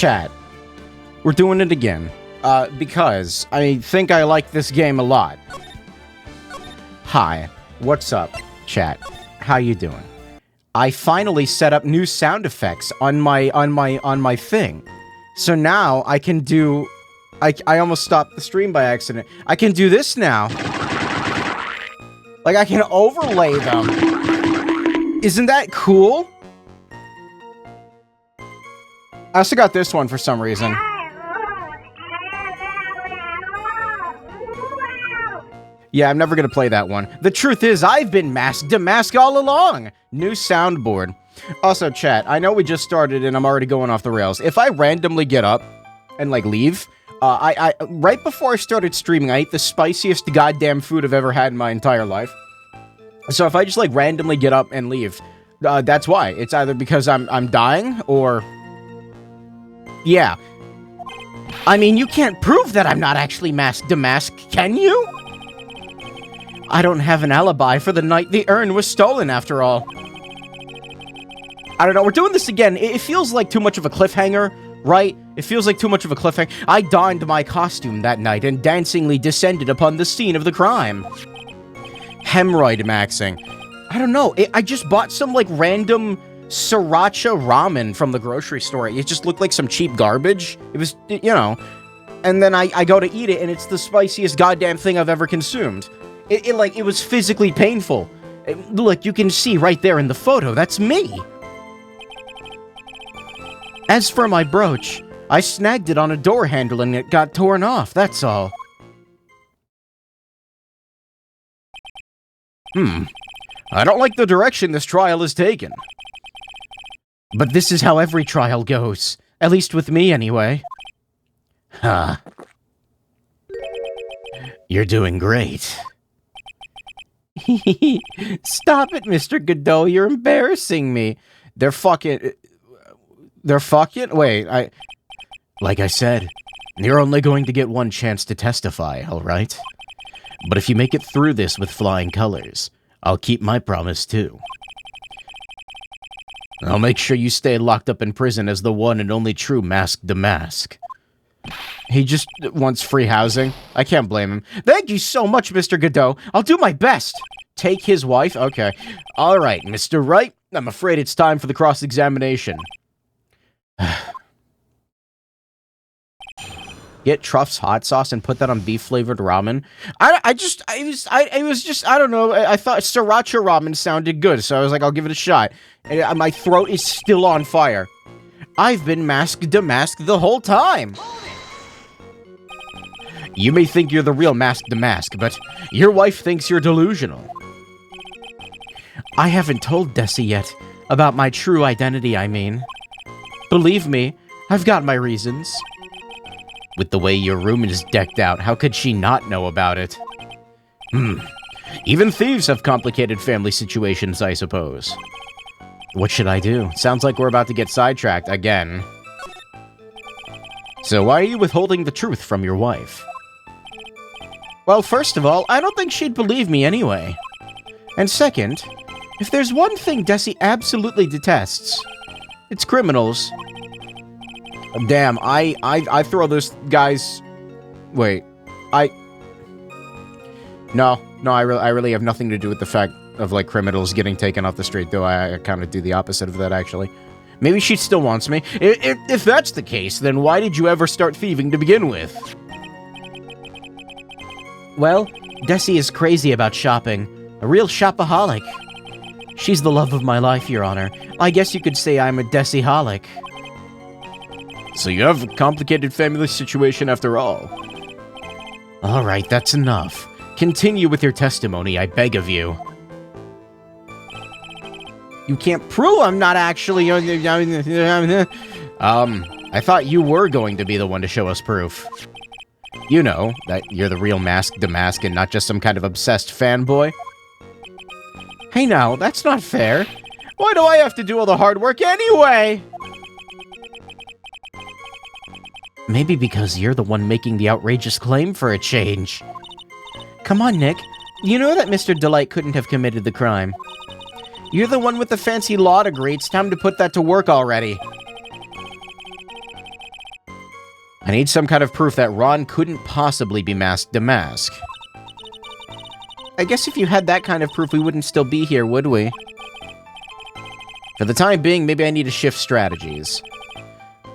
Chat, we're doing it again. Because I think I like this game a lot. Hi, what's up, chat? How you doing? I finally set up new sound effects on my thing. So now I can do... I almost stopped the stream by accident. I can do this now. Like, I can overlay them. Isn't that cool? I also got this one for some reason. Yeah, I'm never gonna play that one. The truth is, I've been masked to mask all along! New soundboard. Also, chat, I know we just started and I'm already going off the rails. If I randomly get up and, like, leave, right before I started streaming, I ate the spiciest goddamn food I've ever had in my entire life. So if I just, like, randomly get up and leave, that's why. It's either because I'm dying, or... Yeah. I mean, you can't prove that I'm not actually masked to mask, can you? I don't have an alibi for the night the urn was stolen, after all. I don't know, we're doing this again. It feels like too much of a cliffhanger, right? It feels like too much of a cliffhanger. I donned my costume that night and dancingly descended upon the scene of the crime. Hemorrhoid maxing. I don't know, I just bought some, like, random sriracha ramen from the grocery store. It just looked like some cheap garbage. It was, you know. And then I go to eat it, and it's the spiciest goddamn thing I've ever consumed. It was physically painful. Look, you can see right there in the photo, that's me. As for my brooch, I snagged it on a door handle and it got torn off, that's all. I don't like the direction this trial is taken. But this is how every trial goes. At least with me, anyway. Huh. You're doing great. Stop it, Mr. Godot, you're embarrassing me. They're fucking... Wait, Like I said, you're only going to get one chance to testify, alright? But if you make it through this with flying colors, I'll keep my promise too. I'll make sure you stay locked up in prison as the one and only true masked to mask. He just wants free housing. I can't blame him. Thank you so much, Mr. Godot. I'll do my best. Take his wife? Okay. Alright, Mr. Wright. I'm afraid it's time for the cross-examination. Get Truff's hot sauce and put that on beef-flavored ramen. I don't know. I thought sriracha ramen sounded good, so I was like, I'll give it a shot. And my throat is still on fire. I've been masked to mask the whole time. You may think you're the real masked to mask, but your wife thinks you're delusional. I haven't told Desi yet. About my true identity, I mean. Believe me, I've got my reasons. With the way your room is decked out, how could she not know about it? Even thieves have complicated family situations, I suppose. What should I do? Sounds like we're about to get sidetracked again. So why are you withholding the truth from your wife? Well, first of all, I don't think she'd believe me anyway. And second, if there's one thing Desi absolutely detests, it's criminals. Damn, I throw those guys... Wait, No, I really have nothing to do with the fact of, like, criminals getting taken off the street, though I kind of do the opposite of that, actually. Maybe she still wants me. If that's the case, then why did you ever start thieving to begin with? Well, Desi is crazy about shopping. A real shopaholic. She's the love of my life, Your Honor. I guess you could say I'm a Desi-holic. So you have a complicated family situation after all. Alright, that's enough. Continue with your testimony, I beg of you. You can't prove I'm not actually... I thought you were going to be the one to show us proof. You know, that you're the real masked to mask and not just some kind of obsessed fanboy. Hey now, that's not fair. Why do I have to do all the hard work anyway? Maybe because you're the one making the outrageous claim for a change. Come on, Nick. You know that Mr. Delight couldn't have committed the crime. You're the one with the fancy law degree. It's time to put that to work already. I need some kind of proof that Ron couldn't possibly be masked Damask. I guess if you had that kind of proof, we wouldn't still be here, would we? For the time being, maybe I need to shift strategies.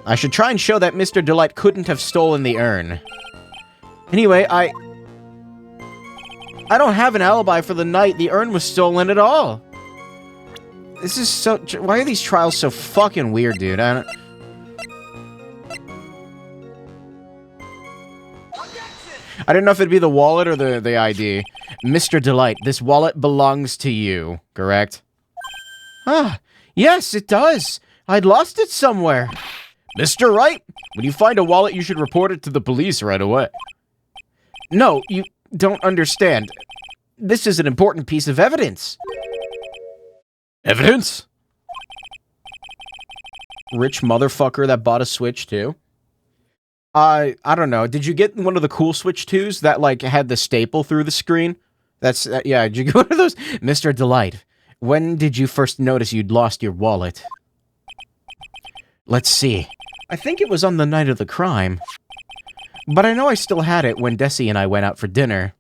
I should try and show that Mr. Delight couldn't have stolen the urn. Anyway, I don't have an alibi for the night the urn was stolen at all. This is so... Why are these trials so fucking weird, dude? I don't know if it'd be the wallet or the ID. Mr. Delight, this wallet belongs to you, correct? Ah, yes, it does. I'd lost it somewhere. Mr. Wright, when you find a wallet, you should report it to the police right away. No, you don't understand. This is an important piece of evidence. Evidence? Rich motherfucker that bought a Switch, too? I don't know. Did you get one of the cool Switch 2s that, like, had the staple through the screen? That's, yeah, did you get one of those? Mr. Delight, when did you first notice you'd lost your wallet? Let's see. I think it was on the night of the crime. But I know I still had it when Desi and I went out for dinner.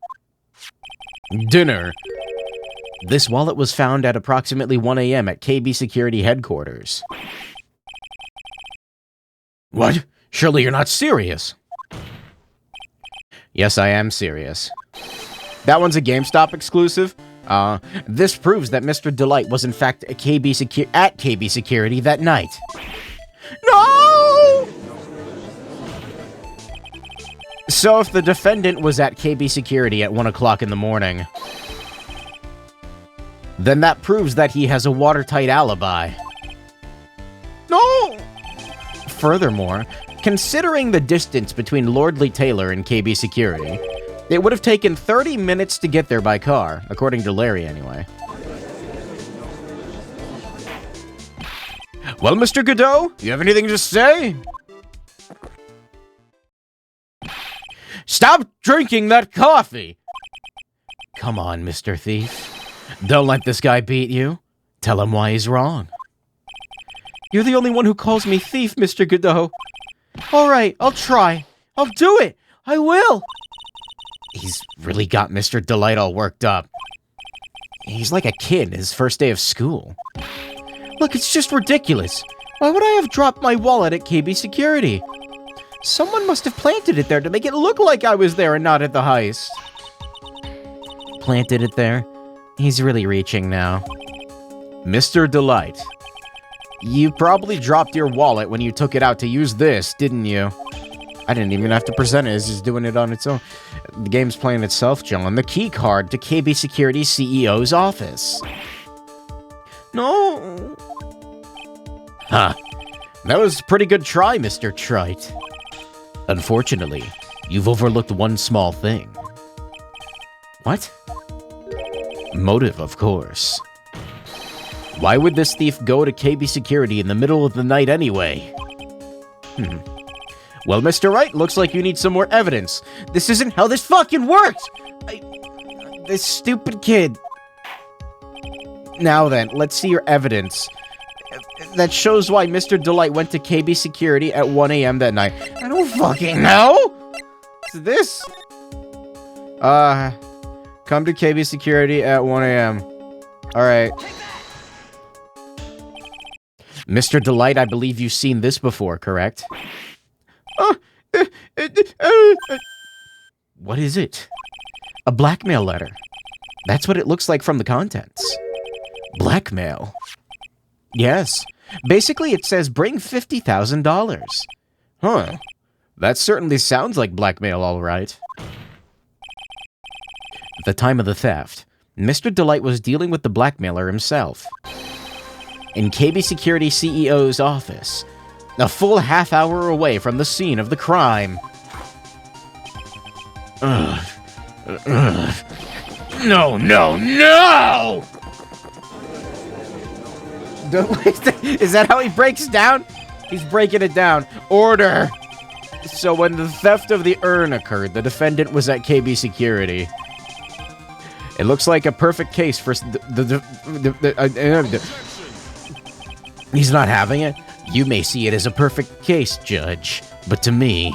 Dinner? This wallet was found at approximately 1 a.m. at KB Security Headquarters. What? Surely you're not serious. Yes, I am serious. That one's a GameStop exclusive. This proves that Mr. Delight was in fact at KB Security that night. No! So if the defendant was at KB Security at 1 o'clock in the morning, then that proves that he has a watertight alibi. No! Furthermore, considering the distance between Lordly Taylor and KB Security, it would have taken 30 minutes to get there by car, according to Larry anyway. Well, Mr. Godot, you have anything to say? Stop drinking that coffee! Come on, Mr. Thief. Don't let this guy beat you. Tell him why he's wrong. You're the only one who calls me thief, Mr. Godot. All right, I'll try. I'll do it. I will. He's really got Mr. Delight all worked up. He's like a kid his first day of school. Look, it's just ridiculous. Why would I have dropped my wallet at KB Security? Someone must have planted it there to make it look like I was there and not at the heist. Planted it there? He's really reaching now. Mr. Delight, you probably dropped your wallet when you took it out to use this, didn't you? I didn't even have to present it, it's just doing it on its own. The game's playing itself, John. The key card to KB Security's CEO's office. No. Huh. That was a pretty good try, Mr. Trite. Unfortunately, you've overlooked one small thing. What? Motive, of course. Why would this thief go to KB Security in the middle of the night anyway? Well, Mr. Wright, looks like you need some more evidence. This isn't how this fucking works! This stupid kid. Now then, let's see your evidence. That shows why Mr. Delight went to KB Security at 1 a.m. that night. I don't fucking know! What's this? Come to KB Security at 1 a.m. Alright. Mr. Delight, I believe you've seen this before, correct? What is it? A blackmail letter. That's what it looks like from the contents. Blackmail. Yes. Basically, it says bring $50,000. Huh. That certainly sounds like blackmail, all right. At the time of the theft, Mr. Delight was dealing with the blackmailer himself. In KB Security CEO's office, a full half-hour away from the scene of the crime. No, no, no! Is that how he breaks down? He's breaking it down. Order! So when the theft of the urn occurred, the defendant was at KB Security. It looks like a perfect case for he's not having it? You may see it as a perfect case, Judge, but to me,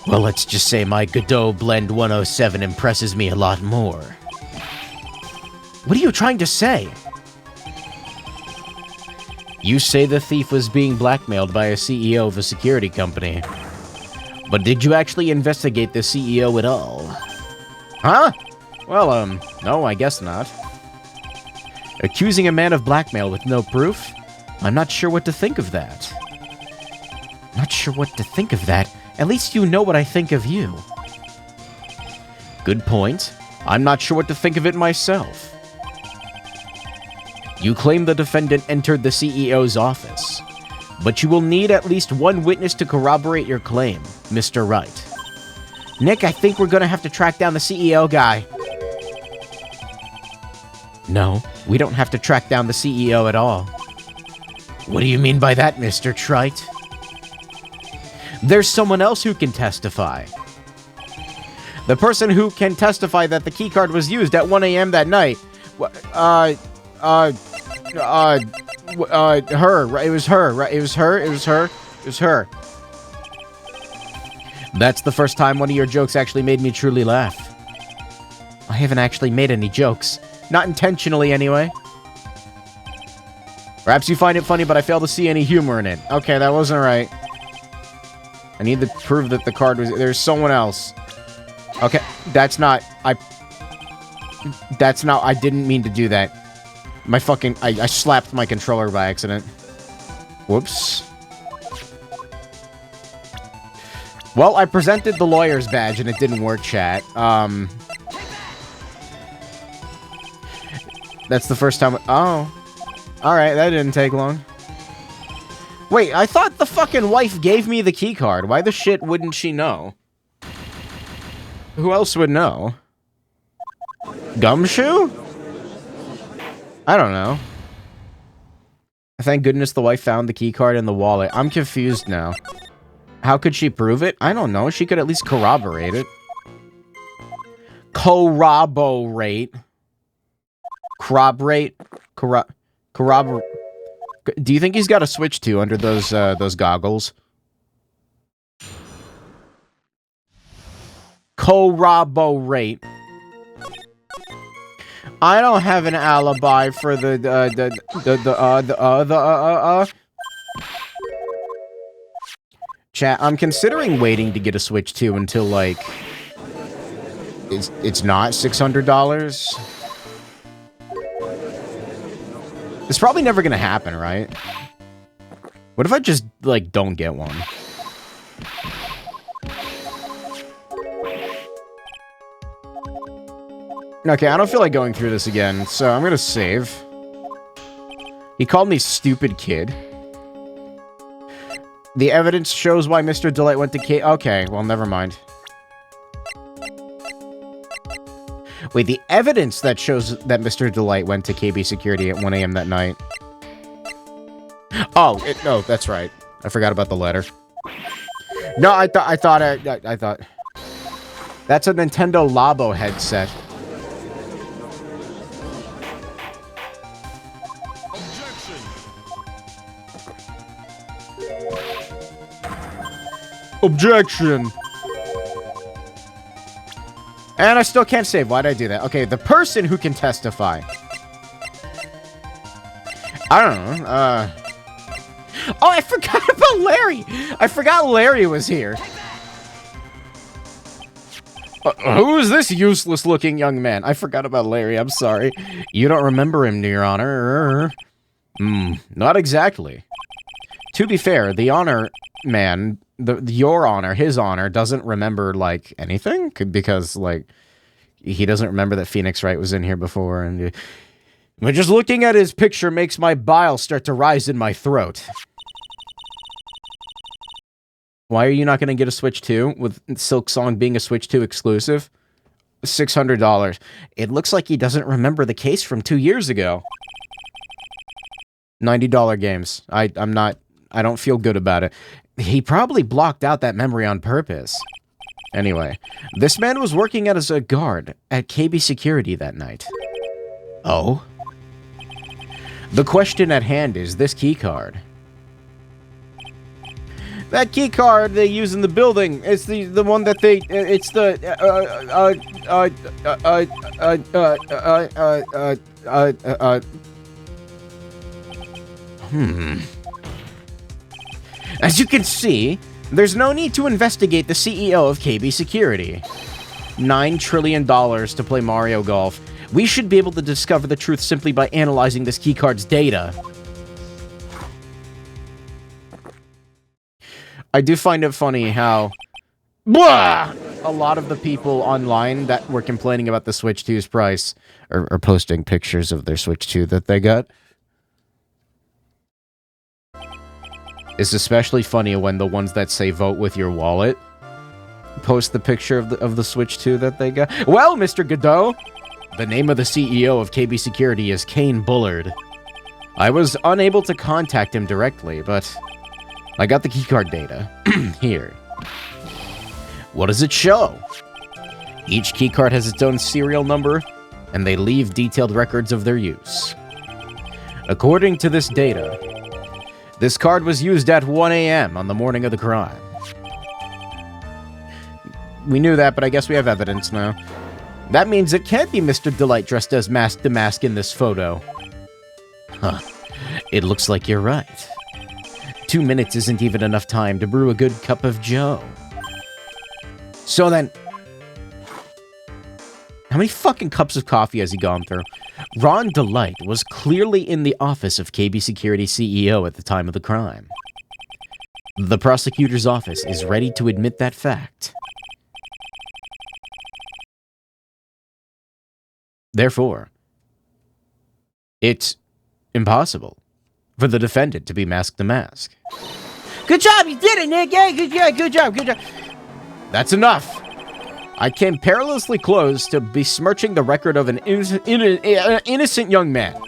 Well, let's just say my Godot Blend 107 impresses me a lot more. What are you trying to say? You say the thief was being blackmailed by a CEO of a security company. But did you actually investigate the CEO at all? Huh? Well, no, I guess not. Accusing a man of blackmail with no proof? I'm not sure what to think of that. Not sure what to think of that? At least you know what I think of you. Good point. I'm not sure what to think of it myself. You claim the defendant entered the CEO's office, but you will need at least one witness to corroborate your claim, Mr. Wright. Nick, I think we're gonna have to track down the CEO guy. No, we don't have to track down the CEO at all. What do you mean by that, Mr. Trite? There's someone else who can testify. The person who can testify that the keycard was used at 1 a.m. that night. Her. Right? It was her. Right? It was her. It was her. It was her. That's the first time one of your jokes actually made me truly laugh. I haven't actually made any jokes. Not intentionally, anyway. Perhaps you find it funny, but I fail to see any humor in it. Okay, that wasn't right. I need to prove that the card was... There's someone else. Okay, that's not... That's not... I didn't mean to do that. My fucking... I slapped my controller by accident. Whoops. Well, I presented the lawyer's badge and it didn't work, chat. That's the first time... Oh. Alright, that didn't take long. Wait, I thought the fucking wife gave me the keycard. Why the shit wouldn't she know? Who else would know? Gumshoe? I don't know. Thank goodness the wife found the keycard in the wallet. I'm confused now. How could she prove it? I don't know. She could at least corroborate it. Corroborate. Corroborate? Corroborate. Do you think he's got a switch to under those goggles? Corroborate. I don't have an alibi for Chat, I'm considering waiting to get a Switch 2 until, like... It's not $600? It's probably never gonna happen, right? What if I just, like, don't get one? Okay, I don't feel like going through this again, so I'm gonna save. He called me stupid kid. The evidence shows why Mr. Delight went to K... Okay, well, never mind. Wait, the evidence that shows that Mr. Delight went to KB Security at 1 a.m. that night. Oh, no, that's right. I forgot about the letter. No, I thought... That's a Nintendo Labo headset. Objection! And I still can't save. Why'd I do that? Okay, the person who can testify. I don't know, Oh, I forgot about Larry! I forgot Larry was here. Who is this useless-looking young man? I forgot about Larry, I'm sorry. You don't remember him, Your Honor. Not exactly. To be fair, the honor man... Your Honor, his Honor, doesn't remember, like, anything? Because, like, he doesn't remember that Phoenix Wright was in here before, and... But just looking at his picture makes my bile start to rise in my throat. Why are you not going to get a Switch 2, with Silk Song being a Switch 2 exclusive? $600. It looks like he doesn't remember the case from 2 years ago. $90 games. I don't feel good about it. He probably blocked out that memory on purpose. Anyway, this man was working as a guard at KB Security that night. Oh? The question at hand is this keycard. That key card they use in the building. It's the one that they. It's the. As you can see, there's no need to investigate the CEO of KB Security. $9 trillion to play Mario Golf. We should be able to discover the truth simply by analyzing this keycard's data. I do find it funny how a lot of the people online that were complaining about the Switch 2's price are posting pictures of their Switch 2 that they got. It's especially funny when the ones that say vote with your wallet post the picture of the Switch 2 that they got. Well, Mr. Godot, the name of the CEO of KB Security is Kane Bullard. I was unable to contact him directly, but I got the keycard data. Here. What does it show? Each keycard has its own serial number, and they leave detailed records of their use. According to this data, this card was used at 1 a.m. on the morning of the crime. We knew that, but I guess we have evidence now. That means it can't be Mr. Delight dressed as Mask the Mask in this photo. Huh. It looks like you're right. 2 minutes isn't even enough time to brew a good cup of joe. So then, how many fucking cups of coffee has he gone through? Ron Delight was clearly in the office of KB Security CEO at the time of the crime. The prosecutor's office is ready to admit that fact. Therefore, it's impossible for the defendant to be Mask the Mask. Good job, you did it, Nick! Yeah, good job. That's enough. I came perilously close to besmirching the record of an innocent young man.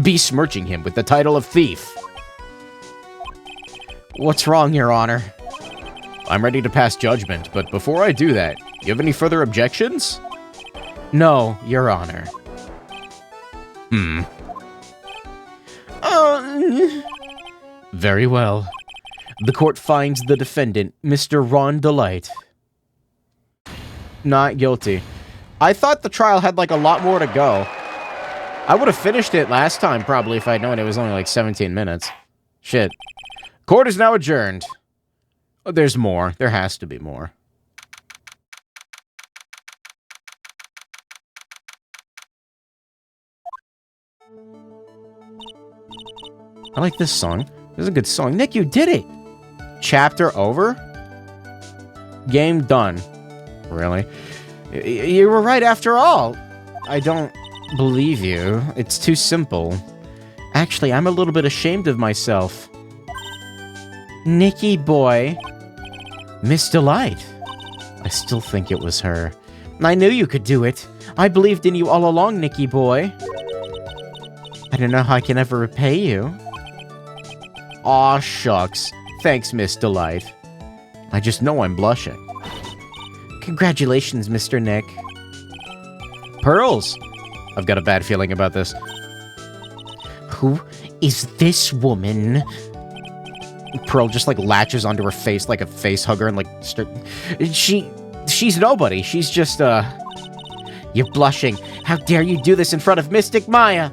Besmirching him with the title of thief. What's wrong, Your Honor? I'm ready to pass judgment, but before I do that, you have any further objections? No, Your Honor. Very well. The court finds the defendant, Mr. Ron Delight, not guilty. I thought the trial had, like, a lot more to go. I would have finished it last time, probably, if I'd known it was only, like, 17 minutes. Shit. Court is now adjourned. Oh, there's more. There has to be more. I like this song. This is a good song. Nick, you did it! Chapter over? Game done. Really? You were right after all. I don't believe you. It's too simple. Actually, I'm a little bit ashamed of myself. Nicky boy. Miss Delight. I still think it was her. I knew you could do it. I believed in you all along, Nicky boy. I don't know how I can ever repay you. Aw, shucks. Thanks, Miss Delight. I just know I'm blushing. Congratulations, Mr. Nick. Pearls! I've got a bad feeling about this. Who is this woman? Pearl just, like, latches onto her face like a face hugger and, like, She's nobody. She's just, You're blushing. How dare you do this in front of Mystic Maya?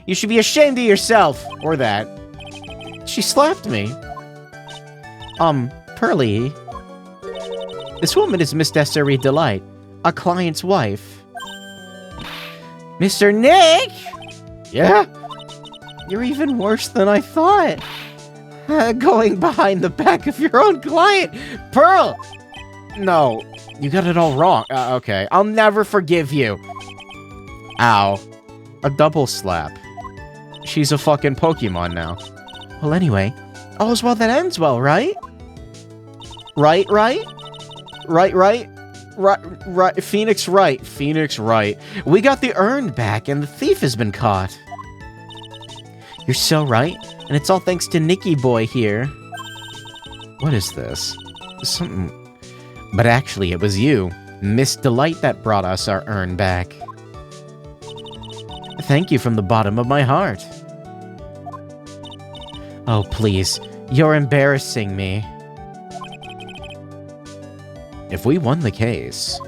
You should be ashamed of yourself. Or that. She slapped me. Pearly. This woman is Miss Desiree Delight, a client's wife. Mr. Nick? Yeah? You're even worse than I thought. Going behind the back of your own client. Pearl! No, you got it all wrong. Okay, I'll never forgive you. Ow. A double slap. She's a fucking Pokemon now. Well, anyway, all's well that ends well, right? Right? Phoenix Wright. We got the urn back, and the thief has been caught. You're so right, and it's all thanks to Nicky boy here. What is this? Something... But actually, it was you, Miss Delight, that brought us our urn back. Thank you from the bottom of my heart. Oh, please. You're embarrassing me. If we won the case,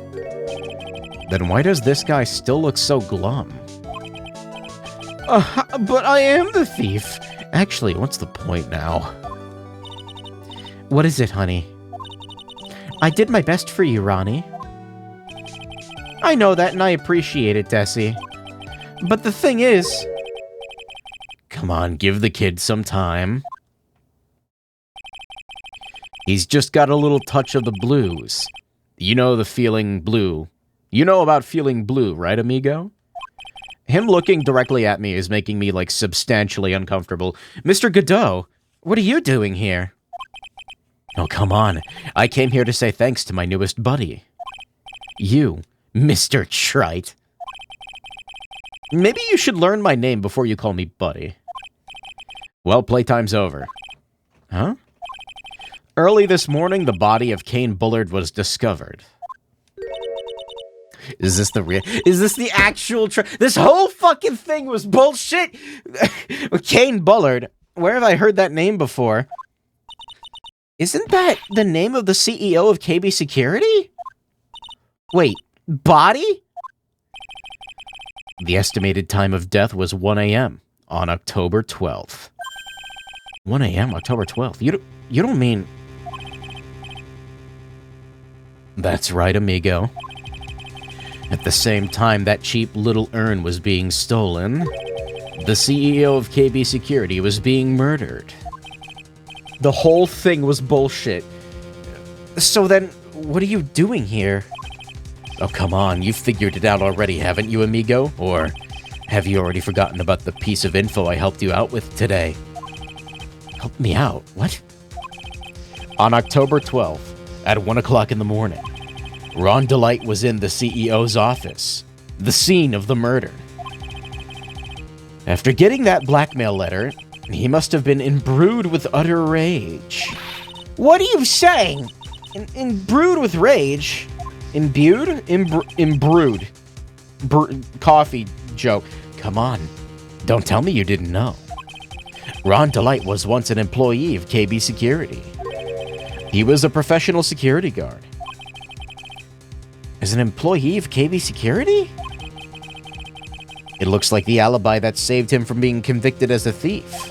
then why does this guy still look so glum? But I am the thief. Actually, what's the point now? What is it, honey? I did my best for you, Ronnie. I know that, and I appreciate it, Desi. But the thing is... Come on, give the kid some time. He's just got a little touch of the blues. You know the feeling blue. You know about feeling blue, right, amigo? Him looking directly at me is making me, like, substantially uncomfortable. Mr. Godot, what are you doing here? Oh, come on. I came here to say thanks to my newest buddy. You, Mr. Wright. Maybe you should learn my name before you call me buddy. Well, playtime's over. Huh? Early this morning, the body of Kane Bullard was discovered. Is this the actual this whole fucking thing was bullshit? Kane Bullard, where have I heard that name before? Isn't that the name of the CEO of KB Security? Wait, body? The estimated time of death was 1 a.m. on October 12th. 1 a.m. October 12th. You don't mean... That's right, amigo. At the same time that cheap little urn was being stolen, the CEO of KB Security was being murdered. The whole thing was bullshit. So then, what are you doing here? Oh, come on, you've figured it out already, haven't you, amigo? Or have you already forgotten about the piece of info I helped you out with today? Help me out? What? On October 12th, at 1 o'clock in the morning, Ron Delight was in the CEO's office, the scene of the murder. After getting that blackmail letter, he must have been imbrued with utter rage. What are you saying? Imbrued with rage? Imbued? Imbrued. Coffee joke. Come on. Don't tell me you didn't know. Ron Delight was once an employee of KB Security. He was a professional security guard. As an employee of KB Security? It looks like the alibi that saved him from being convicted as a thief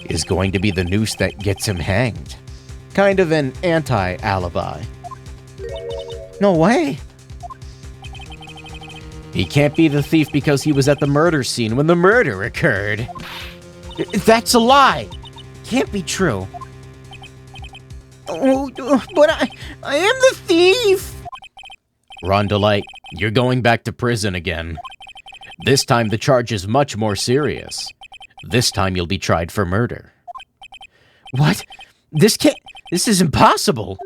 is going to be the noose that gets him hanged. Kind of an anti-alibi. No way. He can't be the thief because he was at the murder scene when the murder occurred. That's a lie. Can't be true. Oh, but I am the thief. Ron Delight, you're going back to prison again. This time the charge is much more serious. This time you'll be tried for murder. What? This is impossible.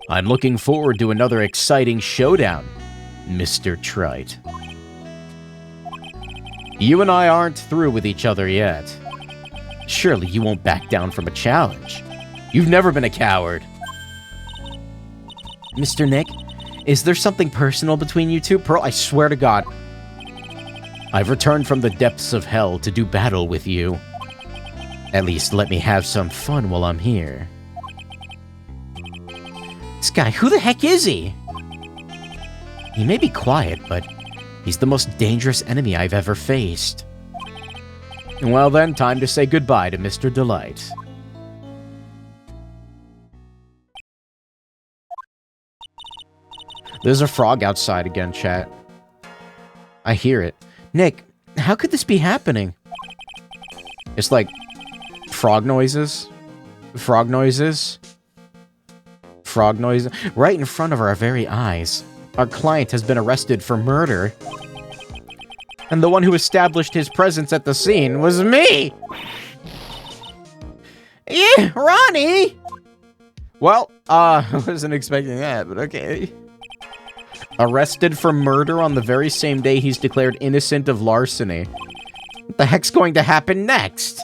I'm looking forward to another exciting showdown, Mr. Wright. You and I aren't through with each other yet. Surely you won't back down from a challenge. You've never been a coward. Mr. Nick, is there something personal between you two? Pearl, I swear to God. I've returned from the depths of hell to do battle with you. At least let me have some fun while I'm here. This guy, who the heck is he? He may be quiet, but he's the most dangerous enemy I've ever faced. Well then, time to say goodbye to Mr. Delight. There's a frog outside again, chat. I hear it. Nick, how could this be happening? It's like frog noises. Frog noises. Frog noises. Right in front of our very eyes. Our client has been arrested for murder. And the one who established his presence at the scene was me! Yeah, Ronnie! Well, I wasn't expecting that, but okay. Arrested for murder on the very same day he's declared innocent of larceny. What the heck's going to happen next?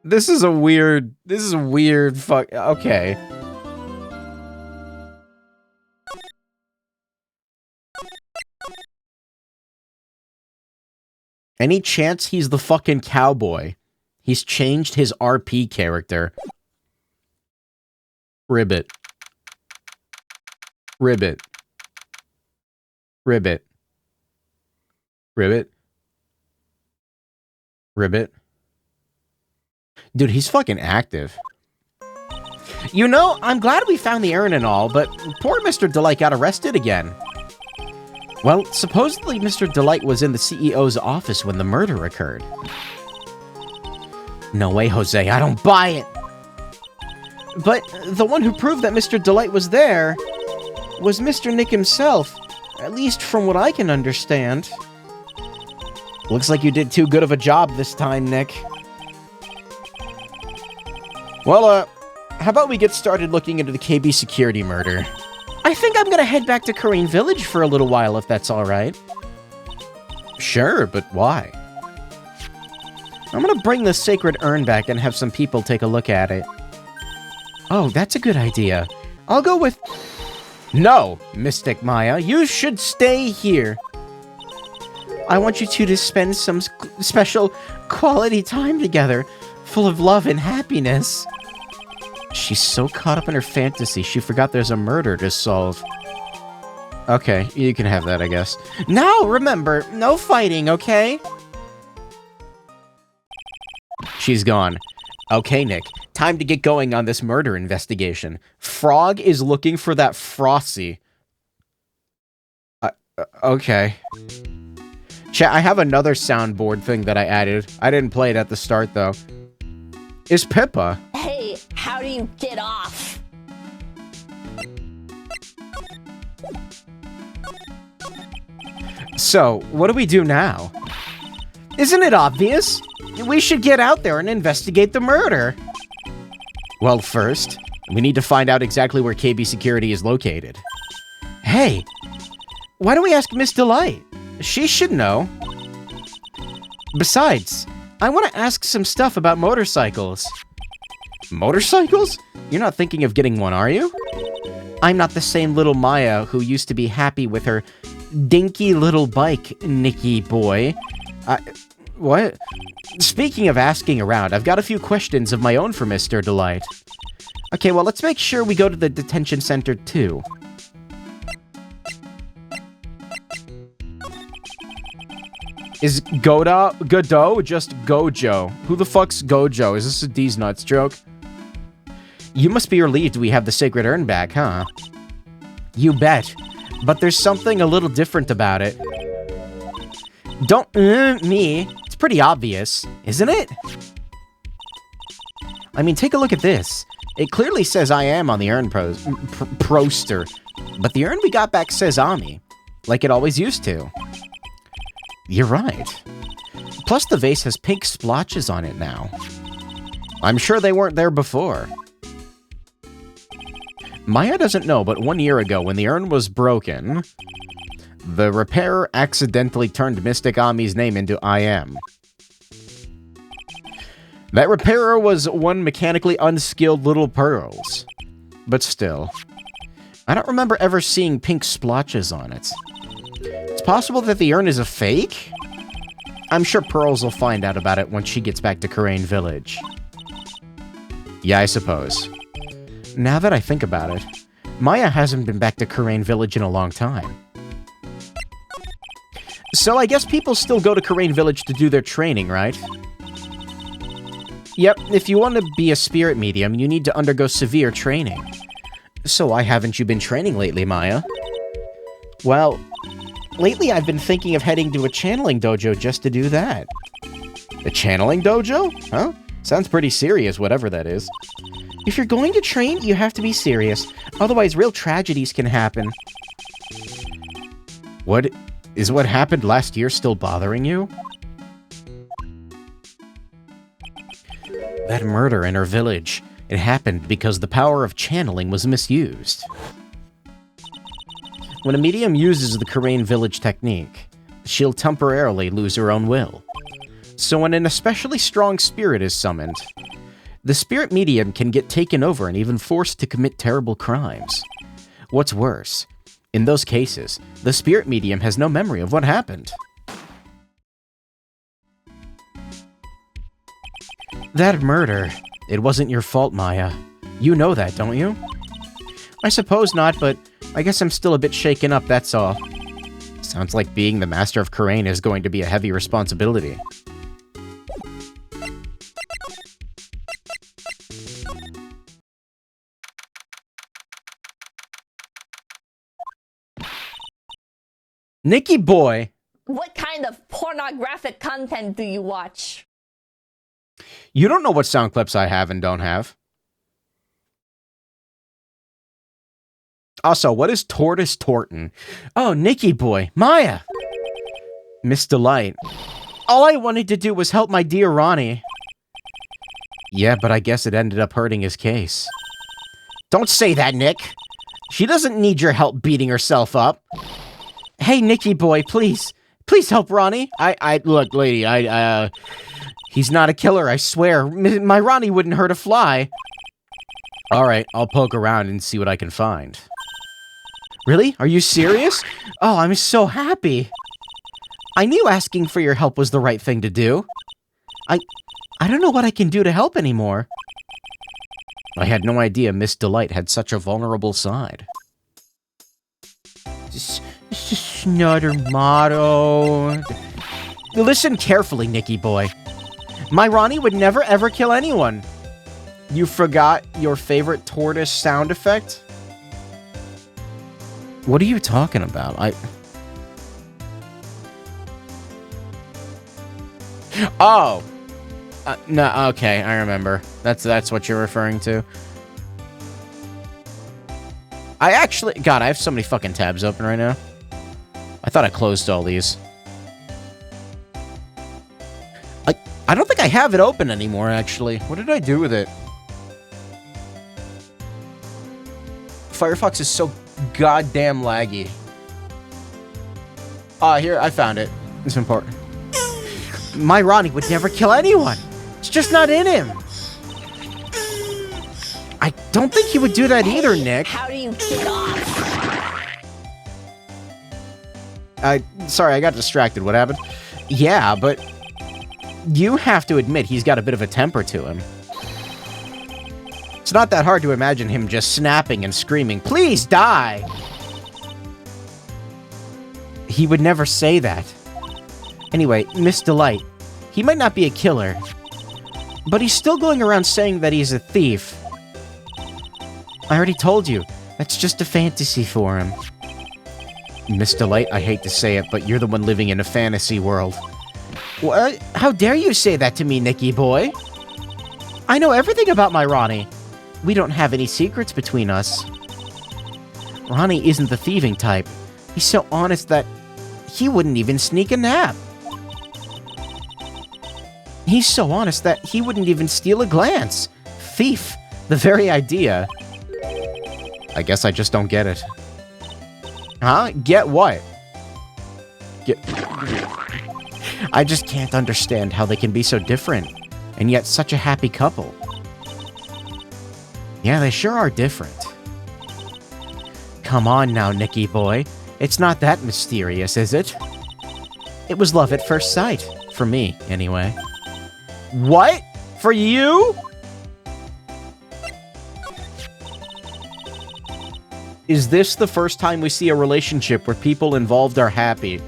This is a weird fuck. Okay. Any chance he's the fucking cowboy? He's changed his RP character. Ribbit. Ribbit. Ribbit. Ribbit. Ribbit. Dude, he's fucking active. You know, I'm glad we found the urn and all, but poor Mr. Delight got arrested again. Well, supposedly Mr. Delight was in the CEO's office when the murder occurred. No way, Jose, I don't buy it. But the one who proved that Mr. Delight was there was Mr. Nick himself, at least from what I can understand. Looks like you did too good of a job this time, Nick. Well, how about we get started looking into the KB security murder? I think I'm gonna head back to Crane Village for a little while, if that's alright. Sure, but why? I'm gonna bring the sacred urn back and have some people take a look at it. Oh, that's a good idea. I'll go with... No, Mystic Maya, you should stay here. I want you two to spend some special quality time together, full of love and happiness. She's so caught up in her fantasy, she forgot there's a murder to solve. Okay, you can have that, I guess. Now, remember, no fighting, okay? She's gone. Okay, Nick, time to get going on this murder investigation. Frog is looking for that Frosty. Okay. Chat, I have another soundboard thing that I added. I didn't play it at the start, though. Is Pippa. Hey, how do you get off? So, what do we do now? Isn't it obvious? We should get out there and investigate the murder. Well, first, we need to find out exactly where KB Security is located. Hey, why don't we ask Miss Delight? She should know. Besides, I want to ask some stuff about motorcycles. Motorcycles? You're not thinking of getting one, are you? I'm not the same little Maya who used to be happy with her dinky little bike, Nicky boy. What? Speaking of asking around, I've got a few questions of my own for Mr. Delight. Okay, well, let's make sure we go to the detention center, too. Is Godot just Gojo? Who the fuck's Gojo? Is this a D's Nuts joke? You must be relieved we have the sacred urn back, huh? You bet. But there's something a little different about it. Don't me. It's pretty obvious, isn't it? I mean, take a look at this. It clearly says I am on the urn poster, but the urn we got back says Ami, like it always used to. You're right. Plus, the vase has pink splotches on it now. I'm sure they weren't there before. Maya doesn't know, but 1 year ago, when the urn was broken, the repairer accidentally turned Mystic Ami's name into I am. That repairer was one mechanically unskilled little pearls. But still, I don't remember ever seeing pink splotches on it. It's possible that the urn is a fake? I'm sure Pearls will find out about it once she gets back to Crane Village. Yeah, I suppose. Now that I think about it, Maya hasn't been back to Crane Village in a long time. So I guess people still go to Crane Village to do their training, right? Yep, if you want to be a spirit medium, you need to undergo severe training. So why haven't you been training lately, Maya? Well, lately I've been thinking of heading to a channeling dojo just to do that. A channeling dojo? Huh? Sounds pretty serious, whatever that is. If you're going to train, you have to be serious. Otherwise, real tragedies can happen. What? Is what happened last year still bothering you? That murder in her village. It happened because the power of channeling was misused. When a medium uses the Crane Village technique, she'll temporarily lose her own will. So when an especially strong spirit is summoned, the spirit medium can get taken over and even forced to commit terrible crimes. What's worse, in those cases, the spirit medium has no memory of what happened. That murder, it wasn't your fault, Maya. You know that, don't you? I suppose not, but I guess I'm still a bit shaken up, that's all. Sounds like being the Master of Karain is going to be a heavy responsibility. Nicky boy! What kind of pornographic content do you watch? You don't know what sound clips I have and don't have. Also, what is Tortoise Torton? Oh, Nicky boy. Maya! Miss Delight. All I wanted to do was help my dear Ronnie. Yeah, but I guess it ended up hurting his case. Don't say that, Nick. She doesn't need your help beating herself up. Hey, Nicky boy, please. Please help Ronnie. Look, lady, he's not a killer, I swear. My Ronnie wouldn't hurt a fly. Alright, I'll poke around and see what I can find. Really? Are you serious? Oh, I'm so happy. I knew asking for your help was the right thing to do. I don't know what I can do to help anymore. I had no idea Miss Delight had such a vulnerable side. Just another motto. Listen carefully, Nicky boy. My Ronnie would never ever kill anyone. You forgot your favorite tortoise sound effect? What are you talking about? Oh! No, okay, I remember. That's what you're referring to. I actually... God, I have so many fucking tabs open right now. I thought I closed all these. I don't think I have it open anymore, actually. What did I do with it? Firefox is so goddamn laggy. Here, I found it. It's important. My Ronnie would never kill anyone. It's just not in him. I don't think he would do that either, Nick. How do you get off? Sorry, I got distracted. What happened? Yeah, but you have to admit he's got a bit of a temper to him. It's not that hard to imagine him just snapping and screaming, "Please die!" He would never say that. Anyway, Miss Delight, he might not be a killer, but he's still going around saying that he's a thief. I already told you, that's just a fantasy for him. Miss Delight, I hate to say it, but you're the one living in a fantasy world. What? How dare you say that to me, Nicky boy? I know everything about my Ronnie. We don't have any secrets between us. Ronnie isn't the thieving type. He's so honest that he wouldn't even sneak a nap. He's so honest that he wouldn't even steal a glance. Thief. The very idea. I guess I just don't get it. Huh? Get what? I just can't understand how they can be so different, and yet such a happy couple. Yeah, they sure are different. Come on now, Nicky boy. It's not that mysterious, is it? It was love at first sight. For me, anyway. What? For you? Is this the first time we see a relationship where people involved are happy?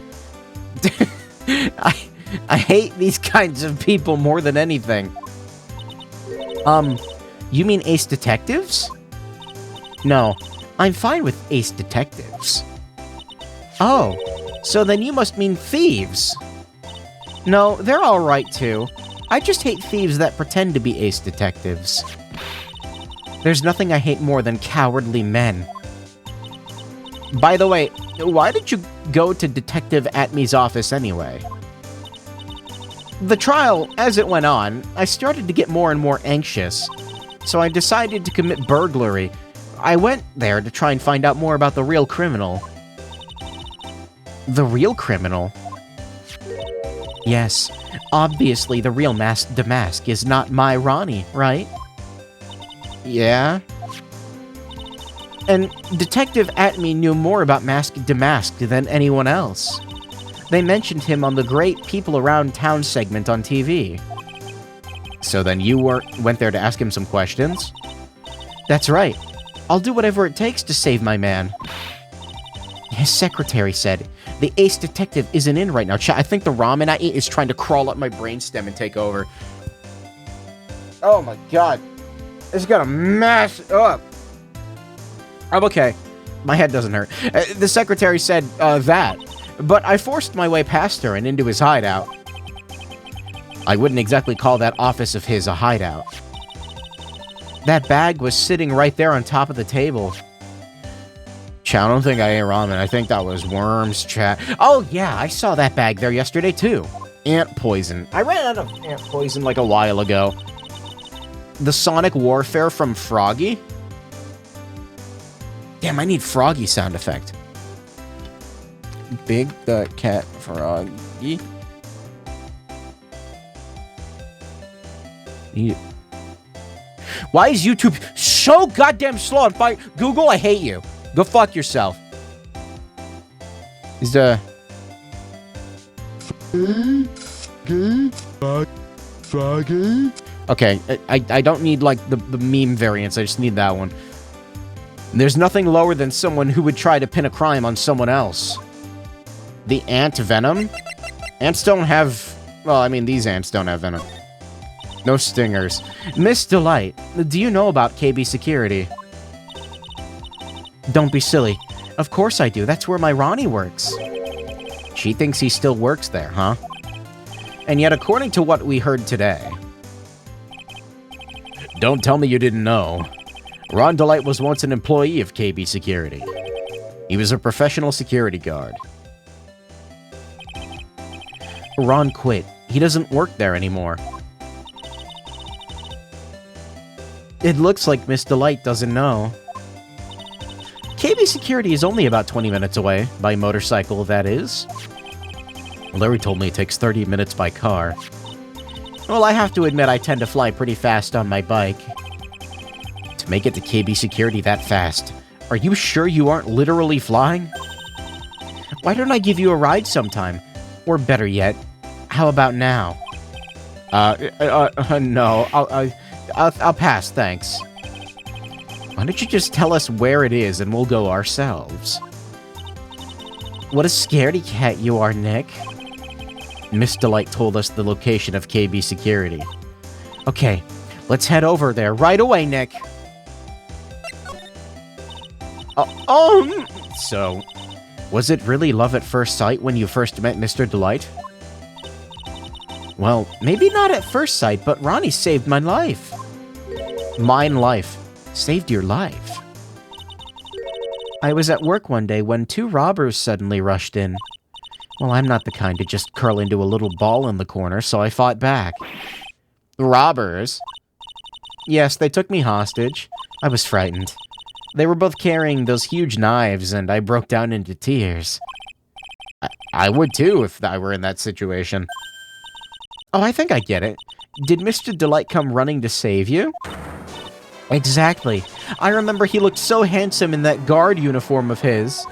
I hate these kinds of people more than anything. You mean Ace Detectives? No, I'm fine with Ace Detectives. Oh, so then you must mean thieves. No, they're alright too. I just hate thieves that pretend to be Ace Detectives. There's nothing I hate more than cowardly men. By the way, why did you go to Detective Atme's office anyway? The trial, as it went on, I started to get more and more anxious, so I decided to commit burglary. I went there to try and find out more about the real criminal. The real criminal? Yes, obviously the real Mask Damask is not my Ronnie, right? Yeah? And Detective Atme knew more about Mask Damask than anyone else. They mentioned him on the Great People Around Town segment on TV. So then you went there to ask him some questions? That's right. I'll do whatever it takes to save my man. His secretary said, the ace detective isn't in right now. I think the ramen I ate is trying to crawl up my brainstem and take over. Oh my god. It's gonna mash up. I'm okay. My head doesn't hurt. The secretary said, that. But I forced my way past her and into his hideout. I wouldn't exactly call that office of his a hideout. That bag was sitting right there on top of the table. Chat, I don't think I ate ramen. I think that was worms, chat. Oh, yeah, I saw that bag there yesterday, too. Ant poison. I ran out of ant poison like a while ago. The Sonic Warfare from Froggy? Damn, I need Froggy sound effect. Big the cat Froggy. Why is YouTube so goddamn slow on fire? Google, I hate you. Go fuck yourself. Is the... Froggy? Okay, I don't need, like, the meme variants. I just need that one. There's nothing lower than someone who would try to pin a crime on someone else. The ant venom? Ants don't have... Well, I mean, these ants don't have venom. No stingers. Miss Delight, do you know about KB Security? Don't be silly. Of course I do. That's where my Ronnie works. She thinks he still works there, huh? And yet, according to what we heard today... Don't tell me you didn't know. Ron Delight was once an employee of KB Security. He was a professional security guard. Ron quit. He doesn't work there anymore. It looks like Miss Delight doesn't know. KB Security is only about 20 minutes away, by motorcycle, that is. Larry told me it takes 30 minutes by car. Well, I have to admit I tend to fly pretty fast on my bike. To make it to KB Security that fast, are you sure you aren't literally flying? Why don't I give you a ride sometime? Or better yet, how about now? No, I'll pass, thanks. Why don't you just tell us where it is and we'll go ourselves? What a scaredy cat you are, Nick. Miss Delight told us the location of KB Security. Okay, let's head over there right away, Nick. So, was it really love at first sight when you first met Mr. Delight? Well, maybe not at first sight, but Ronnie saved my life. Mine life. Saved your life. I was at work one day when 2 robbers suddenly rushed in. Well, I'm not the kind to just curl into a little ball in the corner, so I fought back. Robbers? Yes, they took me hostage. I was frightened. They were both carrying those huge knives, and I broke down into tears. I would too if I were in that situation. Oh, I think I get it. Did Mr. Delight come running to save you? Exactly. I remember he looked so handsome in that guard uniform of his.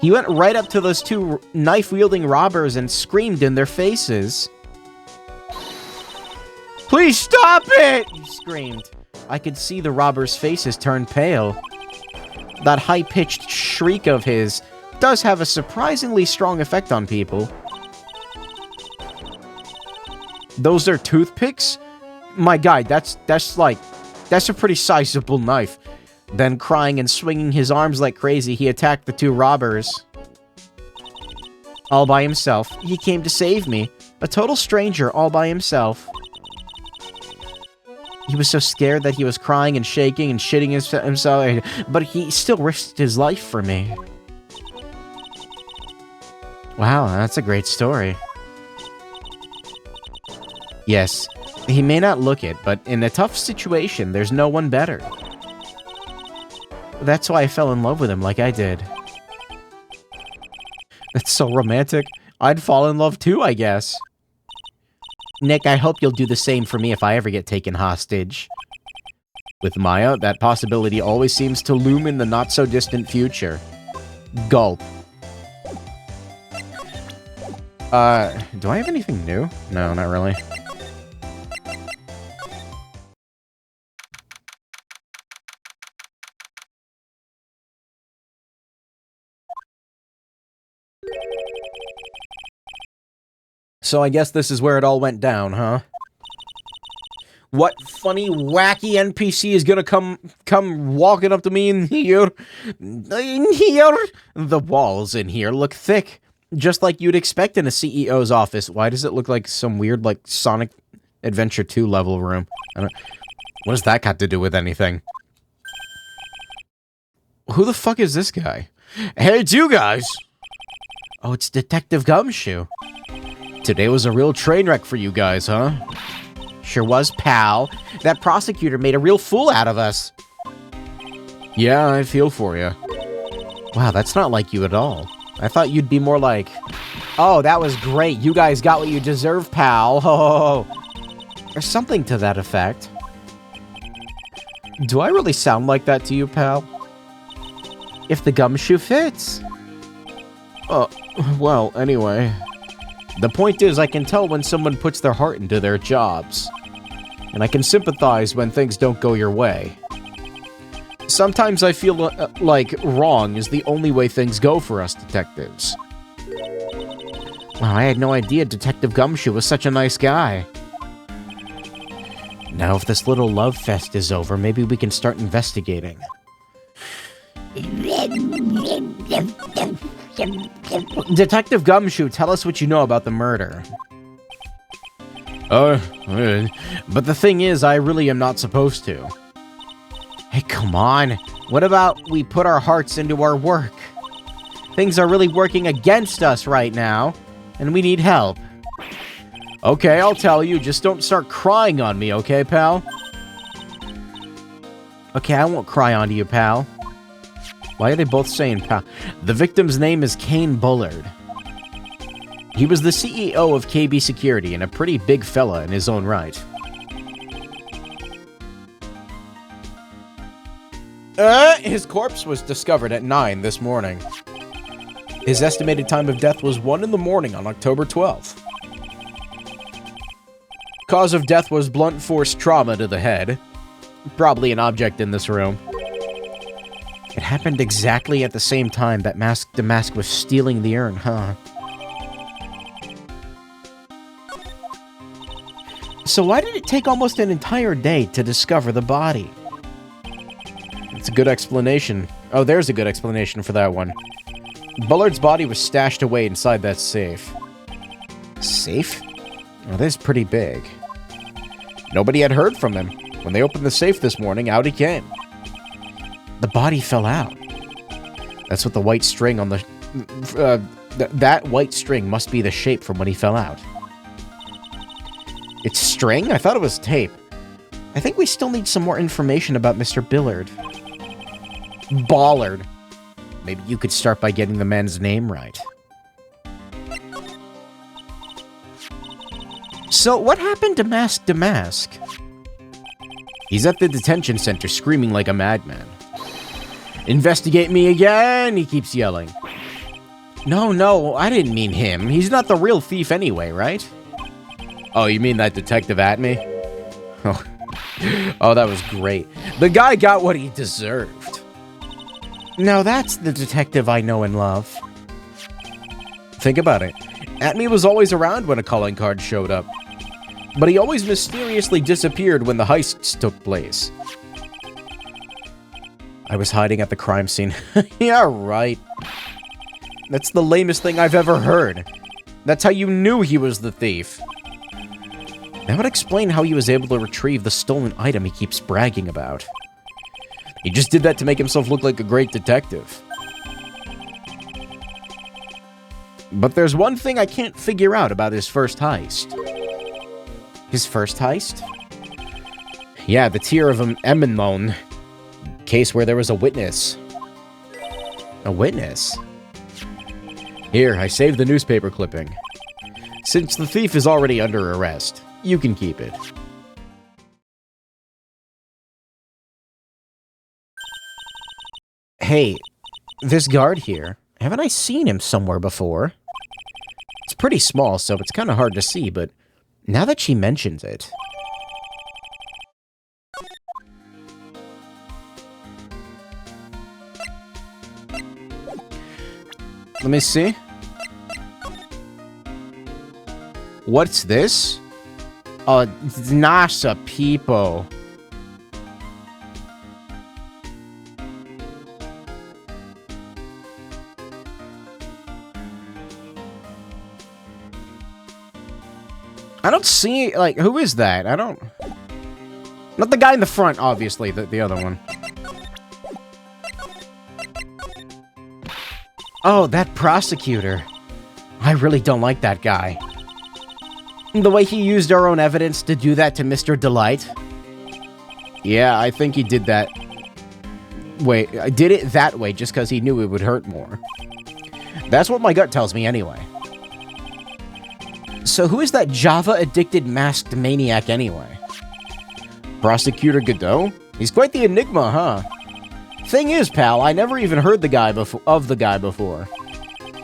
He went right up to those 2 knife-wielding robbers and screamed in their faces. Please stop it! He screamed. I could see the robbers' faces turn pale. That high-pitched shriek of his does have a surprisingly strong effect on people. Those are toothpicks? My guy, that's a pretty sizable knife. Then, crying and swinging his arms like crazy, he attacked the 2 robbers. All by himself. He came to save me. A total stranger all by himself. He was so scared that he was crying and shaking and shitting himself, but he still risked his life for me. Wow, that's a great story. Yes, he may not look it, but in a tough situation, there's no one better. That's why I fell in love with him like I did. That's so romantic. I'd fall in love too, I guess. Nick, I hope you'll do the same for me if I ever get taken hostage. With Maya, that possibility always seems to loom in the not-so-distant future. Gulp. Do I have anything new? No, not really. So I guess this is where it all went down, huh? What funny, wacky NPC is gonna come walking up to me in here? In here? The walls in here look thick, just like you'd expect in a CEO's office. Why does it look like some weird, like, Sonic Adventure 2 level room? What does that got to do with anything? Who the fuck is this guy? Hey, it's you guys! Oh, it's Detective Gumshoe. Today was a real train wreck for you guys, huh? Sure was, pal. That prosecutor made a real fool out of us. Yeah, I feel for you. Wow, that's not like you at all. I thought you'd be more like, oh, that was great. You guys got what you deserve, pal. Oh, or something to that effect. Do I really sound like that to you, pal? If the gumshoe fits. Well, anyway. The point is, I can tell when someone puts their heart into their jobs. And I can sympathize when things don't go your way. Sometimes I feel like wrong is the only way things go for us detectives. Wow, I had no idea Detective Gumshoe was such a nice guy. Now if this little love fest is over, maybe we can start investigating. Detective Gumshoe, tell us what you know about the murder. But the thing is, I really am not supposed to. Hey, come on. What about we put our hearts into our work? Things are really working against us right now, and we need help. Okay, I'll tell you, just don't start crying on me, okay, pal? Okay, I won't cry onto you, pal. Why are they both saying pal? The victim's name is Kane Bullard. He was the CEO of KB Security and a pretty big fella in his own right. His corpse was discovered at 9 this morning. His estimated time of death was 1 in the morning on October 12th. Cause of death was blunt force trauma to the head. Probably an object in this room. It happened exactly at the same time that Mask Damask was stealing the urn, huh? So why did it take almost an entire day to discover the body? It's a good explanation. Oh, there's a good explanation for that one. Bullard's body was stashed away inside that safe. Safe? Oh, this is pretty big. Nobody had heard from him. When they opened the safe this morning, out he came. The body fell out. That's what the white string on the... that white string must be the shape from when he fell out. It's string? I thought it was tape. I think we still need some more information about Mr. Billard. Ballard. Maybe you could start by getting the man's name right. So, what happened to Mask Damask? He's at the detention center screaming like a madman. Investigate me again, he keeps yelling. No, I didn't mean him. He's not the real thief anyway, right? Oh, you mean that detective at me? Oh, that was great. The guy got what he deserved. Now that's the detective I know and love. Think about it. Atme was always around when a calling card showed up. But he always mysteriously disappeared when the heists took place. I was hiding at the crime scene. Yeah, right. That's the lamest thing I've ever heard. That's how you knew he was the thief. That would explain how he was able to retrieve the stolen item he keeps bragging about. He just did that to make himself look like a great detective. But there's one thing I can't figure out about his first heist. His first heist? Yeah, the Tear of Emmenlone. Case where there was a witness. A witness? Here, I saved the newspaper clipping. Since the thief is already under arrest, you can keep it. Hey, this guard here, haven't I seen him somewhere before? It's pretty small, so it's kind of hard to see, but now that she mentions it... Let me see. What's this? NASA people. I don't see, like, who is that? I don't... Not the guy in the front, obviously, the other one. Oh, that prosecutor. I really don't like that guy. The way he used our own evidence to do that to Mr. Delight. Yeah, I think he did that. Wait, I did it that way just because he knew it would hurt more. That's what my gut tells me anyway. So who is that Java-addicted masked maniac anyway? Prosecutor Godot? He's quite the enigma, huh? Thing is, pal, I never even heard of the guy before.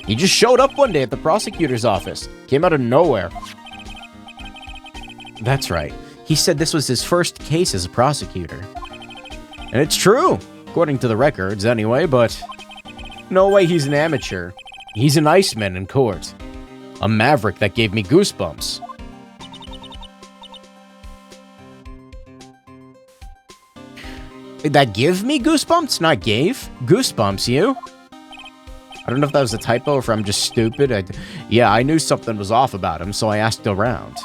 He just showed up one day at the prosecutor's office. Came out of nowhere. That's right. He said this was his first case as a prosecutor. And it's true, according to the records anyway, but... No way he's an amateur. He's an Iceman in court. A maverick that gave me goosebumps. That give me goosebumps? Not gave? Goosebumps, you? I don't know if that was a typo or if I'm just stupid. Yeah, I knew something was off about him, so I asked around.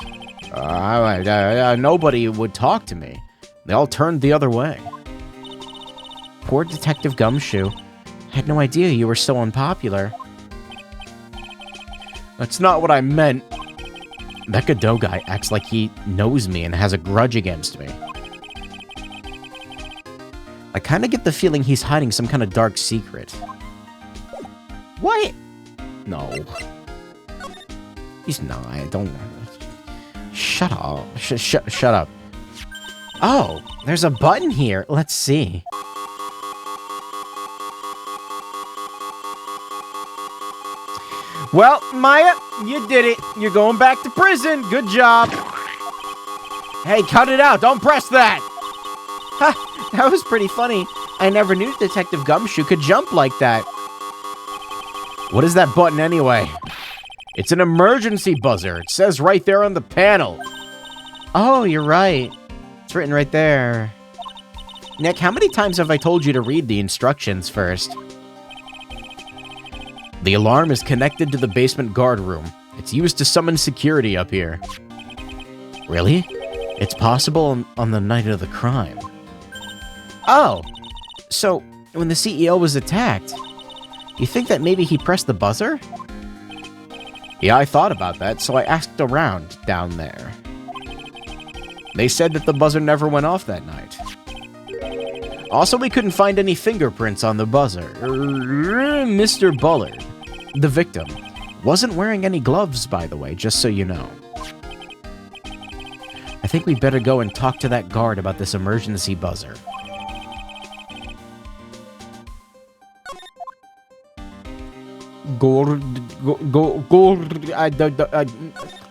Nobody would talk to me. They all turned the other way. Poor Detective Gumshoe. Had no idea you were so unpopular. That's not what I meant. That Godot guy acts like he knows me and has a grudge against me. I kind of get the feeling he's hiding some kind of dark secret. What? No. He's not. Don't... Shut up. Shut up. Oh, there's a button here. Let's see. Well, Maya, you did it. You're going back to prison. Good job. Hey, cut it out. Don't press that. Ha, that was pretty funny. I never knew Detective Gumshoe could jump like that. What is that button anyway? It's an emergency buzzer. It says right there on the panel. Oh, you're right. It's written right there. Nick, how many times have I told you to read the instructions first? The alarm is connected to the basement guard room. It's used to summon security up here. Really? It's possible on the night of the crime. Oh, so when the CEO was attacked, you think that maybe he pressed the buzzer? Yeah, I thought about that, so I asked around down there. They said that the buzzer never went off that night. Also, we couldn't find any fingerprints on the buzzer. Mr. Bullard, the victim, wasn't wearing any gloves, by the way, just so you know. I think we better go and talk to that guard about this emergency buzzer.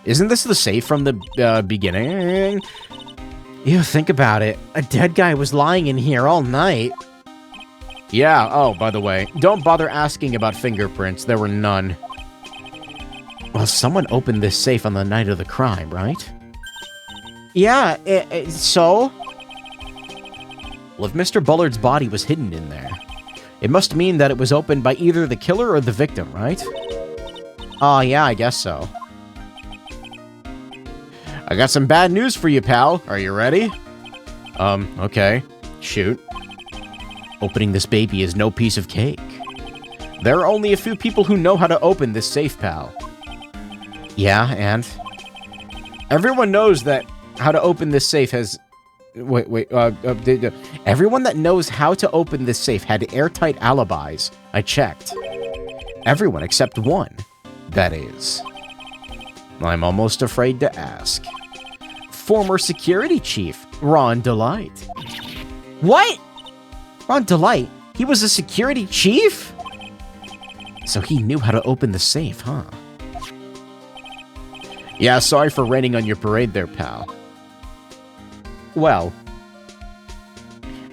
Isn't this the safe from the beginning? You think about it. A dead guy was lying in here all night. Yeah, oh, by the way, don't bother asking about fingerprints. There were none. Well, someone opened this safe on the night of the crime, right? Yeah, so? Well, if Mr. Bullard's body was hidden in there, it must mean that it was opened by either the killer or the victim, right? Oh, yeah, I guess so. I got some bad news for you, pal. Are you ready? Okay. Shoot. Opening this baby is no piece of cake. There are only a few people who know how to open this safe, pal. Yeah, and? Everyone knows that how to open this safe has... everyone that knows how to open this safe had airtight alibis. I checked. Everyone except one, that is. I'm almost afraid to ask. Former security chief, Ron Delight. What? Ron Delight? He was a security chief? So he knew how to open the safe, huh? Yeah, sorry for raining on your parade there, pal. Well.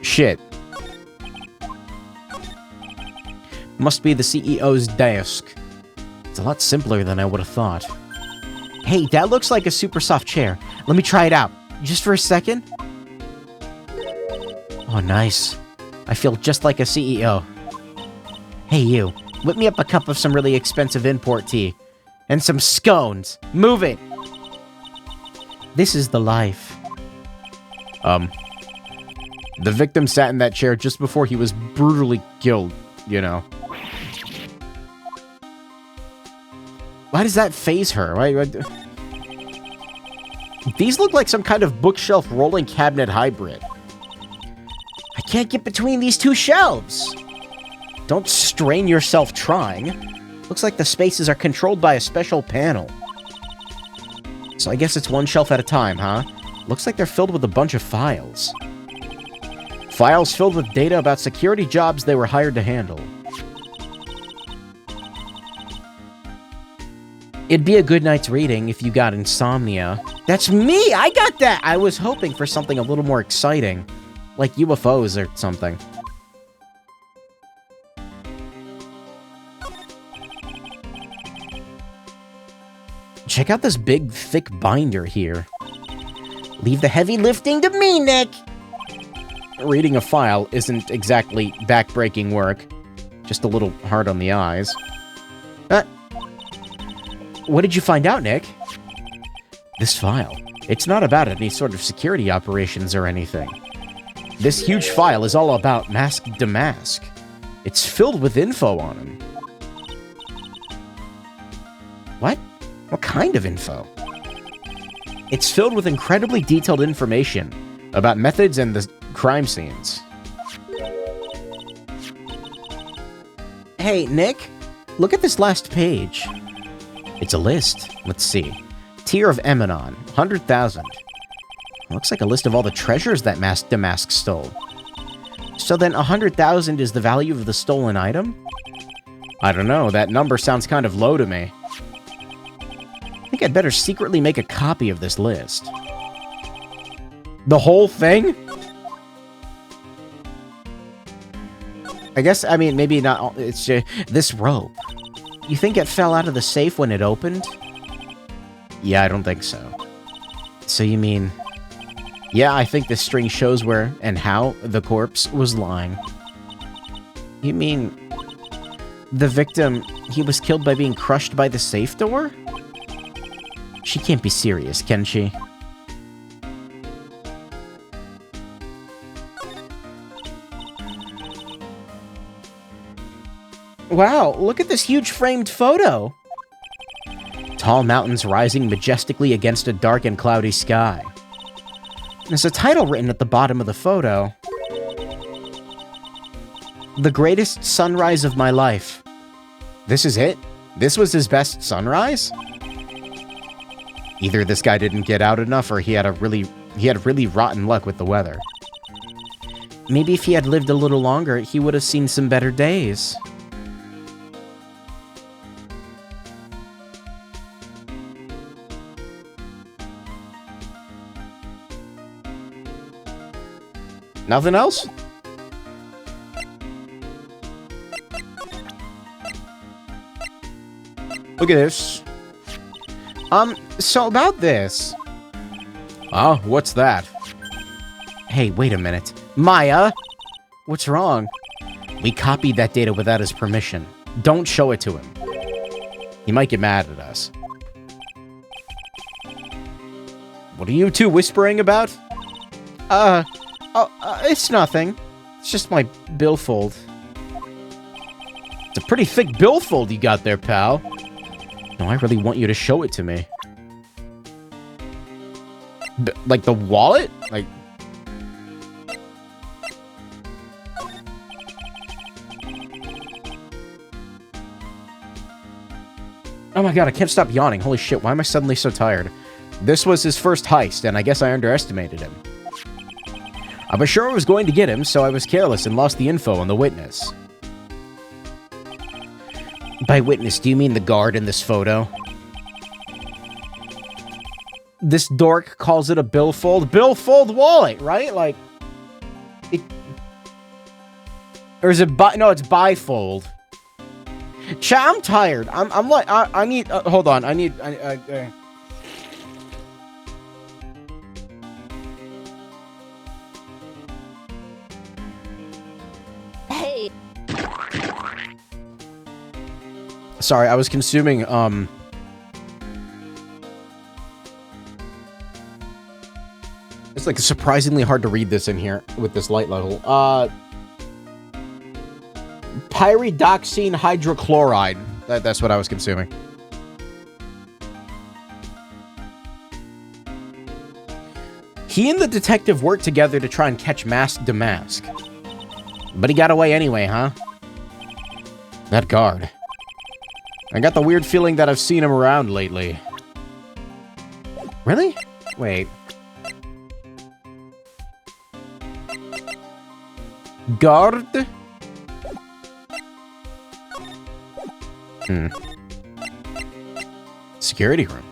Shit. Must be the CEO's desk. It's a lot simpler than I would have thought. Hey, that looks like a super soft chair. Let me try it out. Just for a second. Oh, nice. I feel just like a CEO. Hey, you. Whip me up a cup of some really expensive import tea. And some scones. Move it! This is the life. The victim sat in that chair just before he was brutally killed, you know. Why does that faze her? Why... These look like some kind of bookshelf rolling cabinet hybrid. I can't get between these two shelves! Don't strain yourself trying. Looks like the spaces are controlled by a special panel. So I guess it's one shelf at a time, huh? Looks like they're filled with a bunch of files. Files filled with data about security jobs they were hired to handle. It'd be a good night's reading if you got insomnia. That's me! I got that! I was hoping for something a little more exciting. Like UFOs or something. Check out this big, thick binder here. Leave the heavy lifting to me, Nick! Reading a file isn't exactly back-breaking work. Just a little hard on the eyes. What did you find out, Nick? This file. It's not about any sort of security operations or anything. This huge file is all about Mask Damask. It's filled with info on him. What? What kind of info? It's filled with incredibly detailed information about methods and the crime scenes. Hey, Nick, look at this last page. It's a list. Let's see. Tier of Emanon, 100,000. Looks like a list of all the treasures that Mask Damask stole. So then 100,000 is the value of the stolen item? I don't know, that number sounds kind of low to me. I think I'd better secretly make a copy of this list. The whole thing? I guess, I mean, maybe not, it's just, this rope. You think it fell out of the safe when it opened? Yeah, I don't think so. So you mean... Yeah, I think this string shows where and how the corpse was lying. You mean... The victim, he was killed by being crushed by the safe door? She can't be serious, can she? Wow, look at this huge framed photo! Tall mountains rising majestically against a dark and cloudy sky. There's a title written at the bottom of the photo. The greatest sunrise of my life. This is it? This was his best sunrise? Either this guy didn't get out enough or he had really rotten luck with the weather. Maybe if he had lived a little longer, he would have seen some better days. Nothing else? Look at this. So about this. Oh, what's that? Hey, wait a minute. Maya! What's wrong? We copied that data without his permission. Don't show it to him. He might get mad at us. What are you two whispering about? It's nothing. It's just my billfold. It's a pretty thick billfold you got there, pal. No, I really want you to show it to me. Like the wallet? Like... Oh my god, I can't stop yawning. Holy shit, why am I suddenly so tired? This was his first heist, and I guess I underestimated him. I was sure I was going to get him, so I was careless and lost the info on the witness. By witness, do you mean the guard in this photo? This dork calls it a billfold. Billfold wallet, right? Like, it... Or is it no, it's bifold. Chat, I'm tired. I'm like, I need, hold on. I need, Hey. Sorry, I was consuming, it's like surprisingly hard to read this in here with this light level. Pyridoxine hydrochloride. That's what I was consuming. He and the detective worked together to try and catch Mask Damask. But he got away anyway, huh? That guard. I got the weird feeling that I've seen him around lately. Really? Wait. Guard? Security room.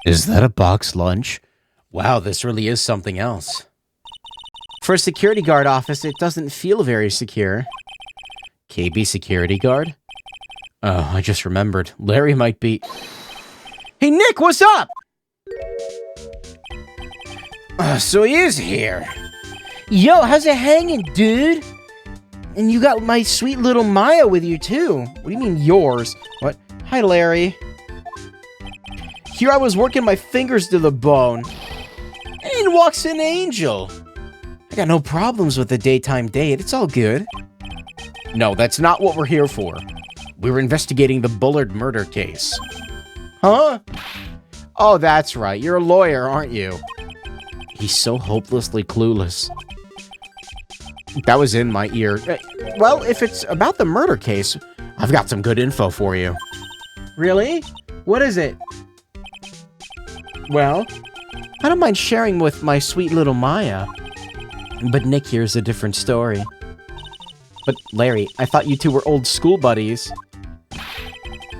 Is that a box lunch? Wow, this really is something else. For a security guard office, it doesn't feel very secure. KB security guard? Oh, I just remembered. Larry might be... Hey, Nick, what's up? So he is here. Yo, how's it hanging, dude? And you got my sweet little Maya with you, too. What do you mean, yours? What? Hi, Larry. Here I was working my fingers to the bone. And walks an angel. I got no problems with the daytime date. It's all good. No, that's not what we're here for. We were investigating the Bullard murder case. Huh? Oh, that's right. You're a lawyer, aren't you? He's so hopelessly clueless. That was in my ear. Well, if it's about the murder case, I've got some good info for you. Really? What is it? Well, I don't mind sharing with my sweet little Maya. But Nick here's a different story. But Larry, I thought you two were old school buddies.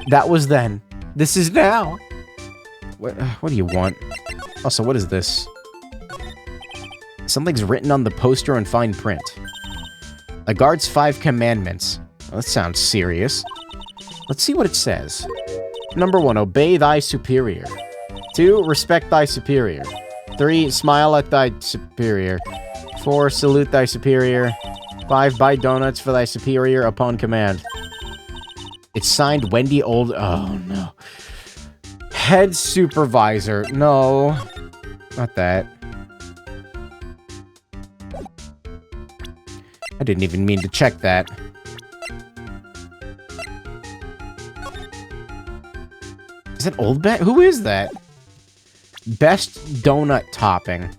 That was then. This is now. What do you want? Also, what is this? Something's written on the poster in fine print. A guard's 5 commandments. Well, that sounds serious. Let's see what it says. Number 1, obey thy superior. 2, respect thy superior. 3, smile at thy superior. 4, salute thy superior. 5, buy donuts for thy superior upon command. It's signed Wendy Old... Oh, no. Head supervisor. No. Not that. I didn't even mean to check that. Is that Old Bat? Who is that? Best donut topping.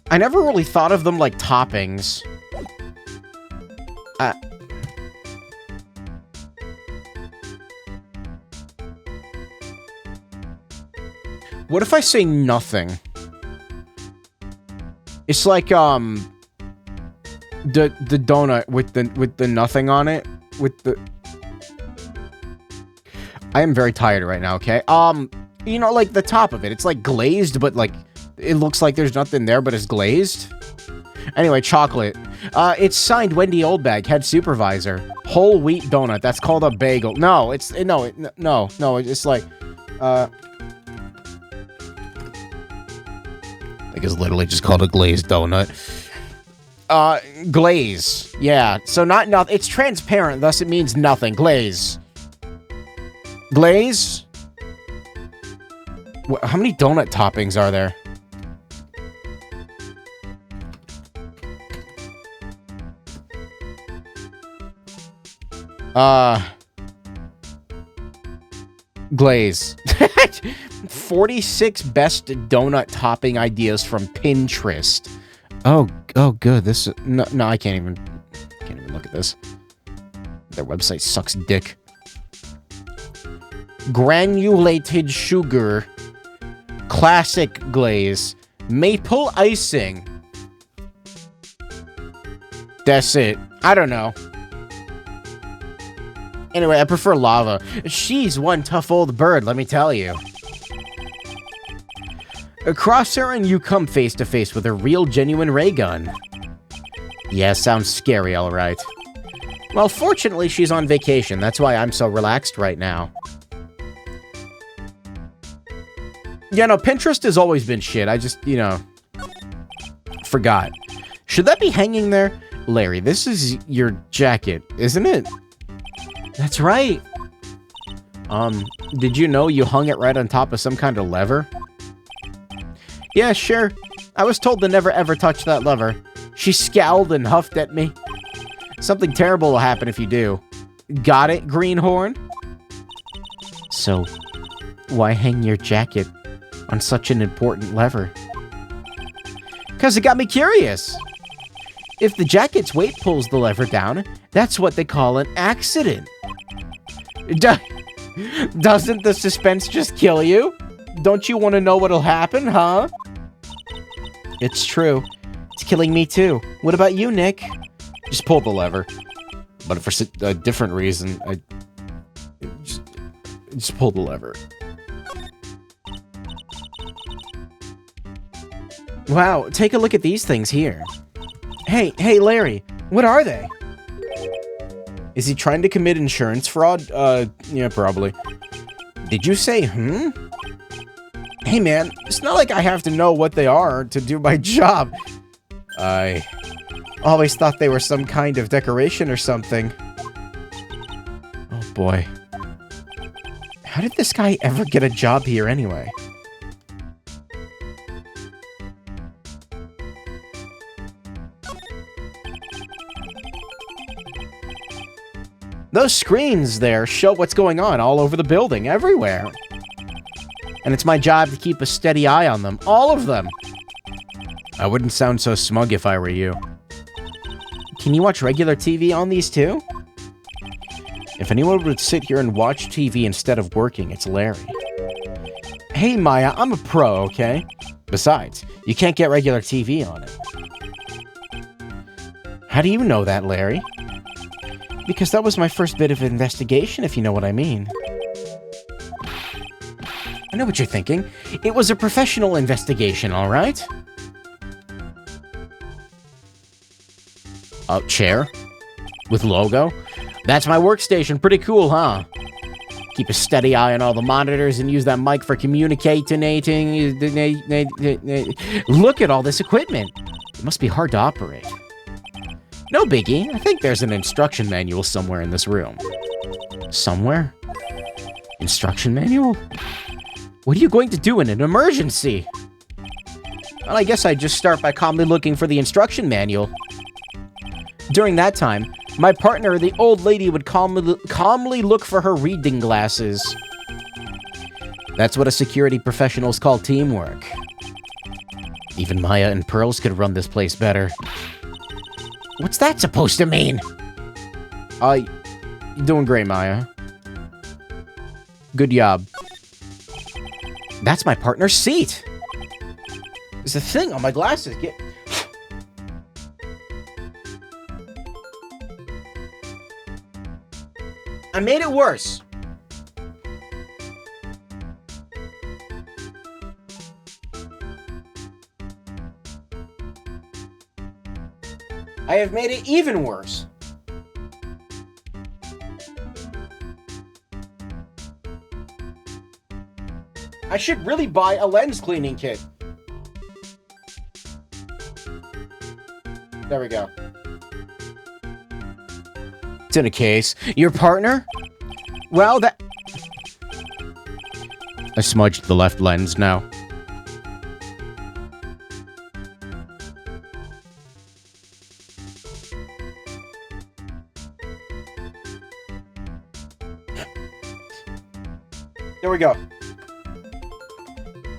I never really thought of them like toppings. What if I say nothing? It's like the donut with the nothing on it with the. I am very tired right now. Okay. You know, like the top of it. It's like glazed, but like it looks like there's nothing there, but it's glazed. Anyway, chocolate. It's signed Wendy Oldbag, head supervisor. Whole wheat donut. That's called a bagel. No, it's no. It's like I think it's literally just called a glazed donut. Glaze. Yeah. So not nothing. It's transparent, thus it means nothing. Glaze. Glaze? How many donut toppings are there? Glaze. 46 best donut topping ideas from Pinterest. Oh, good. This no, I can't even look at this. Their website sucks dick. Granulated sugar, classic glaze, maple icing. That's it. I don't know. Anyway, I prefer lava. She's one tough old bird, let me tell you. Cross her and you come face to face with a real genuine ray gun. Yeah, sounds scary, alright. Well, fortunately, she's on vacation. That's why I'm so relaxed right now. Yeah, no, Pinterest has always been shit. I just, you know, forgot. Should that be hanging there? Larry, this is your jacket, isn't it? That's right. Did you know you hung it right on top of some kind of lever? Yeah, sure. I was told to never ever touch that lever. She scowled and huffed at me. Something terrible will happen if you do. Got it, Greenhorn? So, why hang your jacket on such an important lever? 'Cause it got me curious. If the jacket's weight pulls the lever down, that's what they call an accident. Doesn't the suspense just kill you? Don't you want to know what'll happen, huh? It's true. It's killing me too. What about you, Nick? Just pull the lever. But for a different reason, I just pull the lever. Wow, take a look at these things here. Hey, Larry, what are they? Is he trying to commit insurance fraud? Yeah, probably. Did you say, Hey, man, it's not like I have to know what they are to do my job. I always thought they were some kind of decoration or something. Oh, boy. How did this guy ever get a job here anyway? Those screens there show what's going on all over the building, everywhere. And it's my job to keep a steady eye on them, all of them. I wouldn't sound so smug if I were you. Can you watch regular TV on these too? If anyone would sit here and watch TV instead of working, it's Larry. Hey, Maya, I'm a pro, okay? Besides, you can't get regular TV on it. How do you know that, Larry? Because that was my first bit of investigation, if you know what I mean. I know what you're thinking. It was a professional investigation, all right? A chair? With logo? That's my workstation. Pretty cool, huh? Keep a steady eye on all the monitors and use that mic for communicating. Look at all this equipment. It must be hard to operate. No biggie. I think there's an instruction manual somewhere in this room. Somewhere? Instruction manual? What are you going to do in an emergency? Well, I guess I'd just start by calmly looking for the instruction manual. During that time, my partner, the old lady, would calmly look for her reading glasses. That's what a security professionals call teamwork. Even Maya and Pearls could run this place better. What's that supposed to mean? You're doing great, Maya. Good job. That's my partner's seat. There's a thing on my glasses. I made it worse. I have made it even worse. I should really buy a lens cleaning kit. There we go. It's in a case. Your partner? Well, that... I smudged the left lens now. There we go.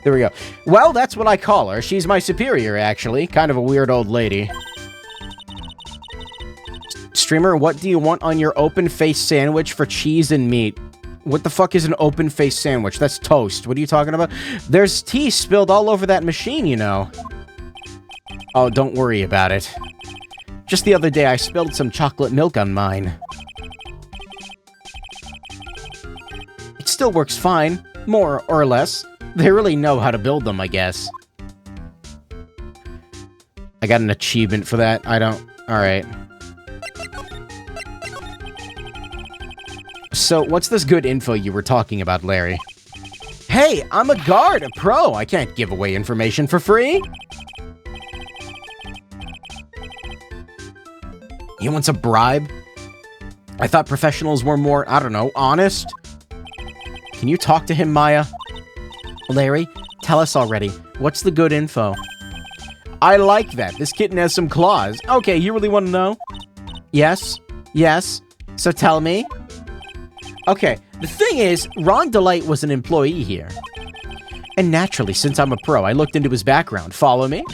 There we go. Well, that's what I call her. She's my superior, actually. Kind of a weird old lady. Streamer, what do you want on your open-faced sandwich for cheese and meat? What the fuck is an open-faced sandwich? That's toast. What are you talking about? There's tea spilled all over that machine, you know. Oh, don't worry about it. Just the other day, I spilled some chocolate milk on mine. It still works fine, more or less. They really know how to build them, I guess. I got an achievement for that. I don't... Alright. So, what's this good info you were talking about, Larry? Hey, I'm a guard, a pro. I can't give away information for free. You want some bribe? I thought professionals were more, I don't know, honest. Can you talk to him, Maya? Larry, tell us already. What's the good info? I like that. This kitten has some claws. Okay, you really want to know? Yes? Yes? So tell me. Okay, the thing is, Ron Delight was an employee here. And naturally, since I'm a pro, I looked into his background. Follow me?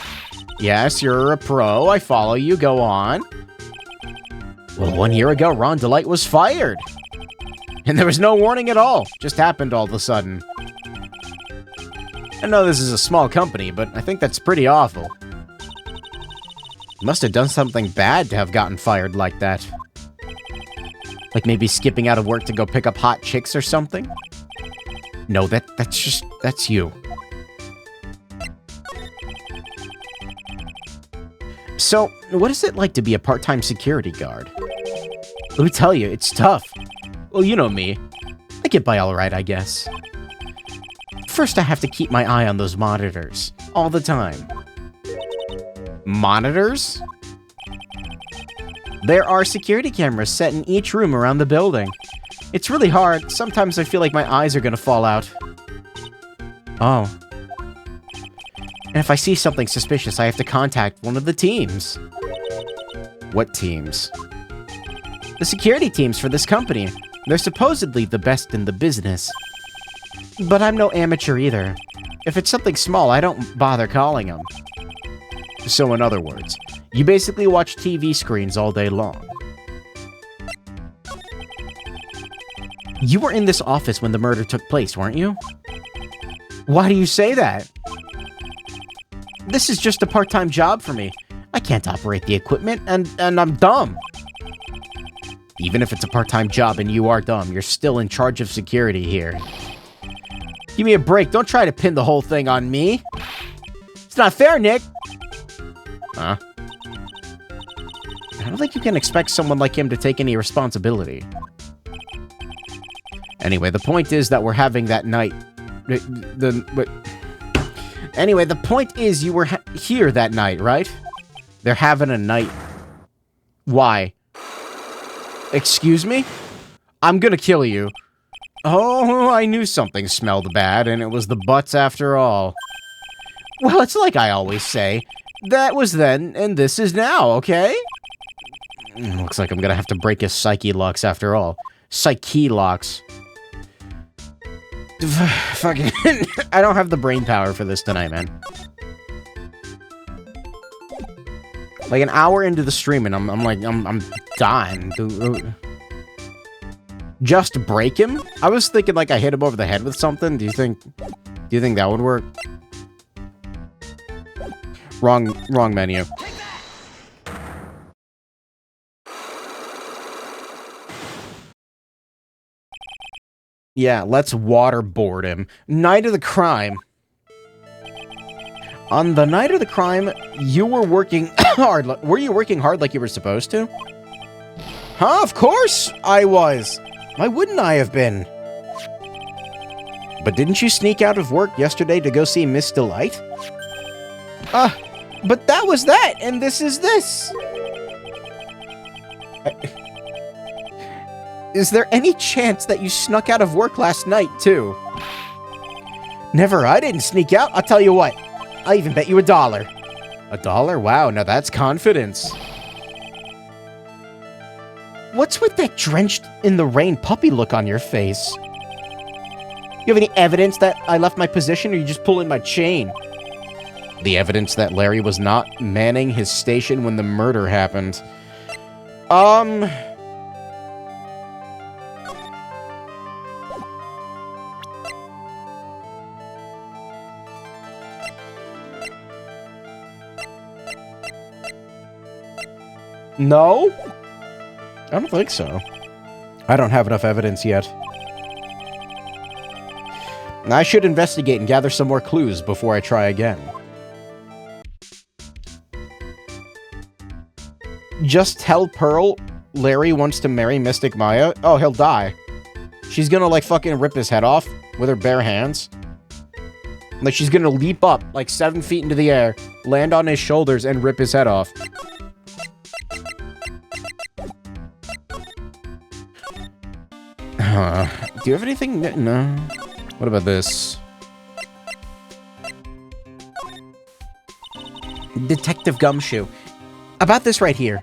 Yes, you're a pro. I follow you. Go on. Well, 1 year ago, Ron Delight was fired. And there was no warning at all. Just happened all of a sudden. I know this is a small company, but I think that's pretty awful. He must have done something bad to have gotten fired like that. Like maybe skipping out of work to go pick up hot chicks or something? No, that's you. So, what is it like to be a part-time security guard? Let me tell you, it's tough. Well, you know me. I get by all right, I guess. First, I have to keep my eye on those monitors. All the time. Monitors? There are security cameras set in each room around the building. It's really hard. Sometimes I feel like my eyes are gonna fall out. Oh. And if I see something suspicious, I have to contact one of the teams. What teams? The security teams for this company. They're supposedly the best in the business. But I'm no amateur either. If it's something small, I don't bother calling them. So in other words, you basically watch TV screens all day long. You were in this office when the murder took place, weren't you? Why do you say that? This is just a part-time job for me. I can't operate the equipment, and I'm dumb. Even if it's a part-time job and you are dumb, you're still in charge of security here. Give me a break. Don't try to pin the whole thing on me. It's not fair, Nick. Huh? I don't think you can expect someone like him to take any responsibility. Anyway, the point is that we're having that night. Anyway, the point is you were here that night, right? They're having a night. Why? Excuse me? I'm gonna kill you. Oh, I knew something smelled bad, and it was the butts after all. Well, it's like I always say. That was then, and this is now, okay? Looks like I'm gonna have to break his psyche locks after all. Psyche locks. Fucking... I don't have the brain power for this tonight, man. Like, an hour into the stream, and I'm dying. Just break him? I was thinking, like, I hit him over the head with something. Do you think that would work? Wrong menu. Yeah, let's waterboard him. Night of the crime. On the night of the crime, you were working hard. Were you working hard like you were supposed to? Huh, of course I was. Why wouldn't I have been? But didn't you sneak out of work yesterday to go see Miss Delight? But that was that, and this is this. Is there any chance that you snuck out of work last night, too? Never, I didn't sneak out. I'll tell you what. I'll even bet you $1. $1? Wow, now that's confidence. What's with that drenched in the rain puppy look on your face? You have any evidence that I left my position, or you just pulling my chain? The evidence that Larry was not manning his station when the murder happened. No? I don't think so. I don't have enough evidence yet. I should investigate and gather some more clues before I try again. Just tell Pearl Larry wants to marry Mystic Maya. Oh, he'll die. She's gonna, like, fucking rip his head off with her bare hands. Like, she's gonna leap up, like, 7 feet into the air, land on his shoulders, and rip his head off. Do you have anything? No. What about this? Detective Gumshoe. About this right here.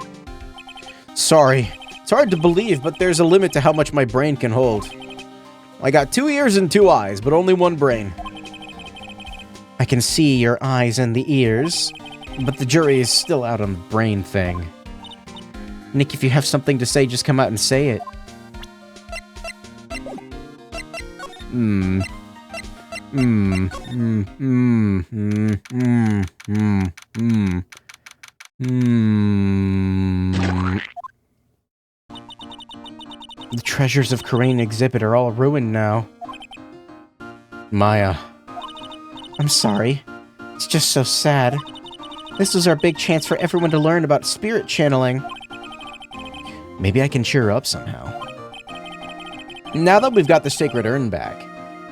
Sorry. It's hard to believe, but there's a limit to how much my brain can hold. I got 2 ears and 2 eyes, but only 1 brain. I can see your eyes and the ears, but the jury is still out on the brain thing. Nick, if you have something to say, just come out and say it. The treasures of Korean exhibit are all ruined now. Maya. I'm sorry. It's just so sad. This was our big chance for everyone to learn about spirit channeling. Maybe I can cheer her up somehow. Now that we've got the sacred urn back,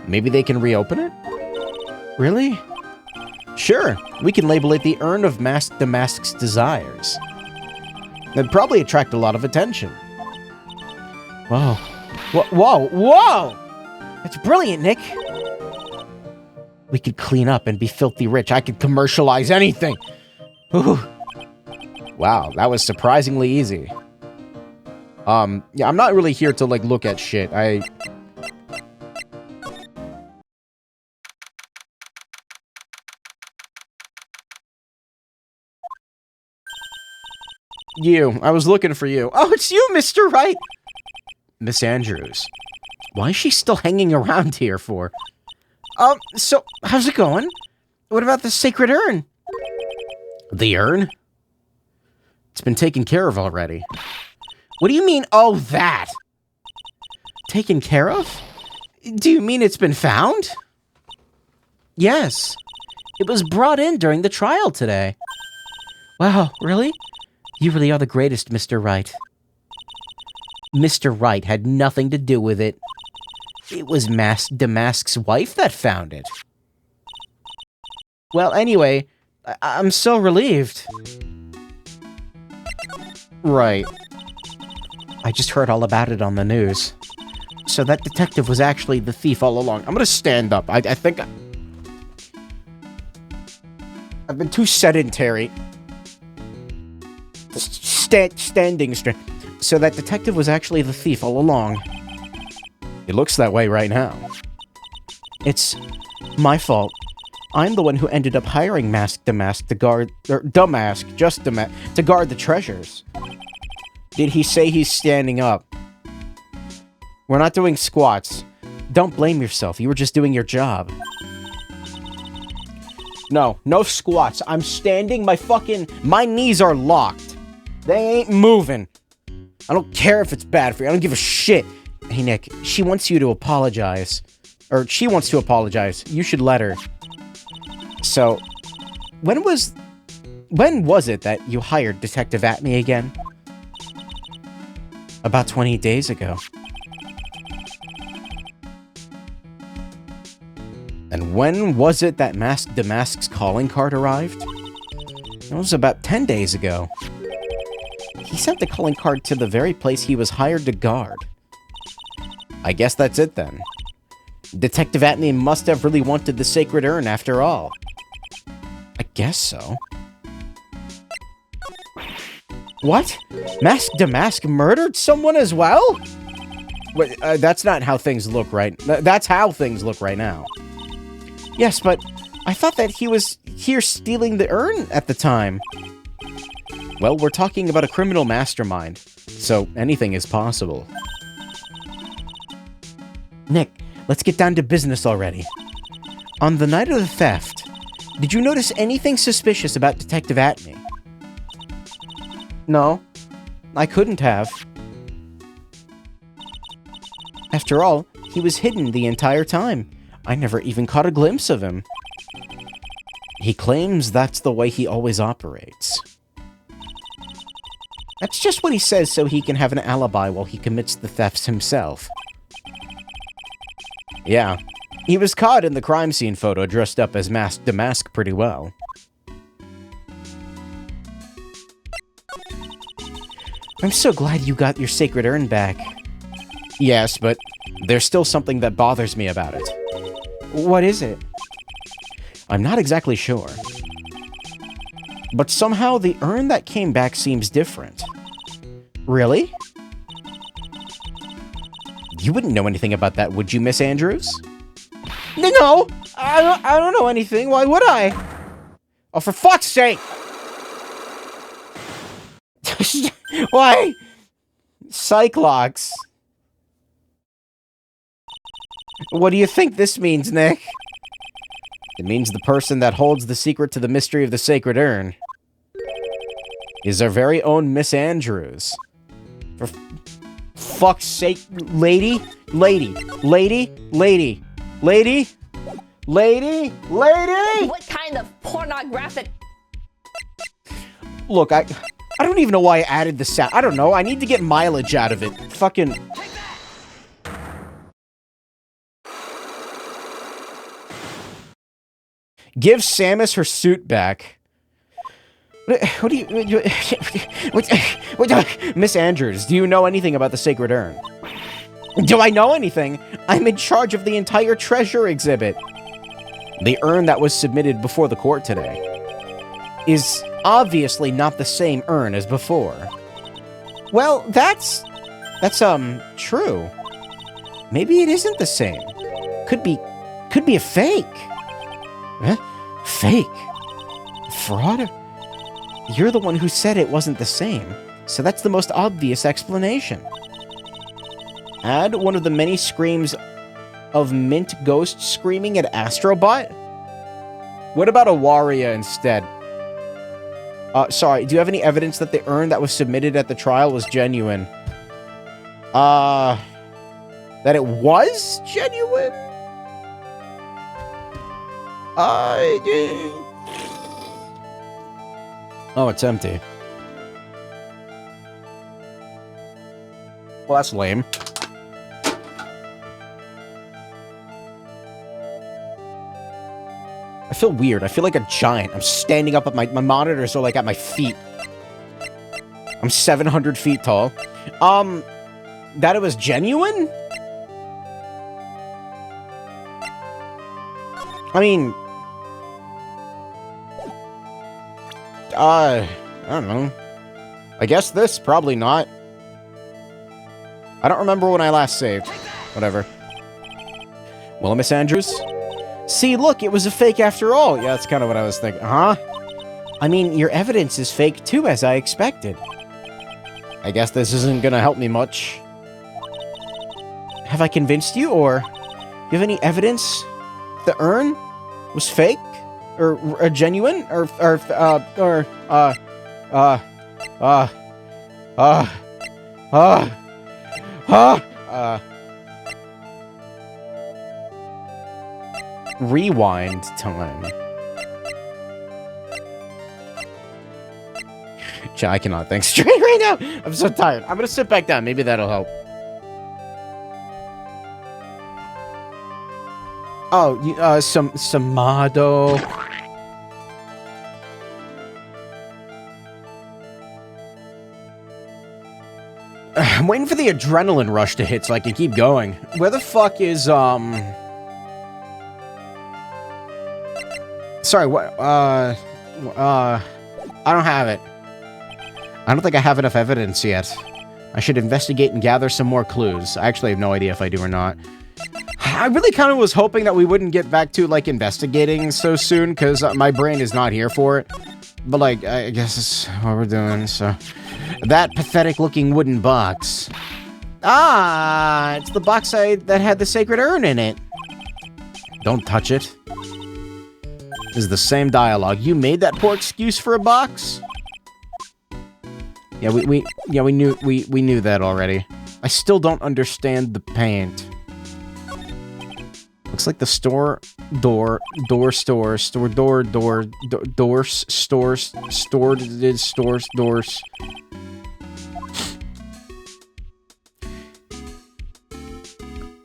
maybe they can reopen it? Really? Sure, we can label it the Urn of the Mask's Desires. That'd probably attract a lot of attention. Whoa. Whoa! Whoa! That's brilliant, Nick! We could clean up and be filthy rich. I could commercialize anything! Ooh. Wow, that was surprisingly easy. Yeah, I'm not really here to, like, look at shit. I was looking for you. Oh, it's you, Mr. Wright! Miss Andrews. Why is she still hanging around here for? So, how's it going? What about the sacred urn? The urn? It's been taken care of already. What do you mean, oh, that? Taken care of? Do you mean it's been found? Yes. It was brought in during the trial today. Wow, really? You really are the greatest, Mr. Wright. Mr. Wright had nothing to do with it. It was Damask's wife that found it. Well, anyway, I'm so relieved. Right. I just heard all about it on the news. So that detective was actually the thief all along. I'm gonna stand up. I think I've been too sedentary. Standing straight. So that detective was actually the thief all along. It looks that way right now. It's my fault. I'm the one who ended up hiring Damask to guard... to guard the treasures. Did he say he's standing up? We're not doing squats. Don't blame yourself. You were just doing your job. No squats. I'm standing. My knees are locked. They ain't moving. I don't care if it's bad for you. I don't give a shit. Hey, Nick, she wants you to apologize. Or she wants to apologize. You should let her. So, when was it that you hired Detective Atme again? About 20 days ago. And when was it that Damask's calling card arrived? It was about 10 days ago. He sent the calling card to the very place he was hired to guard. I guess that's it then. Detective Atme must have really wanted the sacred urn after all. I guess so. What? Damask murdered someone as well? Wait, that's not how things look, right? That's how things look right now. Yes, but I thought that he was here stealing the urn at the time. Well, we're talking about a criminal mastermind, so anything is possible. Nick, let's get down to business already. On the night of the theft, did you notice anything suspicious about Detective Atme? No. I couldn't have. After all, he was hidden the entire time. I never even caught a glimpse of him. He claims that's the way he always operates. That's just what he says so he can have an alibi while he commits the thefts himself. Yeah, he was caught in the crime scene photo dressed up as Mask Damask pretty well. I'm so glad you got your sacred urn back. Yes, but there's still something that bothers me about it. What is it? I'm not exactly sure. But somehow the urn that came back seems different. Really? You wouldn't know anything about that, would you, Miss Andrews? No, I don't know anything. Why would I? Oh, for fuck's sake! Why? Cyclops. What do you think this means, Nick? It means the person that holds the secret to the mystery of the sacred urn is our very own Miss Andrews. For fuck's sake, lady? Lady? Lady? Lady? Lady? Lady? Lady? What kind of pornographic... Look, I don't even know why I added the sound. I don't know. I need to get mileage out of it. Fucking... Give Samus her suit back. What do you... Miss Andrews, do you know anything about the Sacred Urn? Do I know anything? I'm in charge of the entire treasure exhibit. The urn that was submitted before the court today is obviously not the same urn as before. Well, that's true. Maybe it isn't the same. Could be a fake. Huh? Fake? Fraud? You're the one who said it wasn't the same, so that's the most obvious explanation. Add one of the many screams of Mint Ghost screaming at Astrobot? What about a Waria instead? Sorry, do you have any evidence that the urn that was submitted at the trial was genuine? That it was genuine? Oh, it's empty. Well, that's lame. I feel weird. I feel like a giant. I'm standing up at my monitors are like at my feet. I'm 700 feet tall. That it was genuine? I mean... I don't know. I guess this, probably not. I don't remember when I last saved. Whatever. Well, Miss Andrews? See, look, it was a fake after all. Yeah, that's kind of what I was thinking. Huh? I mean, your evidence is fake too, as I expected. I guess this isn't gonna help me much. Have I convinced you, or... Do you have any evidence the urn was fake? Or genuine? Rewind time. I cannot think straight right now. I'm so tired. I'm gonna sit back down. Maybe that'll help. Oh, Samado. I'm waiting for the adrenaline rush to hit so I can keep going. Where the fuck is, Sorry, what, I don't have it. I don't think I have enough evidence yet. I should investigate and gather some more clues. I actually have no idea if I do or not. I really kind of was hoping that we wouldn't get back to, like, investigating so soon, because my brain is not here for it. But, like, I guess it's what we're doing, so... That pathetic-looking wooden box. Ah, it's the box that had the sacred urn in it. Don't touch it. This is the same dialogue. You made that poor excuse for a box? Yeah, we knew that already. I still don't understand the paint. Looks like the store door stores.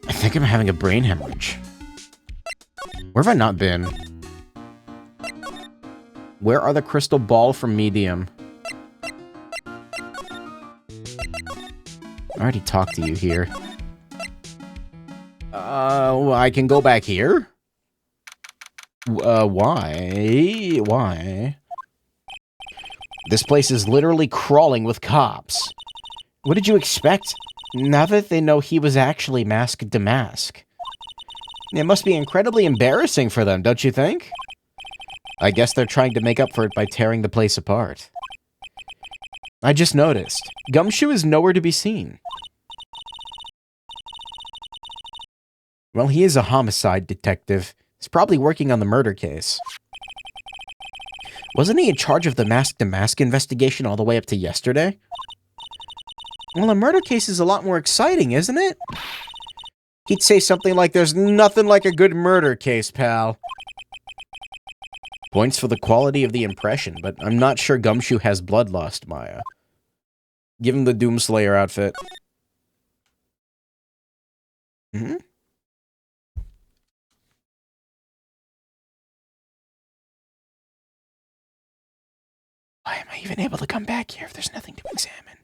I think I'm having a brain hemorrhage. Where have I not been? Where are the crystal ball from medium? I already talked to you here. I can go back here? Why? Why? This place is literally crawling with cops. What did you expect? Now that they know he was actually Mask Damask. It must be incredibly embarrassing for them, don't you think? I guess they're trying to make up for it by tearing the place apart. I just noticed. Gumshoe is nowhere to be seen. Well, he is a homicide detective. He's probably working on the murder case. Wasn't he in charge of the Mask Damask investigation all the way up to yesterday? Well, a murder case is a lot more exciting, isn't it? He'd say something like, "There's nothing like a good murder case, pal." Points for the quality of the impression, but I'm not sure Gumshoe has bloodlust, Maya. Give him the Doomslayer outfit. Hmm? Why am I even able to come back here if there's nothing to examine?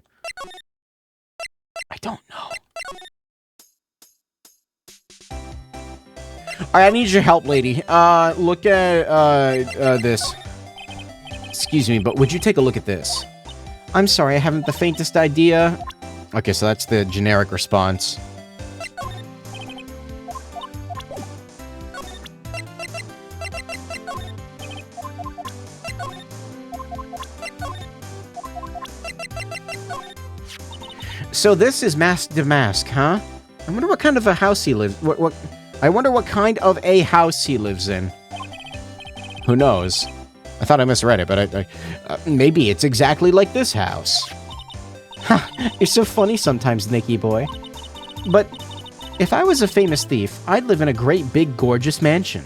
I don't know. Alright, I need your help, lady. Look at, this. Excuse me, but would you take a look at this? I'm sorry, I haven't the faintest idea. Okay, so that's the generic response. So this is Mask Damask, huh? I wonder what kind of a house he lives. I wonder what kind of a house he lives in. Who knows? I thought I misread it, but maybe it's exactly like this house. Ha! You're so funny sometimes, Nicky boy. But if I was a famous thief, I'd live in a great big gorgeous mansion.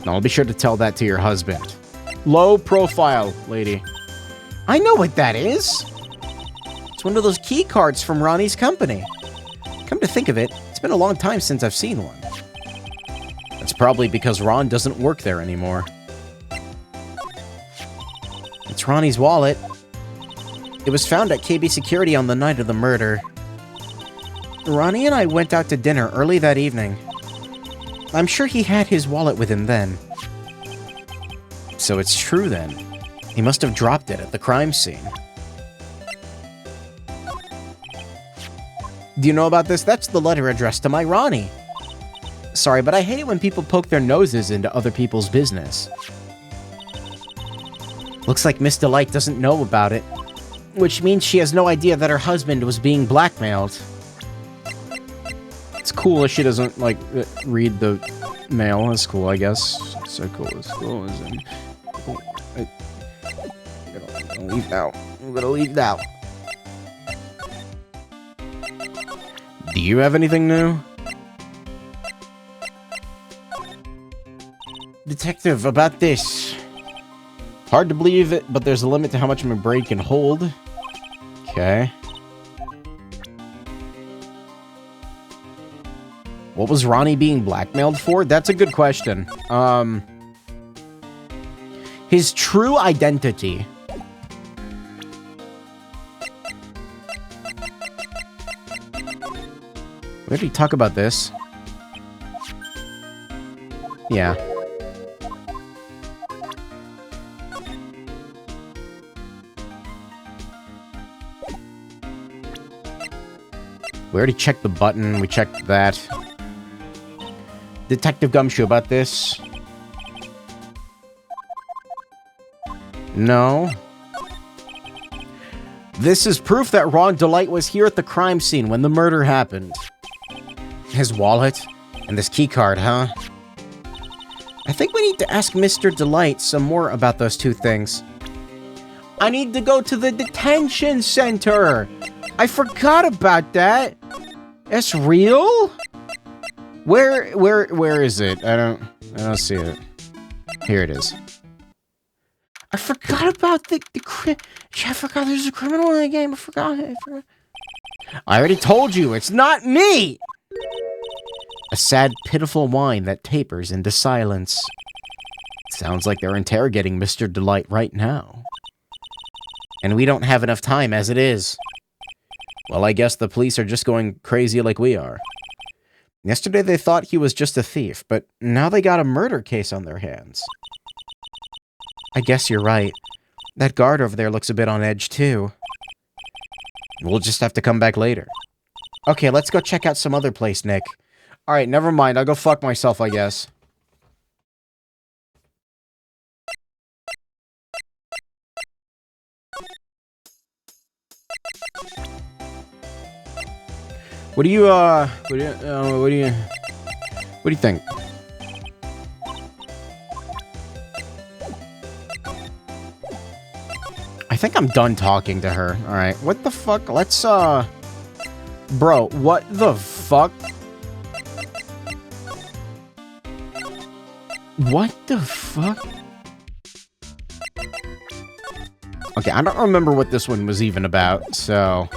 Now, I'll be sure to tell that to your husband. Low profile, lady. I know what that is. It's one of those key cards from Ronnie's company. Come to think of it, it's been a long time since I've seen one. That's probably because Ron doesn't work there anymore. It's Ronnie's wallet. It was found at KB Security on the night of the murder. Ronnie and I went out to dinner early that evening. I'm sure he had his wallet with him then. So it's true then. He must have dropped it at the crime scene. Do you know about this? That's the letter addressed to my Ronnie. Sorry, but I hate it when people poke their noses into other people's business. Looks like Miss Delight doesn't know about it, which means she has no idea that her husband was being blackmailed. It's cool if she doesn't, like, read the mail. That's cool, I guess. So cool. It's cool. I'm gonna leave now. I'm gonna leave now. Do you have anything new? Detective, about this. Hard to believe it, but there's a limit to how much my brain can hold. Okay. What was Ronnie being blackmailed for? That's a good question. His true identity. Where did he talk about this? Yeah. We already checked the button. We checked that. Detective Gumshoe, about this? No. This is proof that Ron Delight was here at the crime scene when the murder happened. His wallet and this keycard, huh? I think we need to ask Mr. Delight some more about those two things. I need to go to the detention center. I forgot about that. That's real? Where is it? I don't see it. Here it is. I forgot about I forgot there's a criminal in the game. I forgot. I already told you, it's not me! A sad, pitiful whine that tapers into silence. Sounds like they're interrogating Mr. Delight right now. And we don't have enough time as it is. Well, I guess the police are just going crazy like we are. Yesterday they thought he was just a thief, but now they got a murder case on their hands. I guess you're right. That guard over there looks a bit on edge, too. We'll just have to come back later. Okay, let's go check out some other place, Nick. Alright, never mind. I'll go fuck myself, I guess. What do you think? I think I'm done talking to her. Alright, what the fuck? Let's, Bro, what the fuck? What the fuck? Okay, I don't remember what this one was even about, so...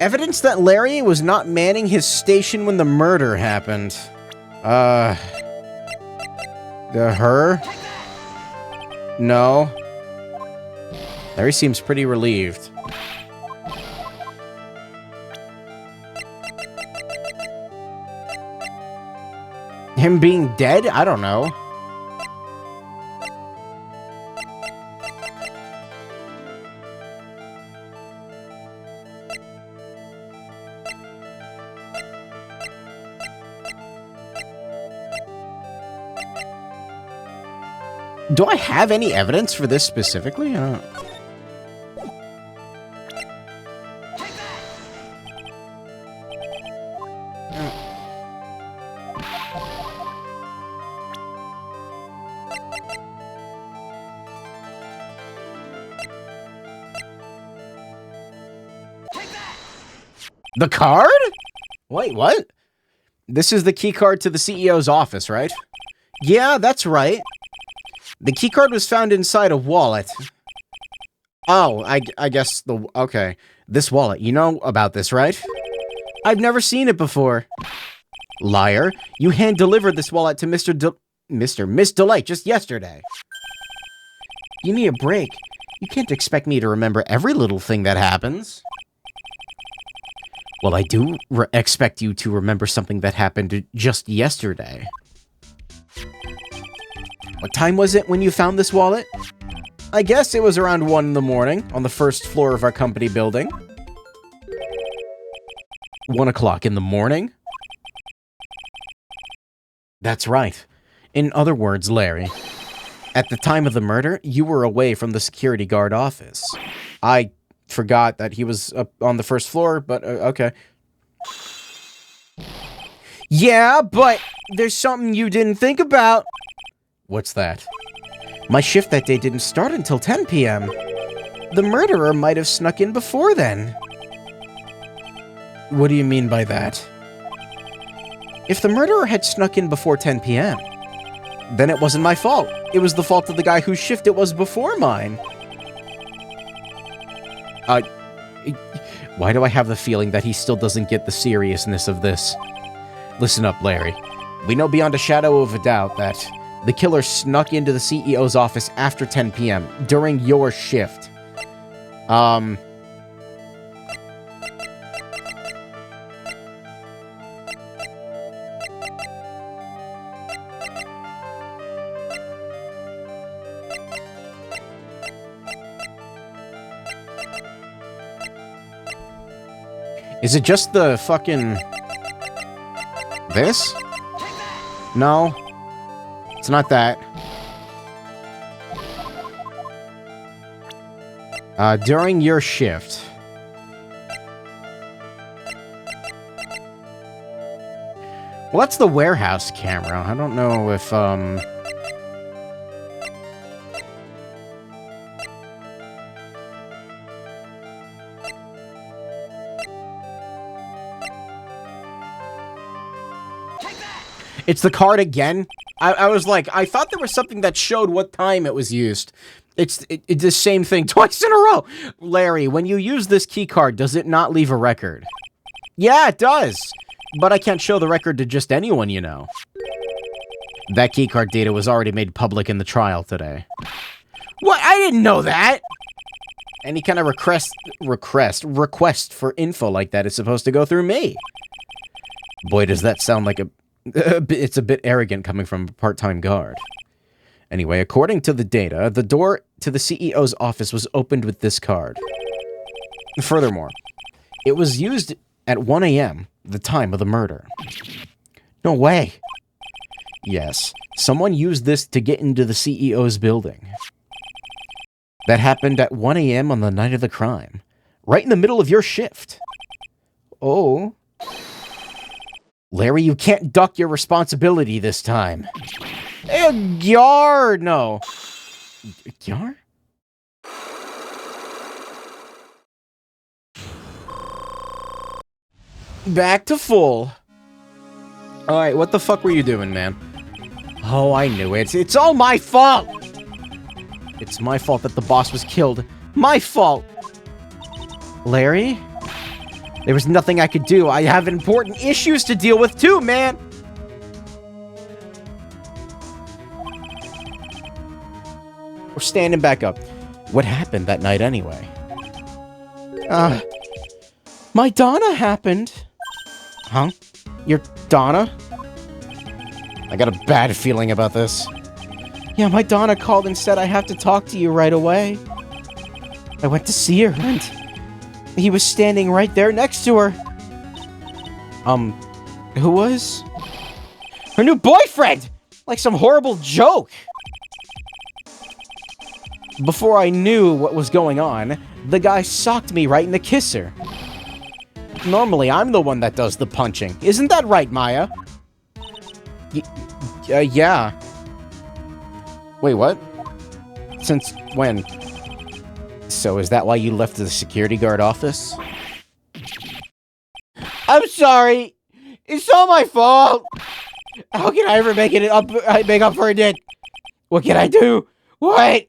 Evidence that Larry was not manning his station when the murder happened. Her? No. Larry seems pretty relieved. Him being dead? I don't know. Do I have any evidence for this specifically? I don't know. The card? Wait, what? This is the key card to the CEO's office, right? Yeah, that's right. The keycard was found inside a wallet. Oh, I guess okay. This wallet, you know about this, right? I've never seen it before. Liar, you hand-delivered this wallet to Miss Delight just yesterday. Give me a break. You can't expect me to remember every little thing that happens. Well, I do expect you to remember something that happened just yesterday. What time was it when you found this wallet? I guess it was around 1 in the morning on the first floor of our company building. 1 o'clock in the morning? That's right. In other words, Larry, at the time of the murder, you were away from the security guard office. I forgot that he was up on the first floor, but okay. Yeah, but there's something you didn't think about. What's that? My shift that day didn't start until 10 p.m. The murderer might have snuck in before then. What do you mean by that? If the murderer had snuck in before 10 p.m., then it wasn't my fault. It was the fault of the guy whose shift it was before mine. Why do I have the feeling that he still doesn't get the seriousness of this? Listen up, Larry. We know beyond a shadow of a doubt that the killer snuck into the CEO's office after 10 p.m. during your shift. Is it just the fucking... this? No. It's not that. During your shift. Well, that's the warehouse camera. I don't know if, It's the card again? I was like, I thought there was something that showed what time it was used. It's the same thing twice in a row. Larry, when you use this key card, does it not leave a record? Yeah, it does. But I can't show the record to just anyone, you know. That keycard data was already made public in the trial today. What? I didn't know that! Any kind of request for info like that is supposed to go through me. Boy, does that sound like it's a bit arrogant coming from a part-time guard. Anyway, according to the data, the door to the CEO's office was opened with this card. Furthermore, it was used at 1 a.m., the time of the murder. No way. Yes, someone used this to get into the CEO's building. That happened at 1 a.m. on the night of the crime. Right in the middle of your shift. Oh. Larry, you can't duck your responsibility this time. Yar, no. Yar? Back to full. Alright, what the fuck were you doing, man? Oh, I knew it. It's all my fault! It's my fault that the boss was killed. My fault! Larry? There was nothing I could do. I have important issues to deal with too, man! We're standing back up. What happened that night anyway? My Donna happened. Huh? Your Donna? I got a bad feeling about this. Yeah, my Donna called and said I have to talk to you right away. I went to see her and he was standing right there next to her. Who was? Her new boyfriend! Like some horrible joke! Before I knew what was going on, the guy socked me right in the kisser. Normally, I'm the one that does the punching. Isn't that right, Maya? Yeah. Wait, what? Since when? So is that why you left the security guard office? I'm sorry! It's all my fault! How can I ever make up for it? What can I do? What?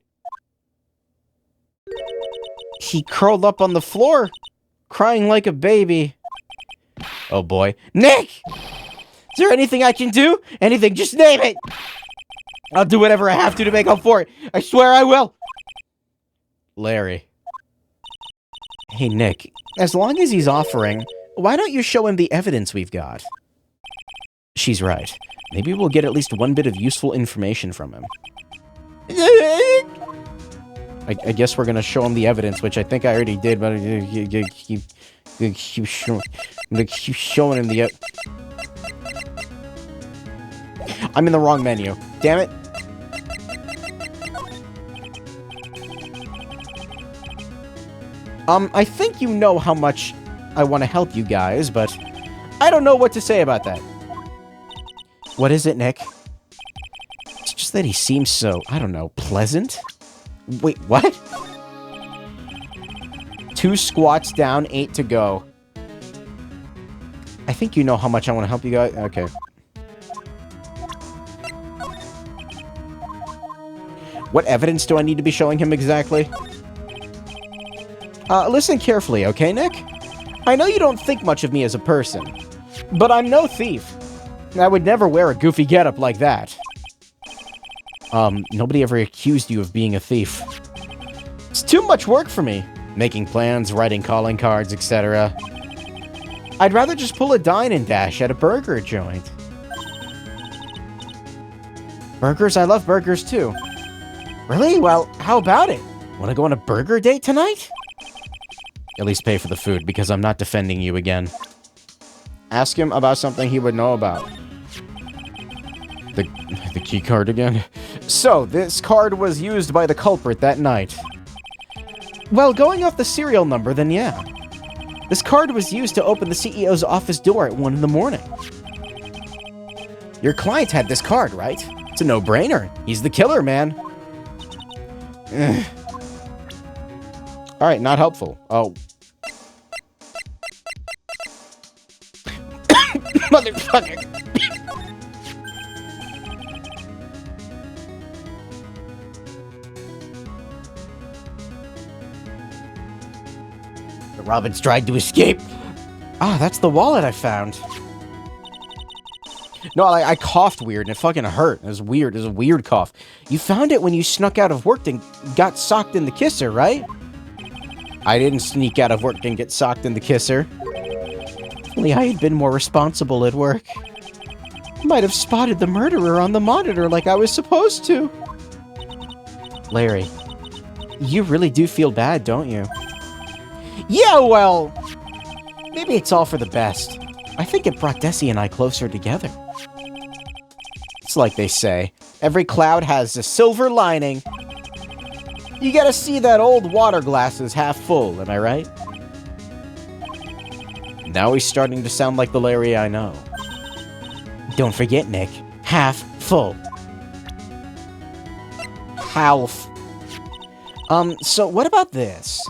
He curled up on the floor, crying like a baby. Oh boy. Nick! Is there anything I can do? Anything, just name it! I'll do whatever I have to make up for it. I swear I will! Larry. Hey, Nick. As long as he's offering, why don't you show him the evidence we've got? She's right. Maybe we'll get at least one bit of useful information from him. I guess we're gonna show him the evidence, which I think I already did, but keep showing him the... I'm in the wrong menu. Damn it. I think you know how much I want to help you guys, but I don't know what to say about that. What is it, Nick? It's just that he seems so, I don't know, pleasant? Wait, what? 2 squats down, 8 to go. I think you know how much I want to help you guys. Okay. What evidence do I need to be showing him exactly? Listen carefully, okay, Nick? I know you don't think much of me as a person, but I'm no thief. I would never wear a goofy getup like that. Nobody ever accused you of being a thief. It's too much work for me. Making plans, writing calling cards, etc. I'd rather just pull a dine and dash at a burger joint. Burgers? I love burgers too. Really? Well, how about it? Want to go on a burger date tonight? At least pay for the food, because I'm not defending you again. Ask him about something he would know about. The key card again? So, this card was used by the culprit that night. Well, going off the serial number, then yeah. This card was used to open the CEO's office door at 1 in the morning. Your client had this card, right? It's a no-brainer. He's the killer, man. Alright, not helpful. Oh. Motherfucker. The Robins tried to escape. Ah, that's the wallet I found. No, I coughed weird and it fucking hurt. It was weird. It was a weird cough. You found it when you snuck out of work and got socked in the kisser, right? I didn't sneak out of work and get socked in the kisser. If only I had been more responsible at work. Might have spotted the murderer on the monitor like I was supposed to. Larry, you really do feel bad, don't you? Yeah, well, maybe it's all for the best. I think it brought Desi and I closer together. It's like they say, every cloud has a silver lining. You gotta see that old water glass is half full, am I right? Now he's starting to sound like the Larry I know. Don't forget, Nick, half full. Half. So what about this?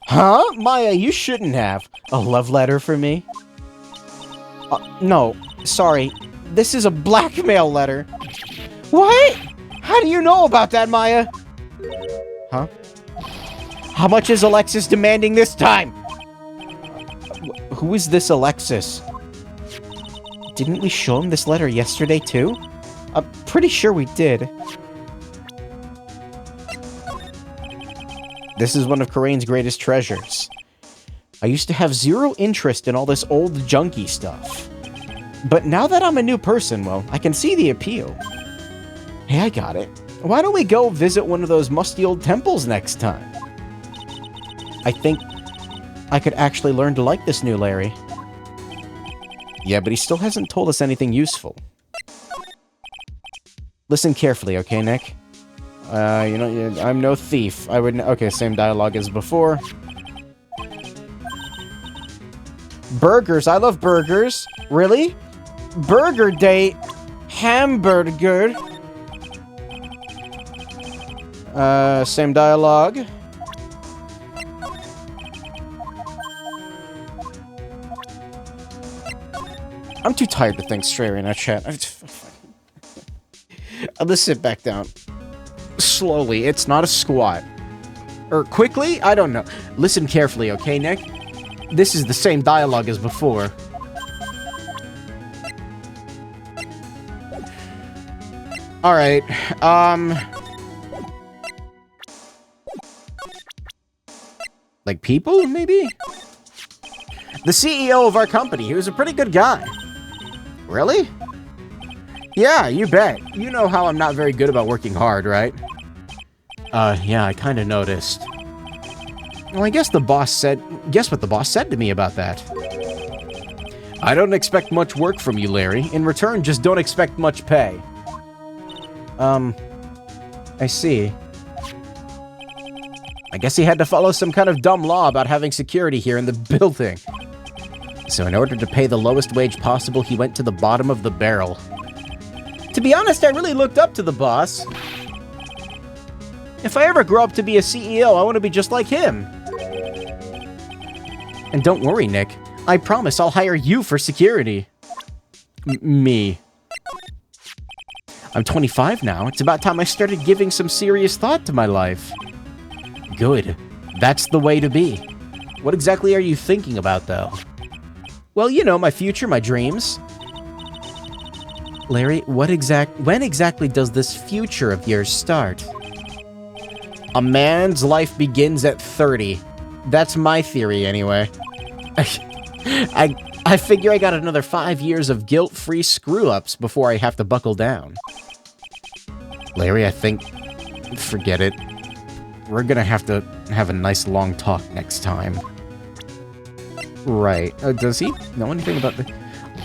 Huh? Maya, you shouldn't have. A love letter for me? No, sorry. This is a blackmail letter. What? How do you know about that, Maya? Huh? How much is Alexis demanding this time? Who is this Alexis? Didn't we show him this letter yesterday, too? I'm pretty sure we did. This is one of Corain's greatest treasures. I used to have zero interest in all this old junky stuff. But now that I'm a new person, well, I can see the appeal. Hey, I got it. Why don't we go visit one of those musty old temples next time? I think I could actually learn to like this new Larry. Yeah, but he still hasn't told us anything useful. Listen carefully, okay, Nick? I'm no thief. I would... Okay, same dialogue as before. Burgers. I love burgers. Really? Burger date. Hamburger. Same dialogue. I'm too tired to think straight right now, chat. Let's sit back down. Slowly. It's not a squat. Or quickly? I don't know. Listen carefully, okay, Nick? This is the same dialogue as before. Alright, like people, maybe? The CEO of our company, he was a pretty good guy. Really? Yeah, you bet. You know how I'm not very good about working hard, right? Yeah, I kinda noticed. Well, I guess the boss said... Guess what the boss said to me about that? I don't expect much work from you, Larry. In return, just don't expect much pay. I see. I guess he had to follow some kind of dumb law about having security here in the building. So in order to pay the lowest wage possible, he went to the bottom of the barrel. To be honest, I really looked up to the boss. If I ever grow up to be a CEO, I want to be just like him. And don't worry, Nick. I promise I'll hire you for security. Me. I'm 25 now. It's about time I started giving some serious thought to my life. Good. That's the way to be. What exactly are you thinking about, though? Well, you know, my future, my dreams. Larry, when exactly does this future of yours start? A man's life begins at 30. That's my theory, anyway. I figure I got another 5 years of guilt-free screw-ups before I have to buckle down. Larry, I think... Forget it. We're gonna have to have a nice long talk next time. Right. Does he know anything about the...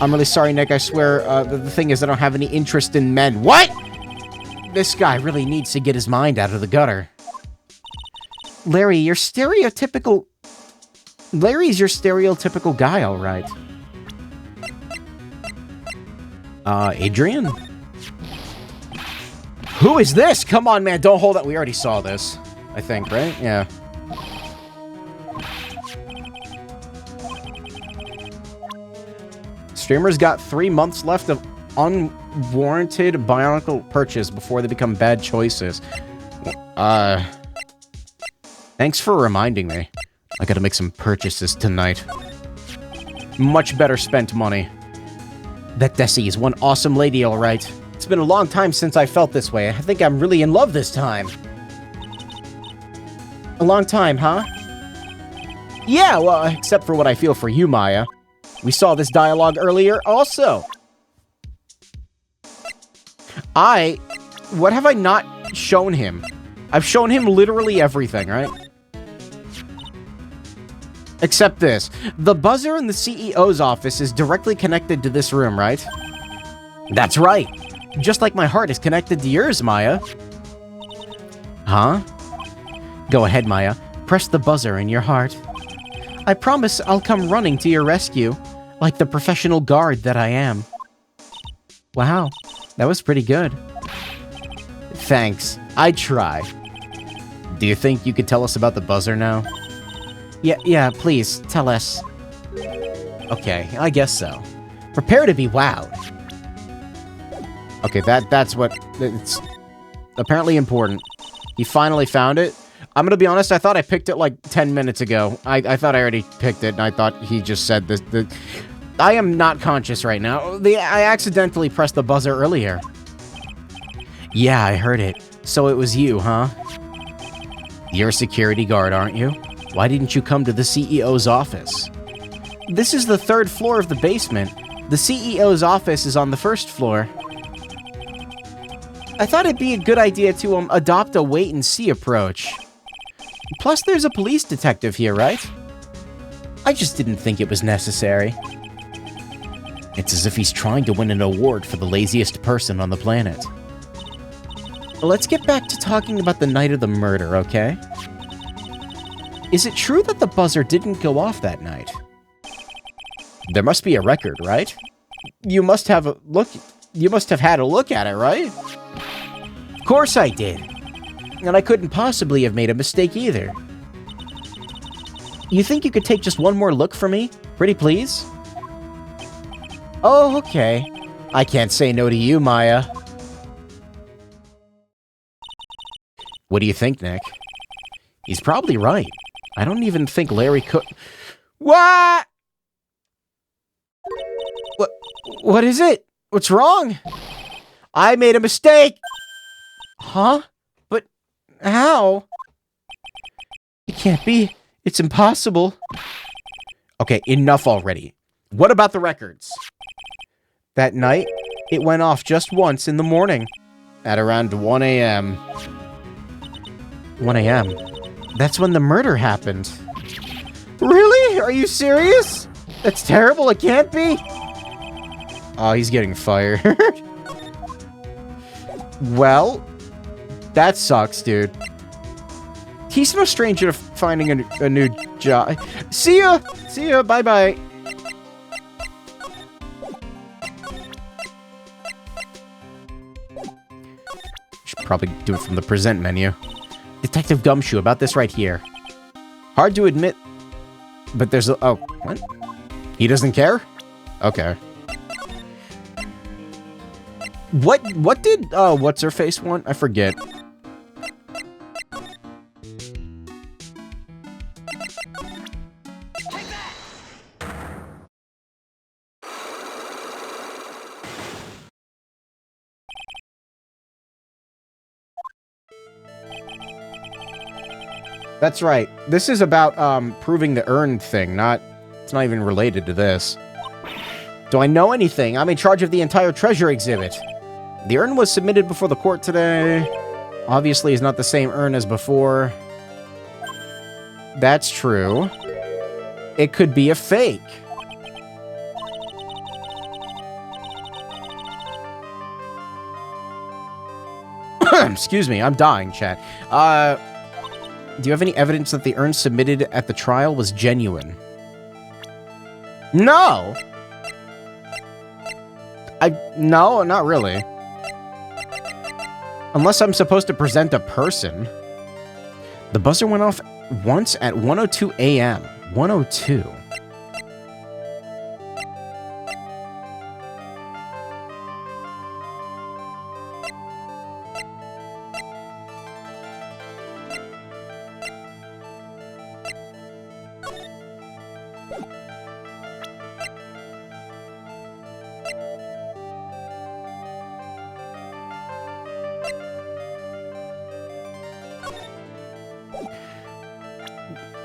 I'm really sorry, Nick. I swear, the thing is I don't have any interest in men. What?! This guy really needs to get his mind out of the gutter. Larry, you're stereotypical... Larry's your stereotypical guy, alright. Adrian? Who is this? Come on, man, don't hold that. We already saw this, I think, right? Yeah. Streamers got 3 months left of unwarranted bionicle purchase before they become bad choices. Thanks for reminding me. I gotta make some purchases tonight. Much better spent money. That Desi is one awesome lady, alright. It's been a long time since I felt this way. I think I'm really in love this time. A long time, huh? Yeah, well, except for what I feel for you, Maya. We saw this dialogue earlier also. What have I not shown him? I've shown him literally everything, right? Except this. The buzzer in the CEO's office is directly connected to this room, right? That's right. Just like my heart is connected to yours, Maya. Huh? Go ahead, Maya. Press the buzzer in your heart. I promise I'll come running to your rescue, like the professional guard that I am. Wow, that was pretty good. Thanks. I try. Do you think you could tell us about the buzzer now? Yeah, please, tell us. Okay, I guess so. Prepare to be wowed. Okay, that's what... It's apparently important. He finally found it. I'm gonna be honest, I thought I picked it like 10 minutes ago. I thought I already picked it, and I thought he just said this. I am not conscious right now. I accidentally pressed the buzzer earlier. Yeah, I heard it. So it was you, huh? You're a security guard, aren't you? Why didn't you come to the CEO's office? This is the 3rd floor of the basement. The CEO's office is on the 1st floor. I thought it'd be a good idea to adopt a wait-and-see approach. Plus, there's a police detective here, right? I just didn't think it was necessary. It's as if he's trying to win an award for the laziest person on the planet. Let's get back to talking about the night of the murder, okay? Is it true that the buzzer didn't go off that night? There must be a record, right? You must have had a look at it, right? Of course I did. And I couldn't possibly have made a mistake either. You think you could take just one more look for me? Pretty please? Oh, okay. I can't say no to you, Maya. What do you think, Nick? He's probably right. I don't even think Larry could... What? What is it? What's wrong? I made a mistake! Huh? But how? It can't be. It's impossible. Okay, enough already. What about the records? That night, it went off just once in the morning. At around 1 a.m. 1 a.m.? That's when the murder happened. Really? Are you serious? That's terrible. It can't be. Oh, he's getting fired. Well, that sucks, dude. He's no stranger to finding a new job. See ya! See ya! Bye-bye! Should probably do it from the present menu. Detective Gumshoe, about this right here. Hard to admit, but there's a... Oh, what? He doesn't care? Okay. What did, what's-her-face want? I forget. That's right. This is about, proving the urn thing, not... It's not even related to this. Do I know anything? I'm in charge of the entire treasure exhibit. The urn was submitted before the court today. Obviously, it's not the same urn as before. That's true. It could be a fake. Excuse me, I'm dying, chat. Do you have any evidence that the urn submitted at the trial was genuine? No! No, not really. Unless I'm supposed to present a person. The buzzer went off once at 1:02 a.m. 1:02.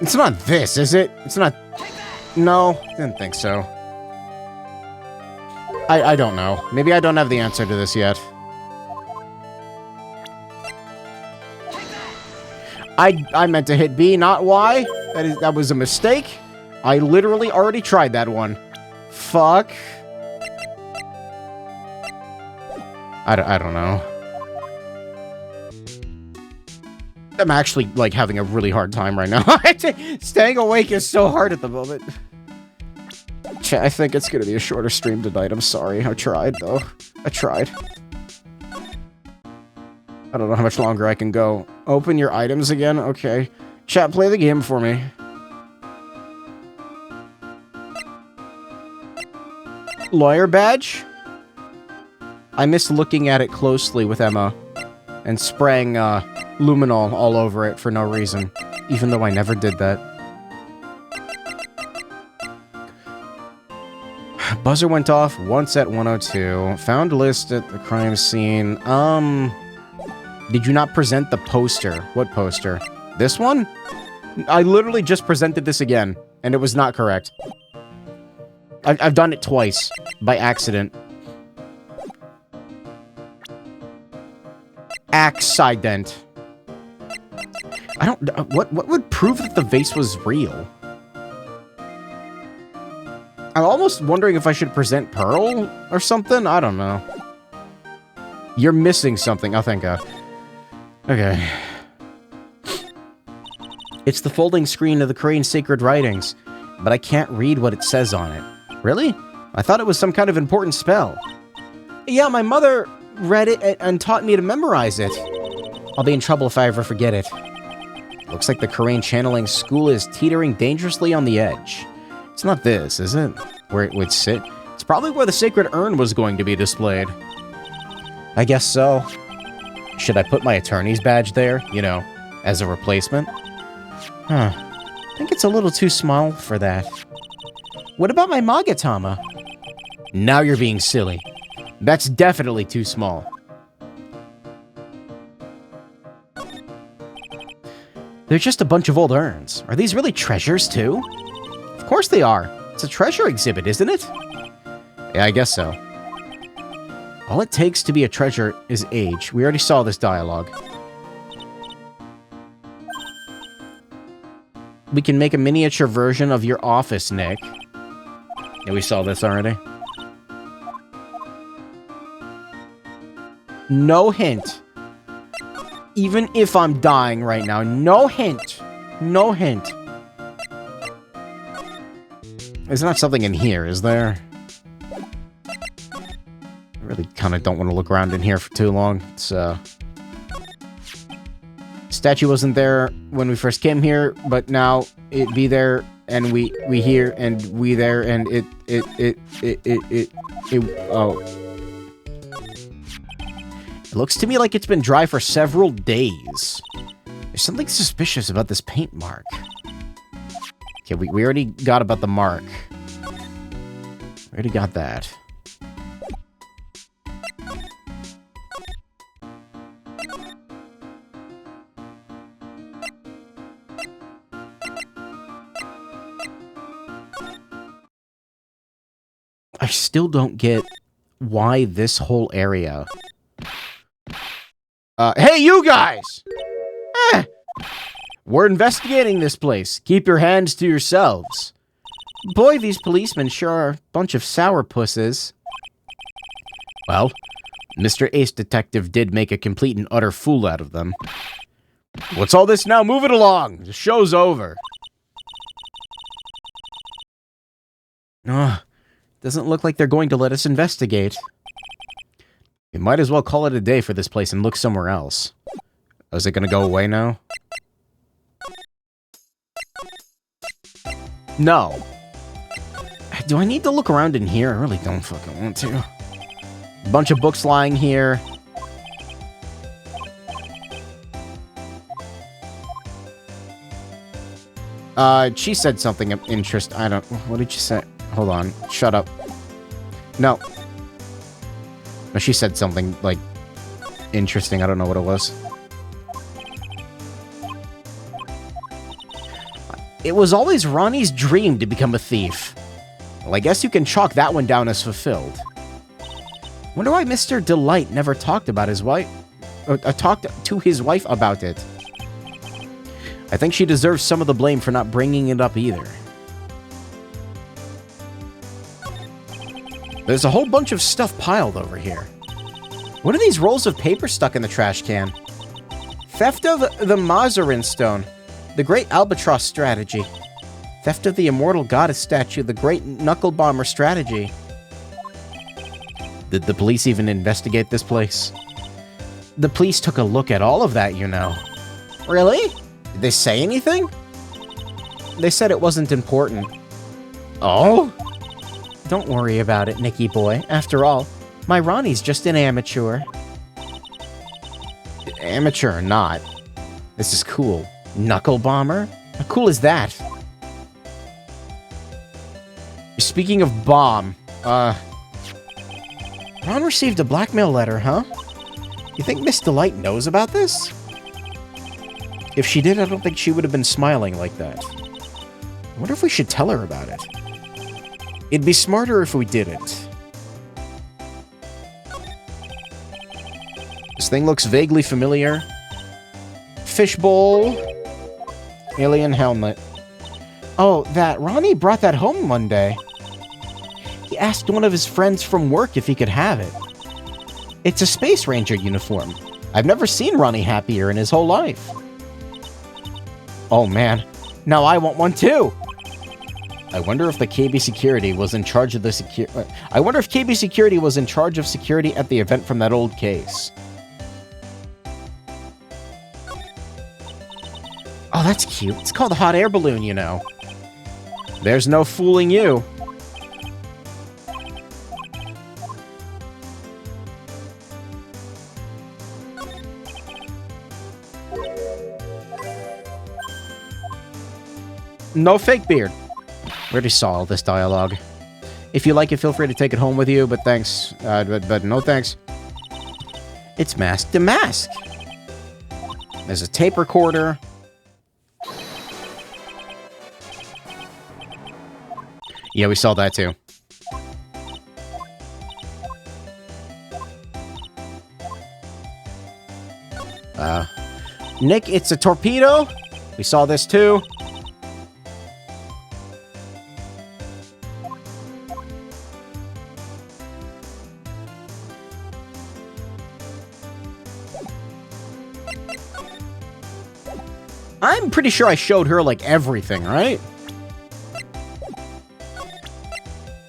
It's not this, is it? It's not... No, didn't think so. I don't know. Maybe I don't have the answer to this yet. I meant to hit B, not Y. That was a mistake. I literally already tried that one. Fuck. I don't know. I'm actually, like, having a really hard time right now. Staying awake is so hard at the moment. I think it's gonna be a shorter stream tonight. I'm sorry. I tried, though. I tried. I don't know how much longer I can go. Open your items again? Okay. Chat, play the game for me. Lawyer badge? I miss looking at it closely with Emma and spraying, luminol all over it for no reason, even though I never did that. Buzzer went off once at 1:02. Found list at the crime scene. Did you not present the poster? What poster? This one? I literally just presented this again, and it was not correct. I've done it twice, by accident. Accident. I don't... What would prove that the vase was real? I'm almost wondering if I should present Pearl or something? I don't know. You're missing something. Oh, thank God. Okay. It's the folding screen of the Korean sacred writings, but I can't read what it says on it. Really? I thought it was some kind of important spell. Yeah, my mother read it and taught me to memorize it. I'll be in trouble if I ever forget it. Looks like the Korean channeling school is teetering dangerously on the edge. It's not this, is it? Where it would sit? It's probably where the sacred urn was going to be displayed. I guess so. Should I put my attorney's badge there, you know, as a replacement? Huh. I think it's a little too small for that. What about my Magatama? Now you're being silly. That's definitely too small. They're just a bunch of old urns. Are these really treasures, too? Of course they are. It's a treasure exhibit, isn't it? Yeah, I guess so. All it takes to be a treasure is age. We already saw this dialogue. We can make a miniature version of your office, Nick. Yeah, we saw this already. No hint. Even if I'm dying right now, no hint. No hint. There's not something in here, is there? I really kind of don't want to look around in here for too long. It's, statue wasn't there when we first came here, but now it be there, and we here, and we there, and oh. It looks to me like it's been dry for several days. There's something suspicious about this paint mark. Okay, we already got about the mark. We already got that. I still don't get why this whole area... hey, you guys! We're investigating this place. Keep your hands to yourselves. Boy, these policemen sure are a bunch of sourpusses. Well, Mr. Ace Detective did make a complete and utter fool out of them. What's all this now? Move it along. The show's over. Ugh. Doesn't look like they're going to let us investigate. We might as well call it a day for this place and look somewhere else. Oh, is it going to go away now? No. Do I need to look around in here? I really don't fucking want to. Bunch of books lying here. She said something of interest. I don't... What did she say? Hold on. Shut up. No. No, she said something, like, interesting. I don't know what it was. It was always Ronnie's dream to become a thief. Well, I guess you can chalk that one down as fulfilled. Wonder why Mr. Delight never talked about his wife... talked to his wife about it. I think she deserves some of the blame for not bringing it up either. There's a whole bunch of stuff piled over here. What are these rolls of paper stuck in the trash can? Theft of the Mazarin Stone. The Great Albatross Strategy. Theft of the Immortal Goddess Statue. The Great Knuckle Bomber Strategy. Did the police even investigate this place? The police took a look at all of that, you know. Really? Did they say anything? They said it wasn't important. Oh? Don't worry about it, Nicky boy. After all, my Ronnie's just an amateur. Amateur or not, this is cool. Knuckle Bomber? How cool is that? Speaking of bomb, Ron received a blackmail letter, huh? You think Miss Delight knows about this? If she did, I don't think she would have been smiling like that. I wonder if we should tell her about it. It'd be smarter if we didn't. This thing looks vaguely familiar. Fishbowl. Alien helmet. Oh, Ronnie brought that home one day. He asked one of his friends from work if he could have it. It's a Space Ranger uniform. I've never seen Ronnie happier in his whole life. Oh man, now I want one too! I wonder if the KB security was in charge of the I wonder if KB security was in charge of security at the event from that old case. Oh, that's cute. It's called a hot air balloon, you know. There's no fooling you. No fake beard. We already saw all this dialogue. If you like it, feel free to take it home with you, but thanks. But no thanks. It's Mask to Mask. There's a tape recorder. Yeah, we saw that too. Nick, it's a torpedo. We saw this too. I'm pretty sure I showed her, like, everything, right?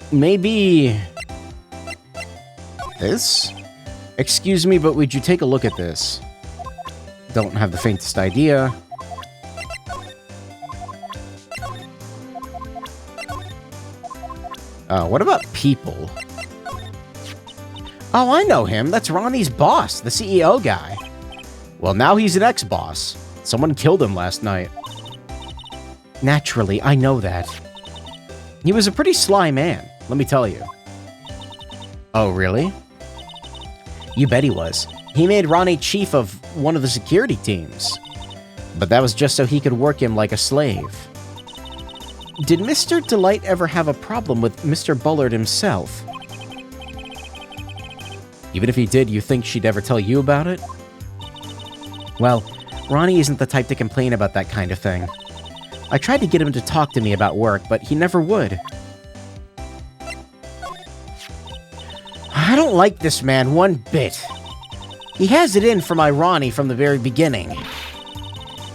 Maybe... this? Excuse me, but would you take a look at this? Don't have the faintest idea. What about people? Oh, I know him. That's Ronnie's boss, the CEO guy. Well, now he's an ex-boss. Someone killed him last night. Naturally, I know that. He was a pretty sly man, let me tell you. Oh, really? You bet he was. He made Ronnie chief of one of the security teams. But that was just so he could work him like a slave. Did Mr. Delight ever have a problem with Mr. Bullard himself? Even if he did, you think she'd ever tell you about it? Well, Ronnie isn't the type to complain about that kind of thing. I tried to get him to talk to me about work, but he never would. I don't like this man one bit. He has it in for my Ronnie from the very beginning.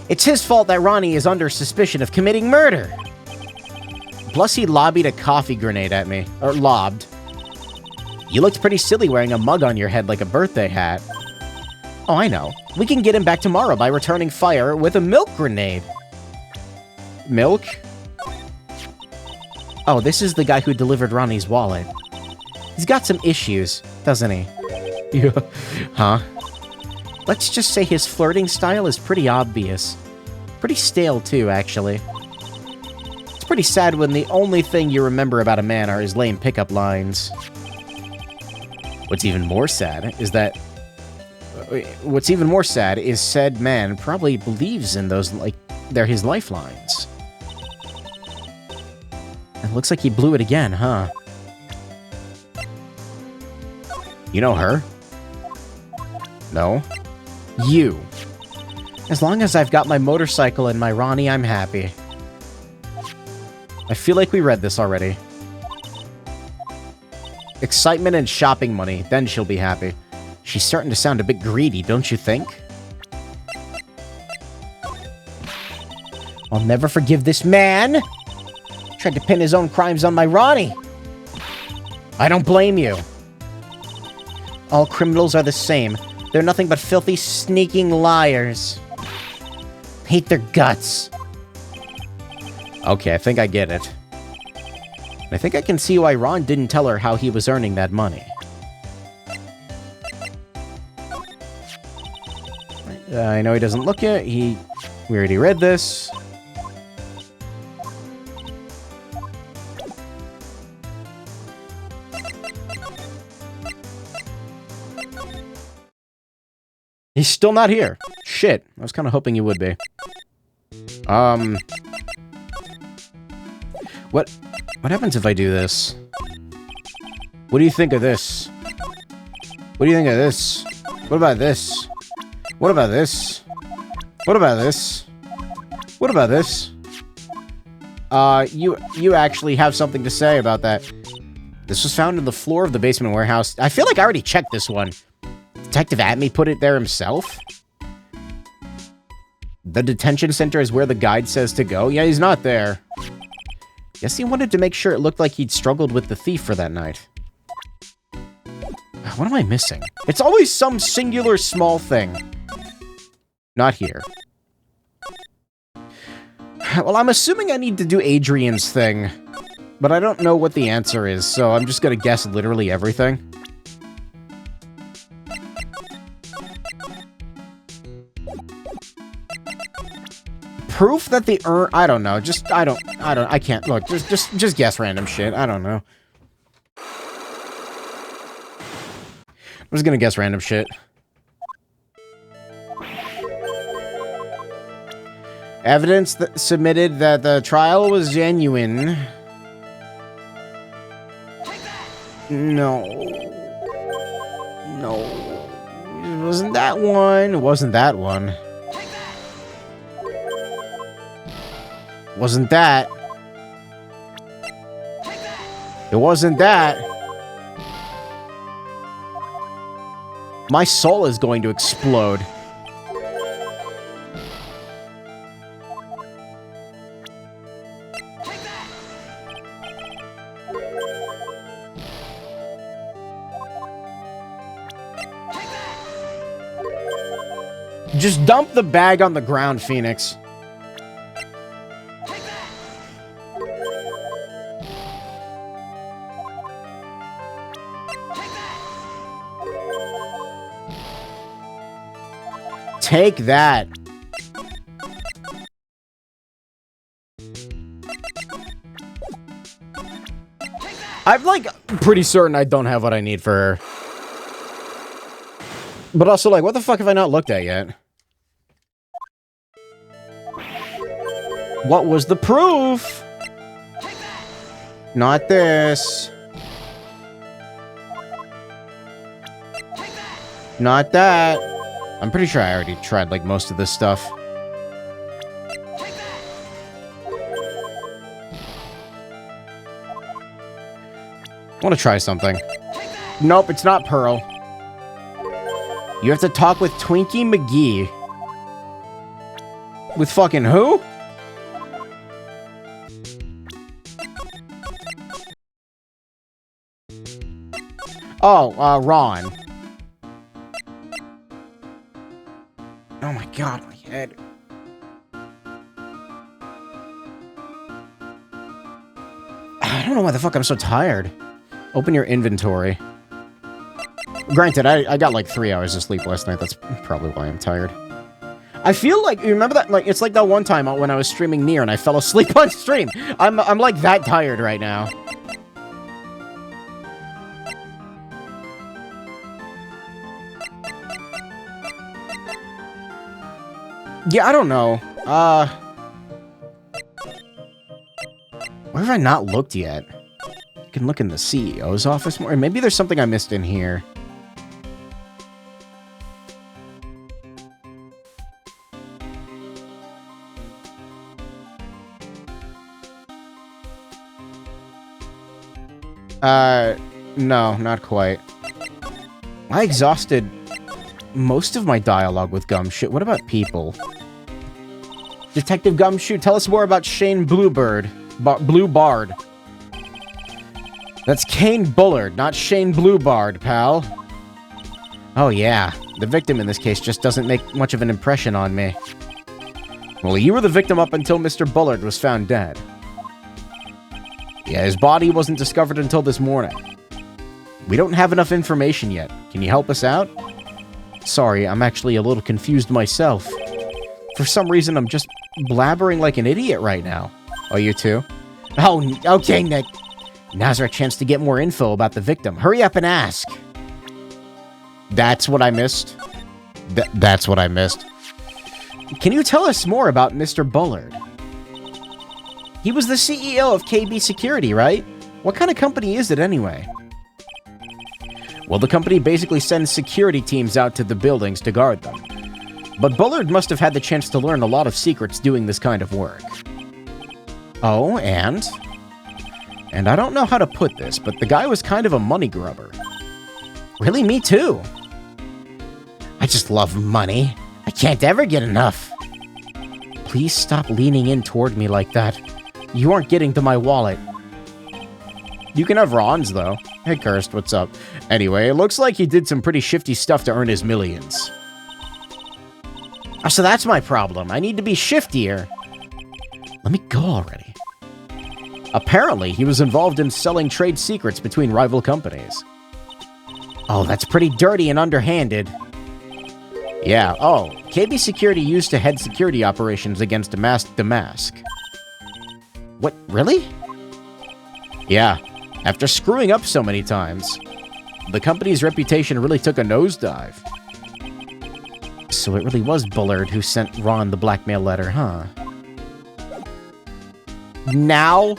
It's his fault that Ronnie is under suspicion of committing murder. Plus, he lobbied a coffee grenade at me. Or lobbed. You looked pretty silly wearing a mug on your head like a birthday hat. Oh, I know. We can get him back tomorrow by returning fire with a milk grenade. Milk? Oh, this is the guy who delivered Ronnie's wallet. He's got some issues, doesn't he? Yeah. Huh? Let's just say his flirting style is pretty obvious. Pretty stale, too, actually. It's pretty sad when the only thing you remember about a man are his lame pickup lines. What's even more sad is said man probably believes in those like they're his lifelines. It looks like he blew it again, huh? You know her? No? You. As long as I've got my motorcycle and my Ronnie, I'm happy. I feel like we read this already. Excitement and shopping money, then she'll be happy. She's starting to sound a bit greedy, don't you think? I'll never forgive this man! Tried to pin his own crimes on my Ronnie! I don't blame you. All criminals are the same. They're nothing but filthy, sneaking liars. Hate their guts. Okay, I think I get it. I think I can see why Ron didn't tell her how he was earning that money. I know he doesn't look it. We already read this. He's still not here. Shit. I was kind of hoping he would be. What happens if I do this? What do you think of this? What do you think of this? What about this? What about this? What about this? What about this? You actually have something to say about that. This was found in the floor of the basement warehouse. I feel like I already checked this one. Detective Atme put it there himself? The detention center is where the guide says to go? Yeah, he's not there. Guess he wanted to make sure it looked like he'd struggled with the thief for that night. What am I missing? It's always some singular small thing. Not here. Well, I'm assuming I need to do Adrian's thing. But I don't know what the answer is, so I'm just gonna guess literally everything. Proof that the I don't know. I can't. Look, just guess random shit. I don't know. I'm just gonna guess random shit. Evidence that submitted that the trial was genuine. No. No. It wasn't that one. It wasn't that one. Wasn't that. It wasn't that. My soul is going to explode. Just dump the bag on the ground, Phoenix. Take that. I'm like pretty certain I don't have what I need for her. But also like, what the fuck have I not looked at yet? What was the proof? Not this. Not that. I'm pretty sure I already tried, like, most of this stuff. I want to try something. Nope, it's not Pearl. You have to talk with Twinkie McGee. With fucking who? Oh, Ron. Oh my god, my head. I don't know why the fuck I'm so tired. Open your inventory. Granted, I got like 3 hours of sleep last night. That's probably why I'm tired. I feel like, you remember that? Like, it's like that one time when I was streaming Nier and I fell asleep on stream. I'm like that tired right now. Yeah, I don't know. Where have I not looked yet? I can look in the CEO's office more. Maybe there's something I missed in here. No, not quite. I exhausted most of my dialogue with Gumshoe. What about people? Detective Gumshoe, tell us more about Shane Bluebird. Blue Bard. That's Kane Bullard, not Shane Bluebard, pal. Oh yeah, the victim in this case just doesn't make much of an impression on me. Well, you were the victim up until Mr. Bullard was found dead. Yeah, his body wasn't discovered until this morning. We don't have enough information yet. Can you help us out? Sorry, I'm actually a little confused myself. For some reason, I'm just blabbering like an idiot right now. Oh, you too? Oh, okay, Nick. Now's our chance to get more info about the victim. Hurry up and ask. That's what I missed? That's what I missed. Can you tell us more about Mr. Bullard? He was the CEO of KB Security, right? What kind of company is it anyway? Well, the company basically sends security teams out to the buildings to guard them. But Bullard must have had the chance to learn a lot of secrets doing this kind of work. Oh, and I don't know how to put this, but the guy was kind of a money grubber. Really, me too. I just love money. I can't ever get enough. Please stop leaning in toward me like that. You aren't getting to my wallet. You can have Ron's, though. Hey, Cursed, what's up? Anyway, it looks like he did some pretty shifty stuff to earn his millions. Oh, so that's my problem. I need to be shiftier. Let me go already. Apparently, he was involved in selling trade secrets between rival companies. Oh, that's pretty dirty and underhanded. Yeah, oh, KB Security used to head security operations against Damask. What, really? Yeah, after screwing up so many times, the company's reputation really took a nosedive. So it really was Bullard who sent Ron the blackmail letter, huh? Now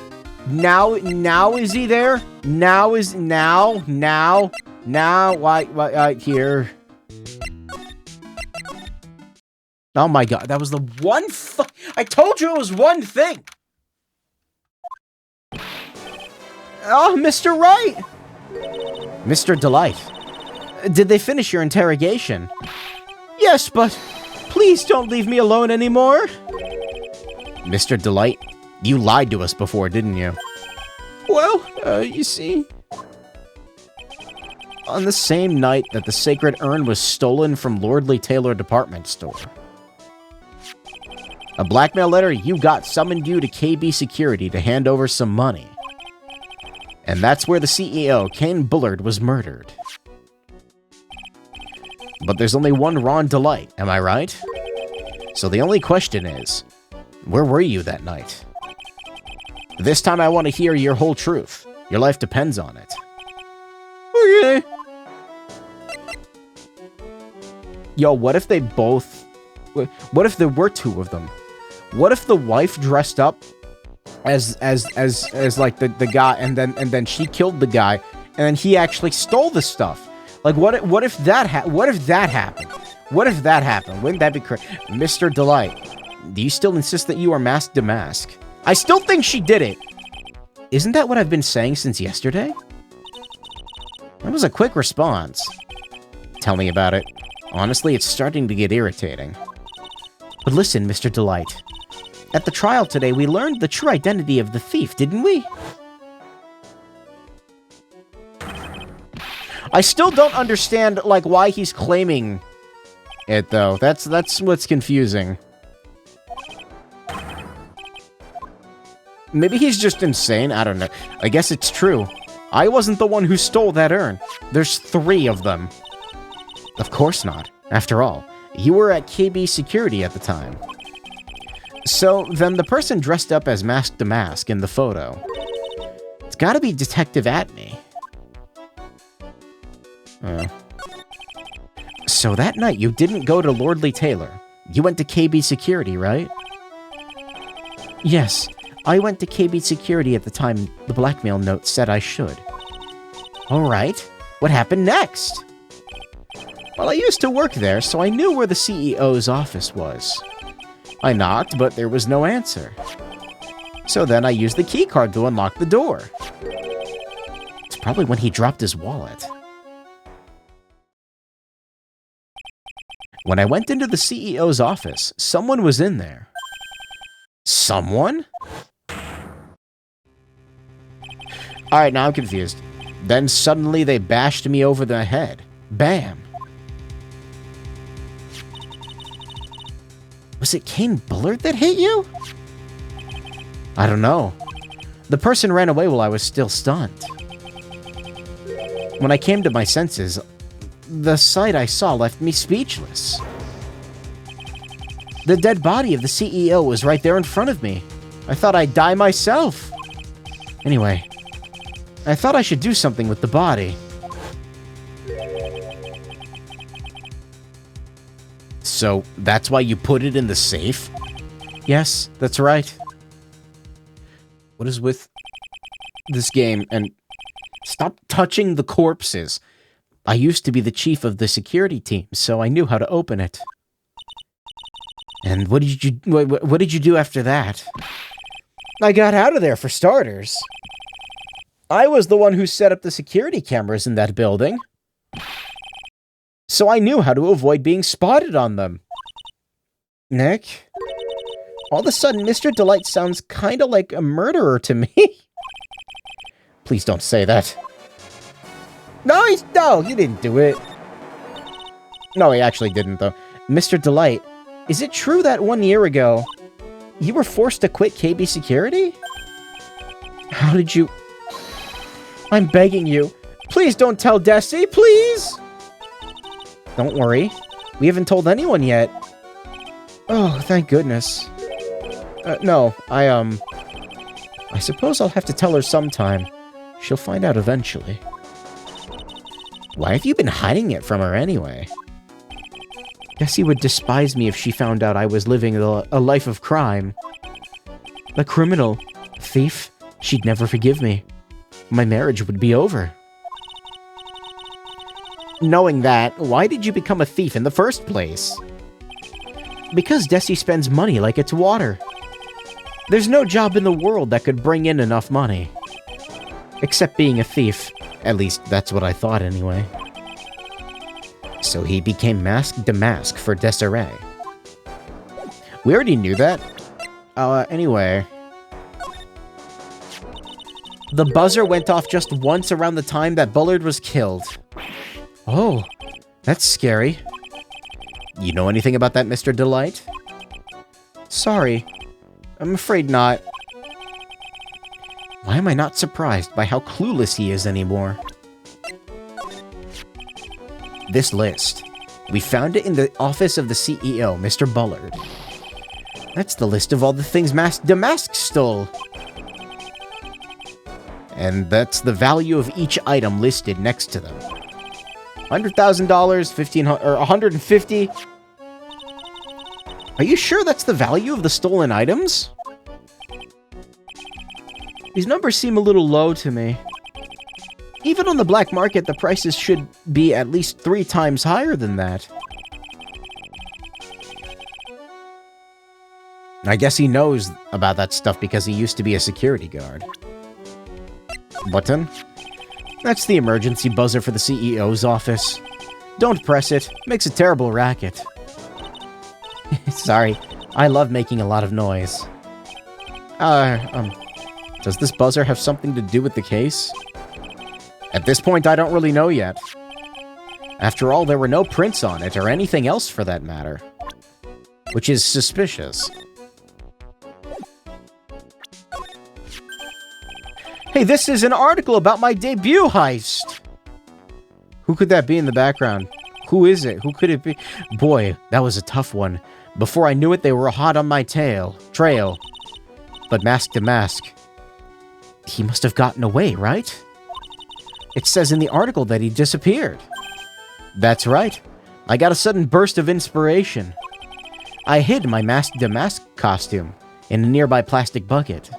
is he there? Now, why, here. Oh my god, that was the one I told you it was one thing! Oh, Mr. Wright! Mr. Delight, did they finish your interrogation? Yes, but please don't leave me alone anymore. Mr. Delight, you lied to us before, didn't you? Well, you see... On the same night that the sacred urn was stolen from Lordly Taylor Department Store. A blackmail letter you got summoned you to KB Security to hand over some money. And that's where the CEO, Kane Bullard, was murdered. But there's only one Ron Delight, am I right? So the only question is, where were you that night? This time I want to hear your whole truth. Your life depends on it. Okay. Yo, what if they both... What if there were two of them? What if the wife dressed up as like the guy, and then she killed the guy, and then he actually stole the stuff? Like, what if that happened? What if that happened? Wouldn't that be crazy? Mr. Delight, do you still insist that you are Mask Damask? I still think she did it. Isn't that what I've been saying since yesterday? That was a quick response. Tell me about it. Honestly, it's starting to get irritating. But listen, Mr. Delight. At the trial today, we learned the true identity of the thief, didn't we? I still don't understand, like, why he's claiming it, though. That's what's confusing. Maybe he's just insane, I don't know. I guess it's true. I wasn't the one who stole that urn. There's 3 of them. Of course not. After all, you were at KB Security at the time. So, then the person dressed up as Mask Damask in the photo. It's gotta be Detective Atney. So that night, you didn't go to Lordly Taylor. You went to KB Security, right? Yes, I went to KB Security at the time the blackmail note said I should. Alright, what happened next? Well, I used to work there, so I knew where the CEO's office was. I knocked, but there was no answer. So then I used the keycard to unlock the door. It's probably when he dropped his wallet. When I went into the CEO's office, someone was in there. Someone? Alright, now I'm confused. Then suddenly they bashed me over the head. Bam! Was it Kane Bullard that hit you? I don't know. The person ran away while I was still stunned. When I came to my senses, the sight I saw left me speechless. The dead body of the CEO was right there in front of me. I thought I'd die myself. Anyway, I thought I should do something with the body. So, that's why you put it in the safe? Yes, that's right. What is with this game? And stop touching the corpses. I used to be the chief of the security team, so I knew how to open it. And what did you do after that? I got out of there, for starters. I was the one who set up the security cameras in that building. So I knew how to avoid being spotted on them. Nick? All of a sudden, Mr. Delight sounds kinda like a murderer to me. Please don't say that. No, he didn't do it. No, he actually didn't, though. Mr. Delight, is it true that 1 year ago, you were forced to quit KB Security? How did you... I'm begging you. Please don't tell Desi, please! Don't worry. We haven't told anyone yet. Oh, thank goodness. No, I suppose I'll have to tell her sometime. She'll find out eventually. Why have you been hiding it from her anyway? Desi would despise me if she found out I was living a life of crime. A criminal. A thief. She'd never forgive me. My marriage would be over. Knowing that, why did you become a thief in the first place? Because Desi spends money like it's water. There's no job in the world that could bring in enough money. Except being a thief. At least, that's what I thought anyway. So he became Mask Damask for Desiree. We already knew that. Anyway. The buzzer went off just once around the time that Bullard was killed. Oh, that's scary. You know anything about that, Mr. Delight? Sorry. I'm afraid not. Why am I not surprised by how clueless he is anymore? This list. We found it in the office of the CEO, Mr. Bullard. That's the list of all the things Mask Damask stole. And that's the value of each item listed next to them. $100,000, $1,500, or $150. Are you sure that's the value of the stolen items? These numbers seem a little low to me. Even on the black market, the prices should be at least 3 times higher than that. I guess he knows about that stuff because he used to be a security guard. Button? That's the emergency buzzer for the CEO's office. Don't press it. Makes a terrible racket. Sorry. I love making a lot of noise. Does this buzzer have something to do with the case? At this point, I don't really know yet. After all, there were no prints on it, or anything else for that matter. Which is suspicious. Hey, this is an article about my debut heist! Who could that be in the background? Who is it? Who could it be? Boy, that was a tough one. Before I knew it, they were hot on my trail. But mask to mask. He must have gotten away, right? It says in the article that he disappeared. That's right. I got a sudden burst of inspiration. I hid my mask to mask costume in a nearby plastic bucket.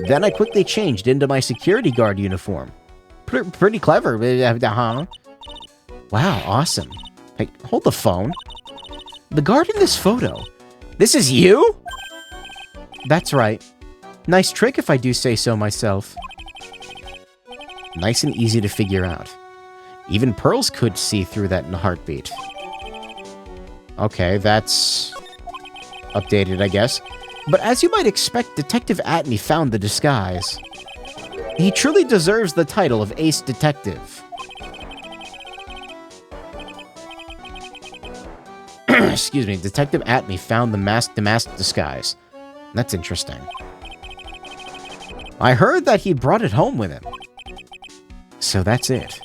Then I quickly changed into my security guard uniform. Pretty clever, huh? Wow, awesome. Hey, hold the phone. The guard in this photo. This is you? That's right. Nice trick if I do say so myself. Nice and easy to figure out. Even Pearls could see through that in a heartbeat. Okay, that's updated, I guess. But as you might expect, Detective Atney found the disguise. He truly deserves the title of Ace Detective. Excuse me, Detective Atney found the mask-to-mask disguise. That's interesting. I heard that he brought it home with him. So that's it.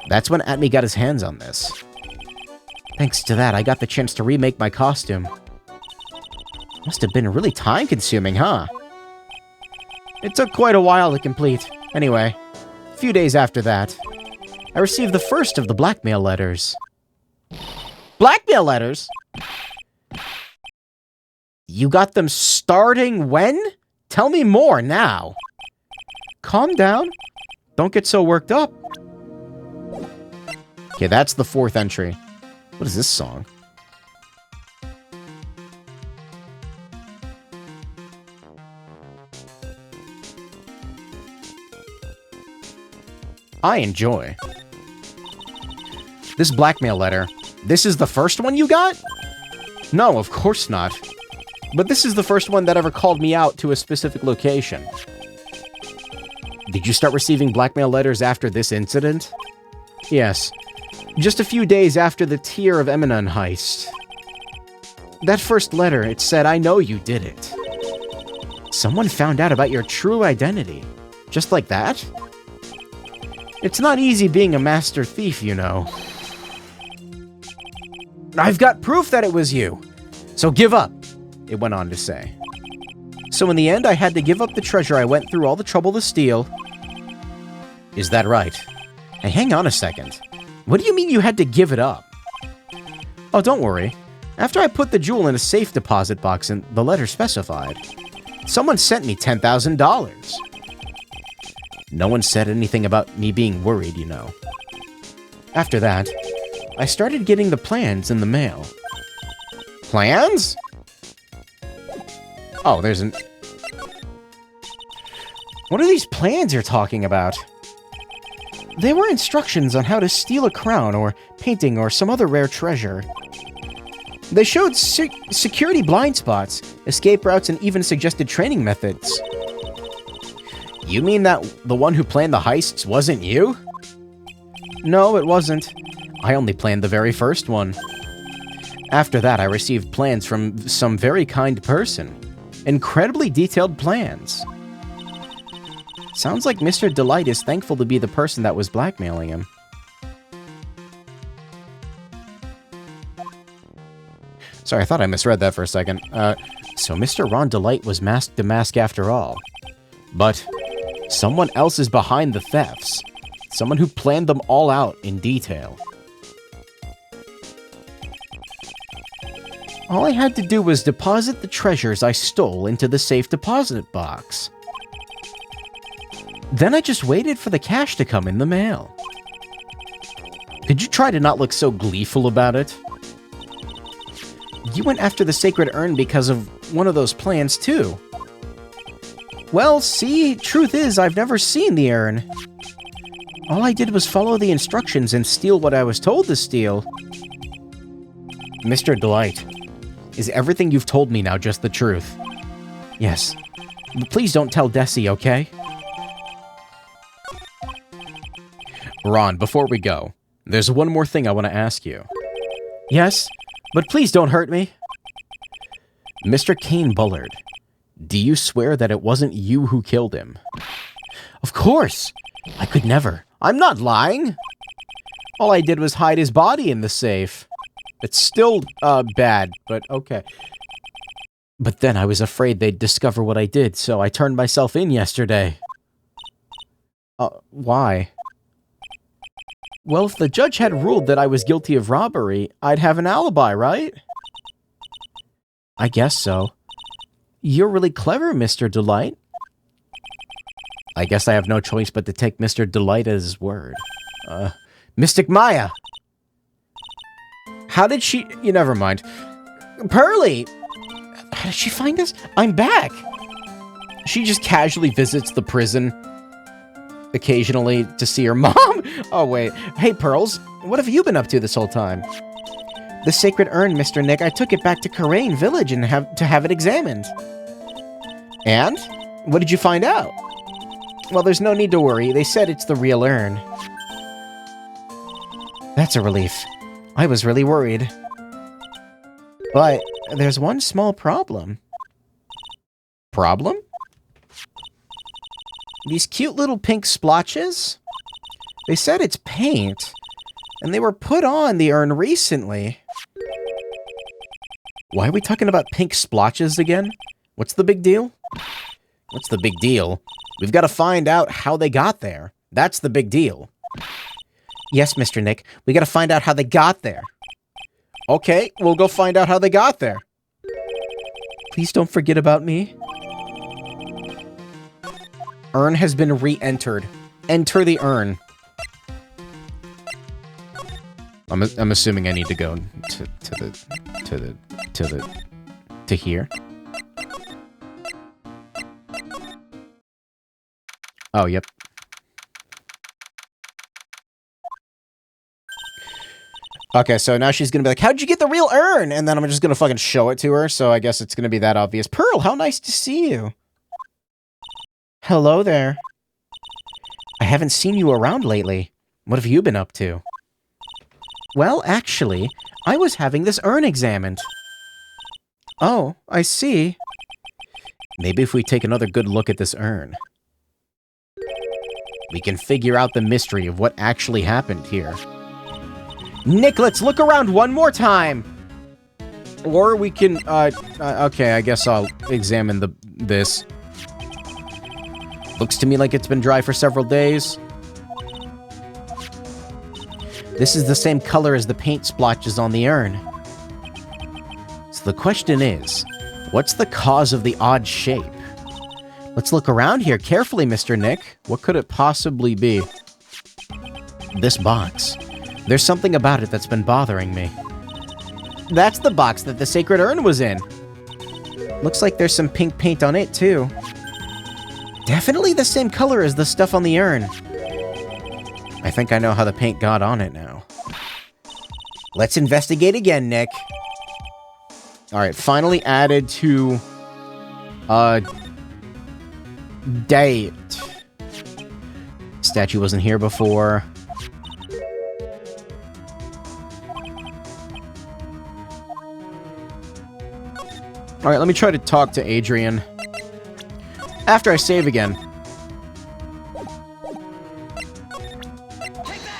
That's when Atney got his hands on this. Thanks to that, I got the chance to remake my costume. Must have been really time-consuming, huh? It took quite a while to complete. Anyway, a few days after that, I received the first of the blackmail letters. Blackmail letters? You got them starting when? Tell me more now. Calm down. Don't get so worked up. Okay, that's the fourth entry. What is this song? I enjoy. This blackmail letter. This is the first one you got? No, of course not. But this is the first one that ever called me out to a specific location. Did you start receiving blackmail letters after this incident? Yes. Just a few days after the Tear of Eminon heist. That first letter, it said, I know you did it. Someone found out about your true identity. Just like that? It's not easy being a master thief, you know. I've got proof that it was you. So give up, it went on to say. So in the end, I had to give up the treasure I went through all the trouble to steal. Is that right? Hey, hang on a second. What do you mean you had to give it up? Oh, don't worry. After I put the jewel in a safe deposit box and the letter specified, someone sent me $10,000. No one said anything about me being worried, you know. After that, I started getting the plans in the mail. Plans? Oh, there's an... What are these plans you're talking about? They were instructions on how to steal a crown or painting or some other rare treasure. They showed security blind spots, escape routes, and even suggested training methods. You mean that the one who planned the heists wasn't you? No, it wasn't. I only planned the very first one. After that, I received plans from some very kind person. Incredibly detailed plans. Sounds like Mr. Delight is thankful to be the person that was blackmailing him. Sorry, I thought I misread that for a second. So Mr. Ron Delight was masked to mask after all. But someone else is behind the thefts. Someone who planned them all out in detail. All I had to do was deposit the treasures I stole into the safe deposit box. Then I just waited for the cash to come in the mail. Could you try to not look so gleeful about it? You went after the sacred urn because of one of those plans, too. Well, see, truth is, I've never seen the urn. All I did was follow the instructions and steal what I was told to steal. Mr. Delight, Is everything you've told me now just the truth? Yes. But please don't tell Desi, okay? Ron, before we go, there's one more thing I want to ask you. Yes, but please don't hurt me. Mr. Kane Bullard, do you swear that it wasn't you who killed him? Of course! I could never. I'm not lying! All I did was hide his body in the safe. It's still, bad, but okay. But then I was afraid they'd discover what I did, so I turned myself in yesterday. Why? Well, if the judge had ruled that I was guilty of robbery, I'd have an alibi, right? I guess so. You're really clever, Mr. Delight. I guess I have no choice but to take Mr. Delight at his word. Mystic Maya! How did she... never mind. Pearly! How did she find us? I'm back! She just casually visits the prison occasionally to see her mom. Oh, wait. Hey, Pearls, what have you been up to this whole time? The sacred urn, Mr. Nick. I took it back to Karain Village and have it examined. And? What did you find out? Well, there's no need to worry. They said it's the real urn. That's a relief. I was really worried. But there's one small problem. Problem? These cute little pink splotches? They said it's paint, and they were put on the urn recently. Why are we talking about pink splotches again? What's the big deal? What's the big deal? We've got to find out how they got there. That's the big deal. Yes, Mr. Nick, we got to find out how they got there. Okay, we'll go find out how they got there. Please don't forget about me. Urn has been re-entered. Enter the urn. I'm assuming I need to go to here. Oh, yep. Okay, so now she's gonna be like, how'd you get the real urn? And then I'm just gonna fucking show it to her, so I guess it's gonna be that obvious. Pearl, how nice to see you. Hello there. I haven't seen you around lately. What have you been up to? Well, actually, I was having this urn examined. Oh, I see. Maybe if we take another good look at this urn, we can figure out the mystery of what actually happened here. Nick, let's look around one more time! Or we can, okay, I guess I'll examine this. Looks to me like it's been dry for several days. This is the same color as the paint splotches on the urn. So the question is, what's the cause of the odd shape? Let's look around here carefully, Mr. Nick. What could it possibly be? This box. There's something about it that's been bothering me. That's the box that the sacred urn was in. Looks like there's some pink paint on it, too. Definitely the same color as the stuff on the urn. I think I know how the paint got on it now. Let's investigate again, Nick. Alright, finally added to... date. Statue wasn't here before. Alright, let me try to talk to Adrian. After I save again.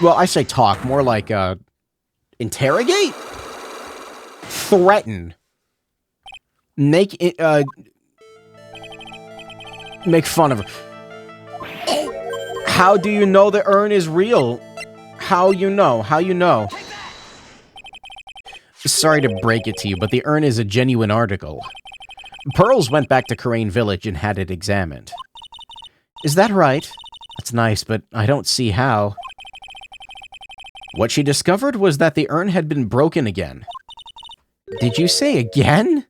Well, I say talk, more like, interrogate? Threaten. Make it, make fun of her. How do you know the urn is real? How you know? How you know? Sorry to break it to you, but the urn is a genuine article. Pearls went back to Karain Village and had it examined. Is that right? That's nice, but I don't see how. What she discovered was that the urn had been broken again. Did you say again?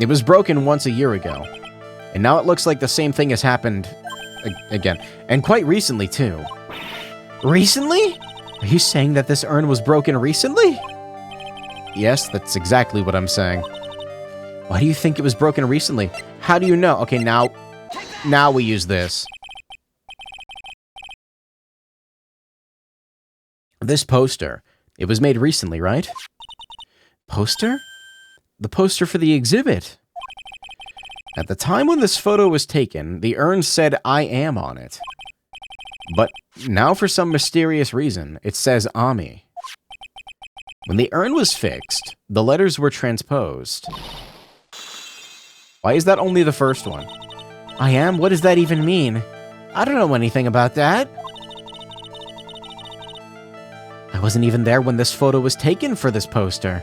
It was broken once a year ago, and now it looks like the same thing has happened again, and quite recently, too. Recently? Are you saying that this urn was broken recently? Yes, that's exactly what I'm saying. Why do you think it was broken recently? How do you know? Okay, now we use this. This poster. It was made recently, right? Poster? The poster for the exhibit. At the time when this photo was taken, the urn said I am on it. But now for some mysterious reason, it says Ami. When the urn was fixed, the letters were transposed. Why is that only the first one? I am? What does that even mean? I don't know anything about that. I wasn't even there when this photo was taken for this poster.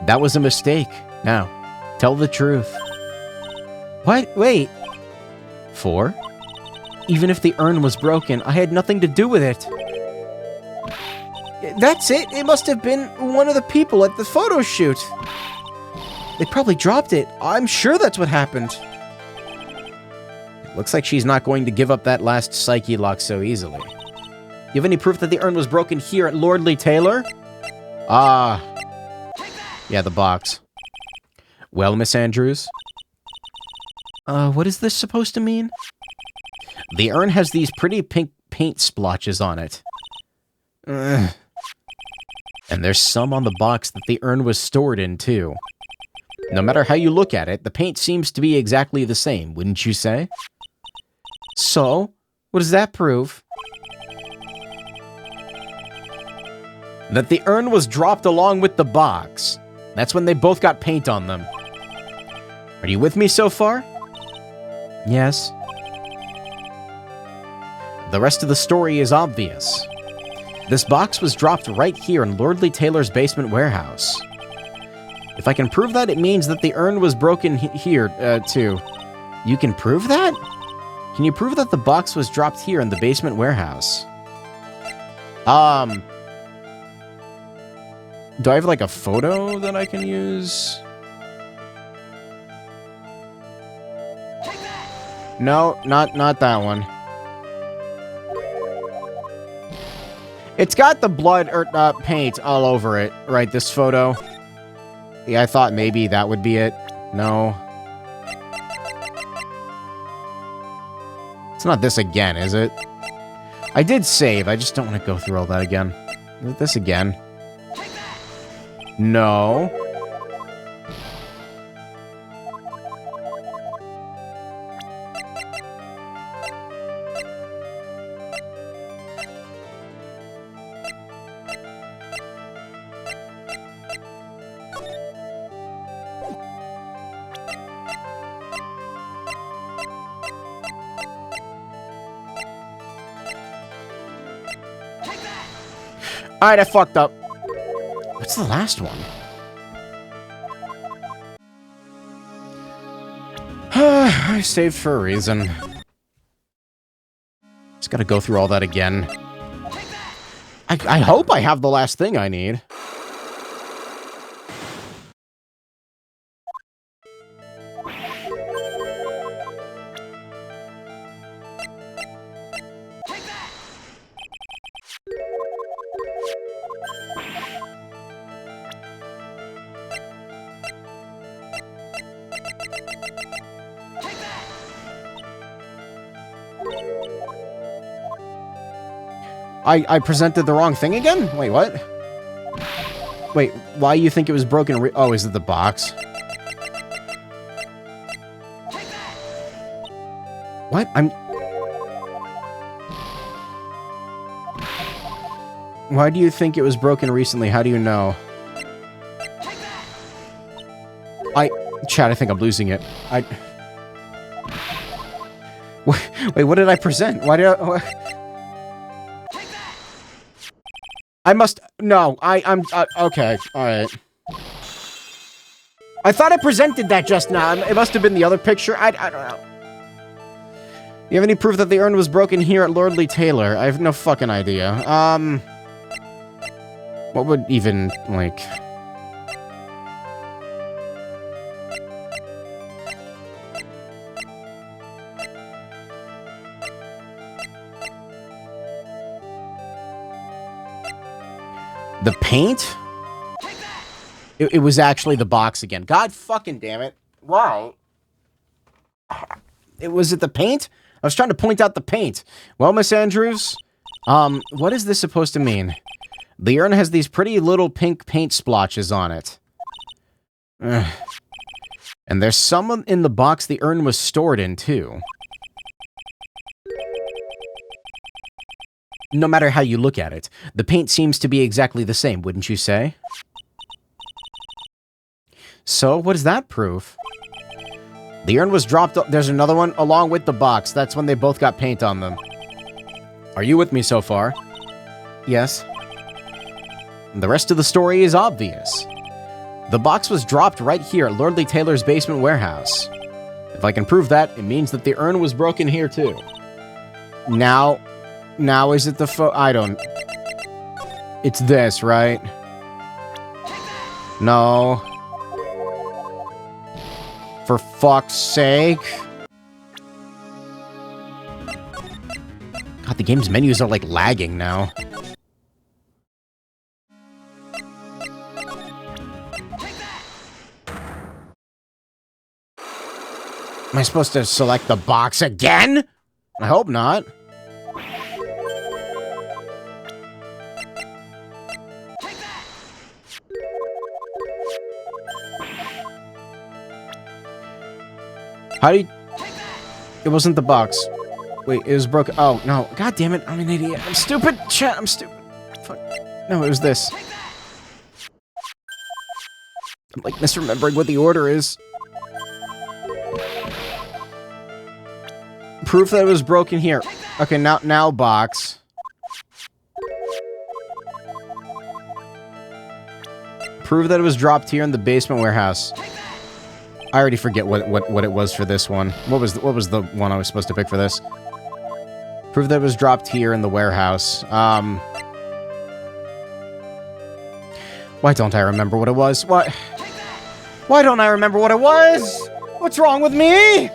That was a mistake. Now, tell the truth. What? Wait. 4? Even if the urn was broken, I had nothing to do with it. That's it. It must have been one of the people at the photo shoot. They probably dropped it. I'm sure that's what happened. It looks like she's not going to give up that last psyche lock so easily. You have any proof that the urn was broken here at Lordly Taylor? Ah. Yeah, the box. Well, Miss Andrews? What is this supposed to mean? The urn has these pretty pink paint splotches on it. Ugh. And there's some on the box that the urn was stored in, too. No matter how you look at it, the paint seems to be exactly the same, wouldn't you say? So, what does that prove? That the urn was dropped along with the box. That's when they both got paint on them. Are you with me so far? Yes. The rest of the story is obvious. This box was dropped right here in Lordly Taylor's basement warehouse. If I can prove that, it means that the urn was broken here, too. You can prove that? Can you prove that the box was dropped here in the basement warehouse? Do I have, like, a photo that I can use? No, not that one. It's got the blood or paint all over it, right? This photo. Yeah, I thought maybe that would be it. No. It's not this again, is it? I did save. I just don't want to go through all that again. Is it this again? No. Alright, I fucked up. What's the last one? I saved for a reason. Just gotta go through all that again. I hope I have the last thing I need. I presented the wrong thing again? Wait, what? Wait, why you think it was broken? Oh, is it the box? What? Why do you think it was broken recently? How do you know? Chat, I think I'm losing it. Wait, what did I present? Why did I must... No, I'm... okay, alright. I thought I presented that just now. It must have been the other picture. I don't know. You have any proof that the urn was broken here at Lordly Taylor? I have no fucking idea. What would even, like... The paint? It was actually the box again. God fucking damn it. Why? Was it the paint? I was trying to point out the paint. Well, Miss Andrews, what is this supposed to mean? The urn has these pretty little pink paint splotches on it. Ugh. And there's some in the box the urn was stored in, too. No matter how you look at it, the paint seems to be exactly the same, wouldn't you say? So, what does that prove? The urn was dropped. There's another one along with the box. That's when they both got paint on them. Are you with me so far? Yes. The rest of the story is obvious. The box was dropped right here at Lordly Taylor's basement warehouse. If I can prove that, it means that the urn was broken here too. Now is it the I don't... It's this, right? No. For fuck's sake. God, the game's menus are like lagging now. Am I supposed to select the box again? I hope not. How do you... It wasn't the box. Wait, it was broken. Oh, no. God damn it. I'm an idiot. I'm stupid. Chat, I'm stupid. Fuck. No, it was this. I'm like misremembering what the order is. Proof that it was broken here. Okay, now box. Prove that it was dropped here in the basement warehouse. I already forget what it was for this one. What was the one I was supposed to pick for this? Prove that it was dropped here in the warehouse. Why don't I remember what it was? Why don't I remember what it was? What's wrong with me?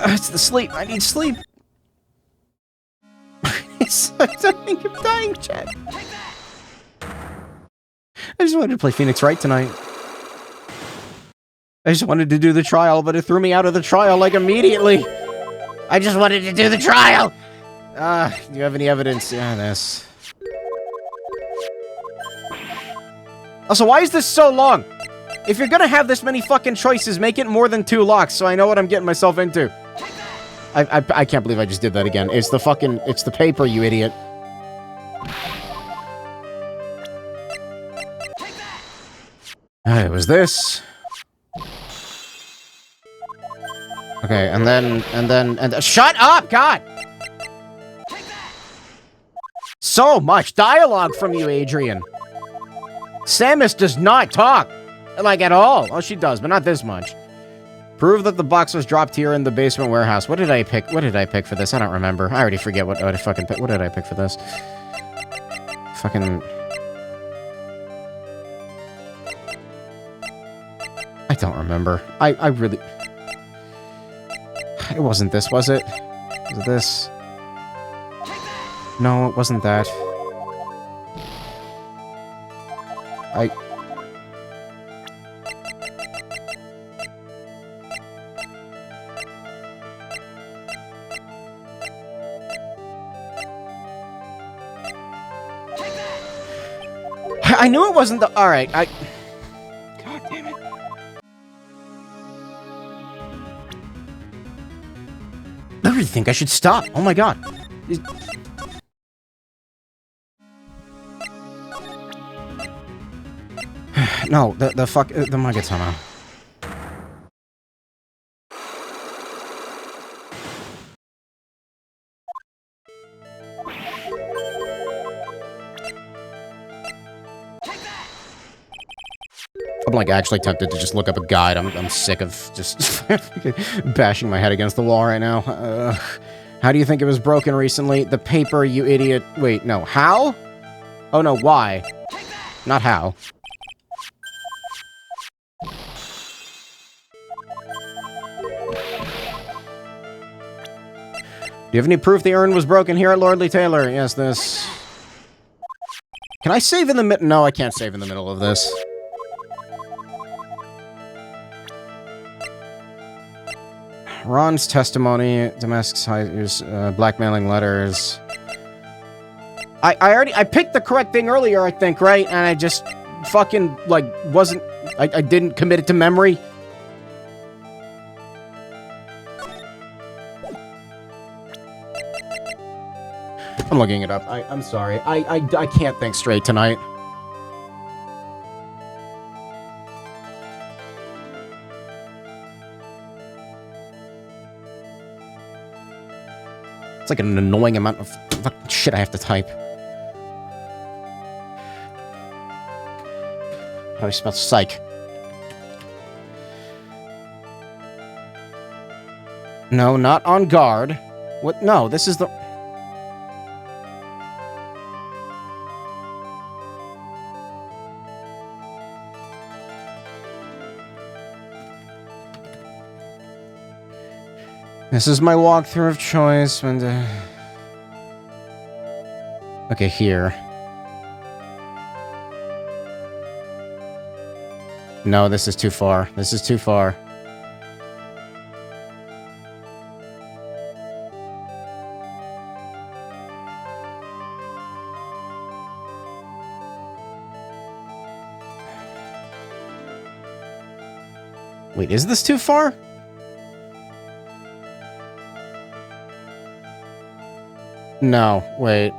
It's the sleep. I need sleep. I think I'm dying, chat. I just wanted to play Phoenix Wright tonight. I just wanted to do the trial, but it threw me out of the trial, like, immediately. I just wanted to do the trial! Do you have any evidence? Yeah, this. Also, why is this so long? If you're gonna have this many fucking choices, make it more than 2 locks, so I know what I'm getting myself into. I can't believe I just did that again. It's the paper, you idiot. It was this. Okay, and then shut up, God! So much dialogue from you, Adrian. Samus does not talk, like, at all. Oh, she does, but not this much. Prove that the box was dropped here in the basement warehouse. What did I pick? What did I pick for this? I don't remember. I already forget what I fucking picked. What did I pick for this? Fucking... I don't remember. I really... It wasn't this, was it? Was it this? No, it wasn't that. I knew it wasn't the... Alright, God damn it. I really think I should stop. Oh my god. No, the Magatama. I'm like actually tempted to just look up a guide. I'm sick of just bashing my head against the wall right now. How do you think it was broken recently? The paper, you idiot. Wait, no. How? Oh no, why? Not how. Do you have any proof the urn was broken here at Lordly Taylor? Yes, this. Can I save in the middle? No, I can't save in the middle of this. Ron's testimony, Damascus, blackmailing letters. I picked the correct thing earlier, I think, right? And I just fucking, like, wasn't, I didn't commit it to memory. I'm looking it up. I'm sorry. I can't think straight tonight. It's like an annoying amount of fucking shit I have to type. How do I spell psych? No, not on guard. What? No, this is the... This is my walkthrough of choice when the... Okay, here. No, this is too far. This is too far. Wait, is this too far? No, wait.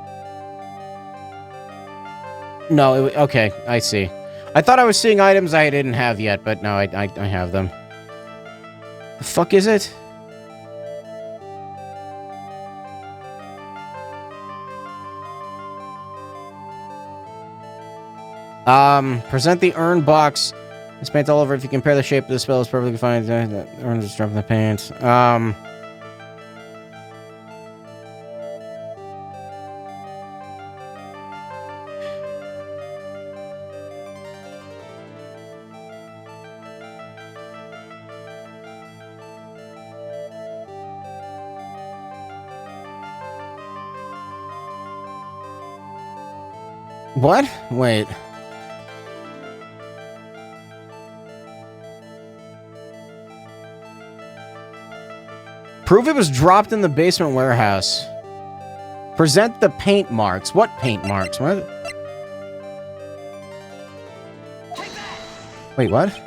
No, okay, I see. I thought I was seeing items I didn't have yet, but no, I have them. The fuck is it? Present the urn box. It's paint all over. If you compare the shape of the spell, it's perfectly fine. The urn is dropping the paint. What? Wait. Prove it was dropped in the basement warehouse. Present the paint marks. What paint marks? What? Wait, what?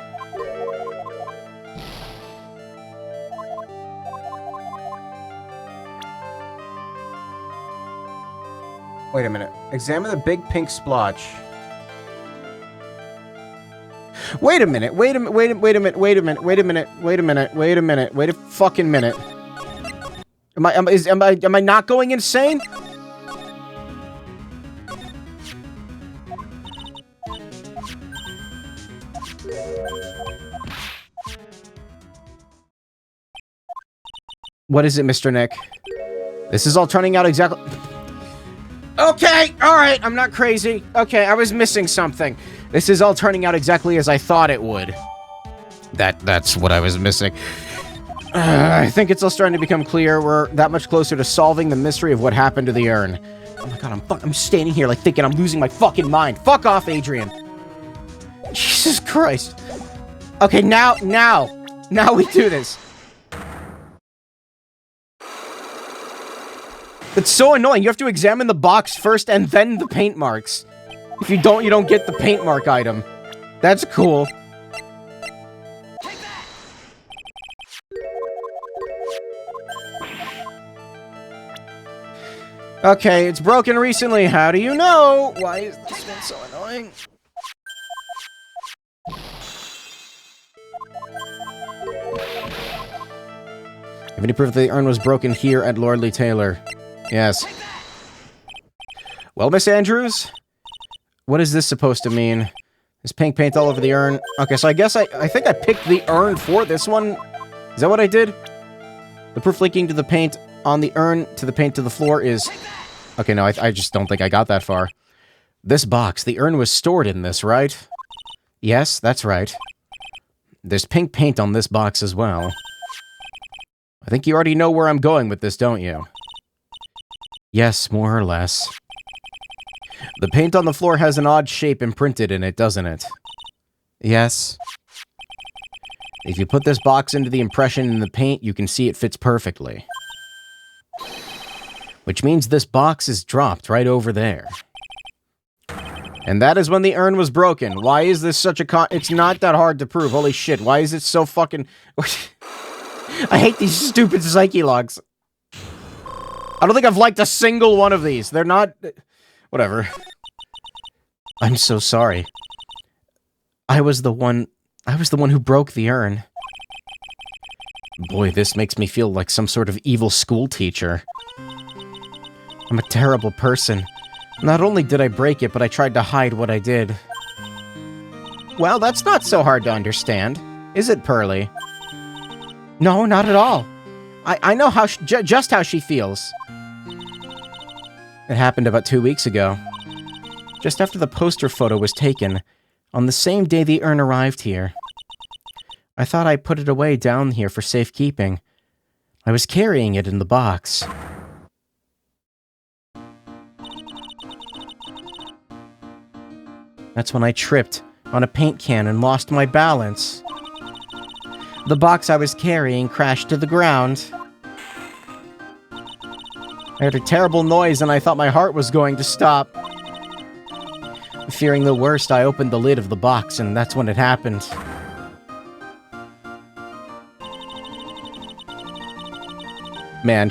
Wait a minute. Examine the big pink splotch. Wait a minute. Wait a minute. Wait a minute. Wait a minute. Wait a minute. Wait a minute. Wait a minute. Wait a fucking minute. Am I not going insane? What is it, Mr. Nick? This is all turning out exactly... Okay, alright, I'm not crazy. Okay, I was missing something. This is all turning out exactly as I thought it would. That's what I was missing. I think it's all starting to become clear. We're that much closer to solving the mystery of what happened to the urn. Oh my god, I'm standing here like thinking I'm losing my fucking mind. Fuck off, Adrian. Jesus Christ. Okay, now we do this. It's so annoying. You have to examine the box first and then the paint marks. If you don't get the paint mark item. That's cool. Okay, it's broken recently. How do you know? Why is this one so annoying? Have any proof that the urn was broken here at Lordly Taylor? Yes. Well, Miss Andrews? What is this supposed to mean? There's pink paint all over the urn. Okay, so I guess I think I picked the urn for this one. Is that what I did? The proof leaking to the paint on the urn to the paint to the floor is... Okay, no, I just don't think I got that far. This box, the urn was stored in this, right? Yes, that's right. There's pink paint on this box as well. I think you already know where I'm going with this, don't you? Yes, more or less. The paint on the floor has an odd shape imprinted in it, doesn't it? Yes. If you put this box into the impression in the paint, you can see it fits perfectly. Which means this box is dropped right over there. And that is when the urn was broken. Why is this such a It's not that hard to prove. Holy shit, why is it so fucking... I hate these stupid psyche logs. I don't think I've liked a single one of these. They're not... Whatever. I'm so sorry. I was the one who broke the urn. Boy, this makes me feel like some sort of evil school teacher. I'm a terrible person. Not only did I break it, but I tried to hide what I did. Well, that's not so hard to understand. Is it, Pearly? No, not at all. I know how just how she feels. It happened about 2 weeks ago. Just after the poster photo was taken, on the same day the urn arrived here. I thought I put it away down here for safekeeping. I was carrying it in the box. That's when I tripped on a paint can and lost my balance. The box I was carrying crashed to the ground. I heard a terrible noise and I thought my heart was going to stop. Fearing the worst, I opened the lid of the box and that's when it happened. Man,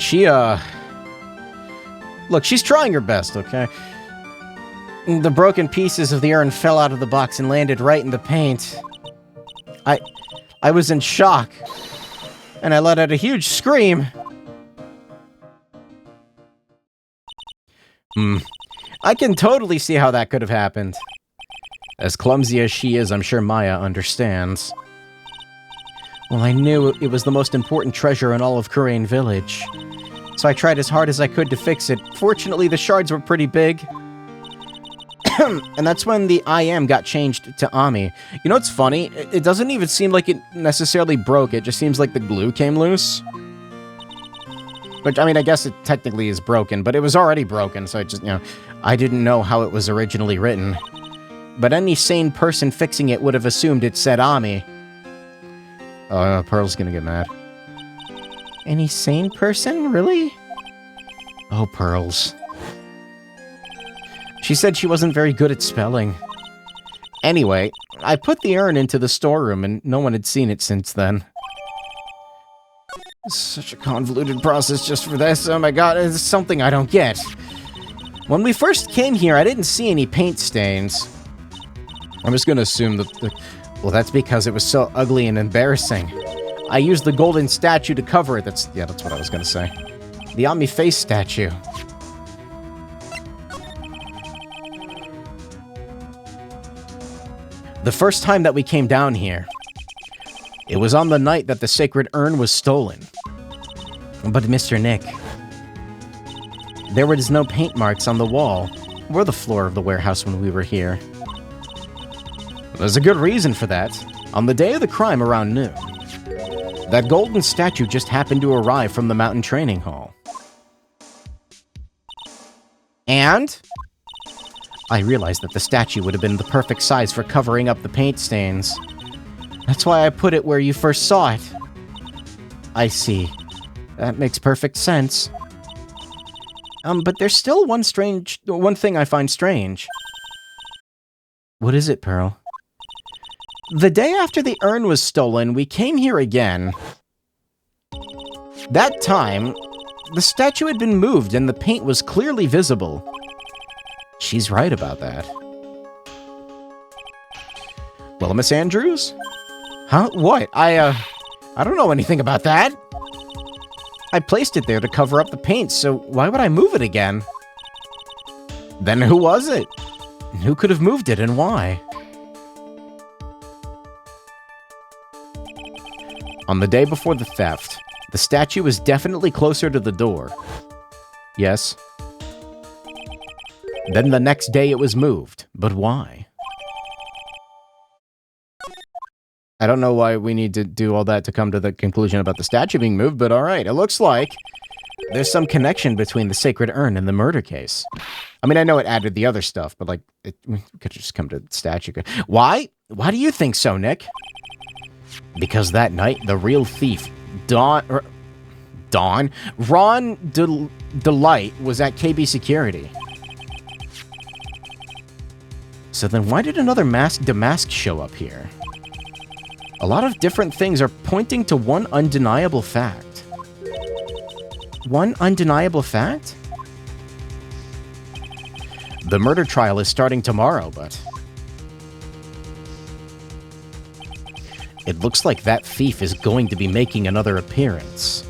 look, she's trying her best, okay? The broken pieces of the urn fell out of the box and landed right in the paint. I was in shock, and I let out a huge scream. I can totally see how that could have happened. As clumsy as she is, I'm sure Maya understands. Well, I knew it was the most important treasure in all of Kurain Village. So I tried as hard as I could to fix it. Fortunately, the shards were pretty big. And that's when the I am got changed to Ami. You know what's funny? It doesn't even seem like it necessarily broke. It just seems like the glue came loose. Which, I mean, I guess it technically is broken, but it was already broken, so I didn't know how it was originally written. But any sane person fixing it would have assumed it said Ami. Oh, Pearl's gonna get mad. Any sane person? Really? Oh, Pearls. She said she wasn't very good at spelling. Anyway, I put the urn into the storeroom and no one had seen it since then. Such a convoluted process just for this. Oh my god, it's something I don't get. When we first came here, I didn't see any paint stains. I'm just gonna assume that well, that's because it was so ugly and embarrassing. I used the golden statue to cover it. That's what I was gonna say. The Ami face statue. The first time that we came down here, it was on the night that the sacred urn was stolen. But Mr. Nick, there was no paint marks on the wall or the floor of the warehouse when we were here. There's a good reason for that. On the day of the crime around noon, that golden statue just happened to arrive from the mountain training hall. And I realized that the statue would have been the perfect size for covering up the paint stains. That's why I put it where you first saw it. I see. That makes perfect sense. But there's still one thing I find strange. What is it, Pearl? The day after the urn was stolen, we came here again. That time, the statue had been moved and the paint was clearly visible. She's right about that. Well, Miss Andrews? Huh? What? I don't know anything about that. I placed it there to cover up the paint, so why would I move it again? Then who was it? Who could have moved it and why? On the day before the theft, the statue was definitely closer to the door. Yes. Then the next day it was moved, but why? I don't know why we need to do all that to come to the conclusion about the statue being moved, but alright, it looks like there's some connection between the sacred urn and the murder case. I mean, I know it added the other stuff, but like, we could just come to statue. Why? Why do you think so, Nick? Because that night, the real thief, Ron Delight was at KB Security. So then why did another masked Damask show up here? A lot of different things are pointing to one undeniable fact. One undeniable fact? The murder trial is starting tomorrow, but... it looks like that thief is going to be making another appearance.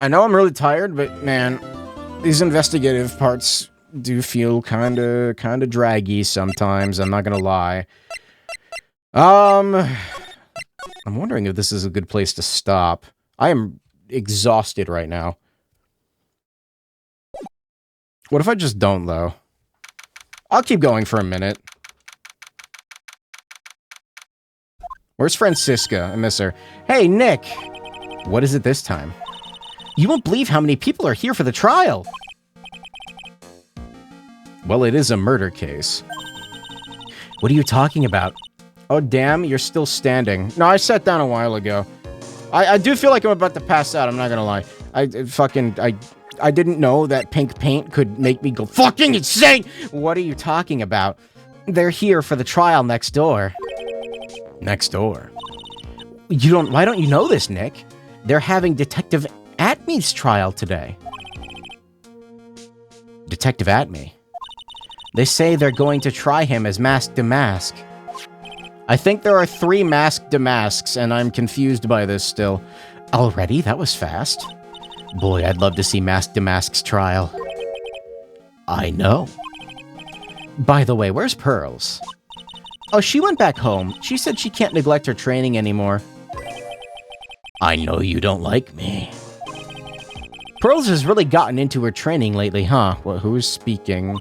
I know I'm really tired, but man, these investigative parts do feel kinda draggy sometimes, I'm not gonna lie. I'm wondering if this is a good place to stop. I am exhausted right now. What if I just don't, though? I'll keep going for a minute. Where's Francisca? I miss her. Hey, Nick! What is it this time? You won't believe how many people are here for the trial! Well, it is a murder case. What are you talking about? Oh, damn, you're still standing. No, I sat down a while ago. I do feel like I'm about to pass out, I'm not gonna lie. I didn't know that pink paint could make me go fucking insane! What are you talking about? They're here for the trial next door. Next door? Why don't you know this, Nick? They're having Detective Atme's trial today. Detective Atme? They say they're going to try him as Masked Damask. I think there are 3 Masked Damasks, and I'm confused by this still. Already? That was fast. Boy, I'd love to see Masked Damask's trial. I know. By the way, where's Pearls? Oh, she went back home. She said she can't neglect her training anymore. I know you don't like me. Pearls has really gotten into her training lately, huh? Well, who's speaking?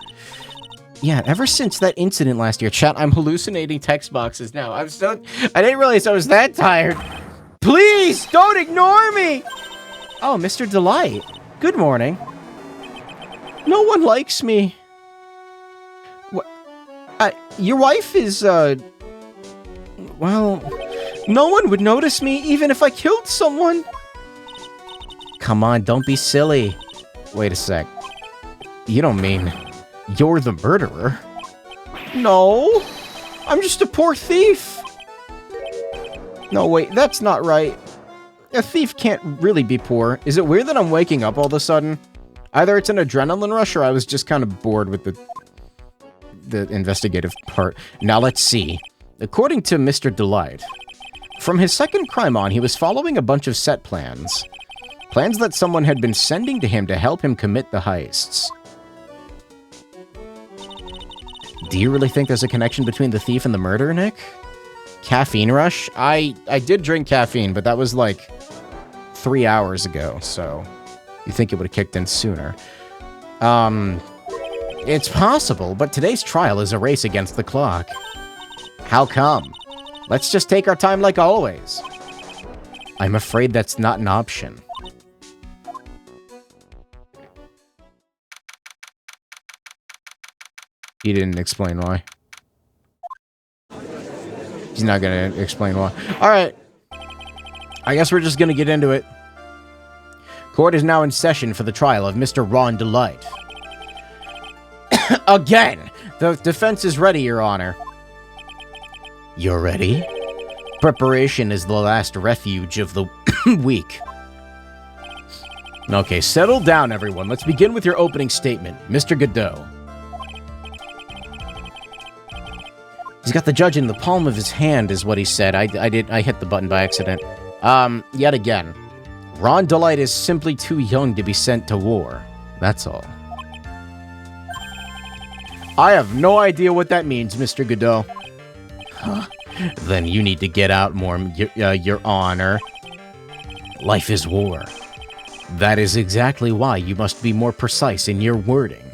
Yeah, ever since that incident last year. Chat, I'm hallucinating text boxes now. I didn't realize I was that tired. Please, don't ignore me! Oh, Mr. Delight. Good morning. No one likes me. What? Your wife is, well, no one would notice me even if I killed someone. Come on, don't be silly. Wait a sec. You don't mean you're the murderer? No, I'm just a poor thief. No, wait, that's not right. A thief can't really be poor. Is it weird that I'm waking up all of a sudden? Either it's an adrenaline rush or I was just kind of bored with the investigative part. Now let's see. According to Mr. Delight, from his second crime on, he was following a bunch of set plans. Plans that someone had been sending to him to help him commit the heists. Do you really think there's a connection between the thief and the murder, Nick? Caffeine rush? I did drink caffeine, but that was like 3 hours ago, so you think it would have kicked in sooner. It's possible, but today's trial is a race against the clock. How come? Let's just take our time like always. I'm afraid that's not an option. He didn't explain why. He's not gonna explain why. Alright. I guess we're just gonna get into it. Court is now in session for the trial of Mr. Ron Delight. Again! The defense is ready, Your Honor. You're ready? Preparation is the last refuge of the weak. Okay, settle down, everyone. Let's begin with your opening statement. Mr. Godot. He's got the judge in the palm of his hand, is what he said. I hit the button by accident. Yet again. Ron Delight is simply too young to be sent to war. That's all. I have no idea what that means, Mr. Godot. Huh. Then you need to get out more, Your Honor. Life is war. That is exactly why you must be more precise in your wording.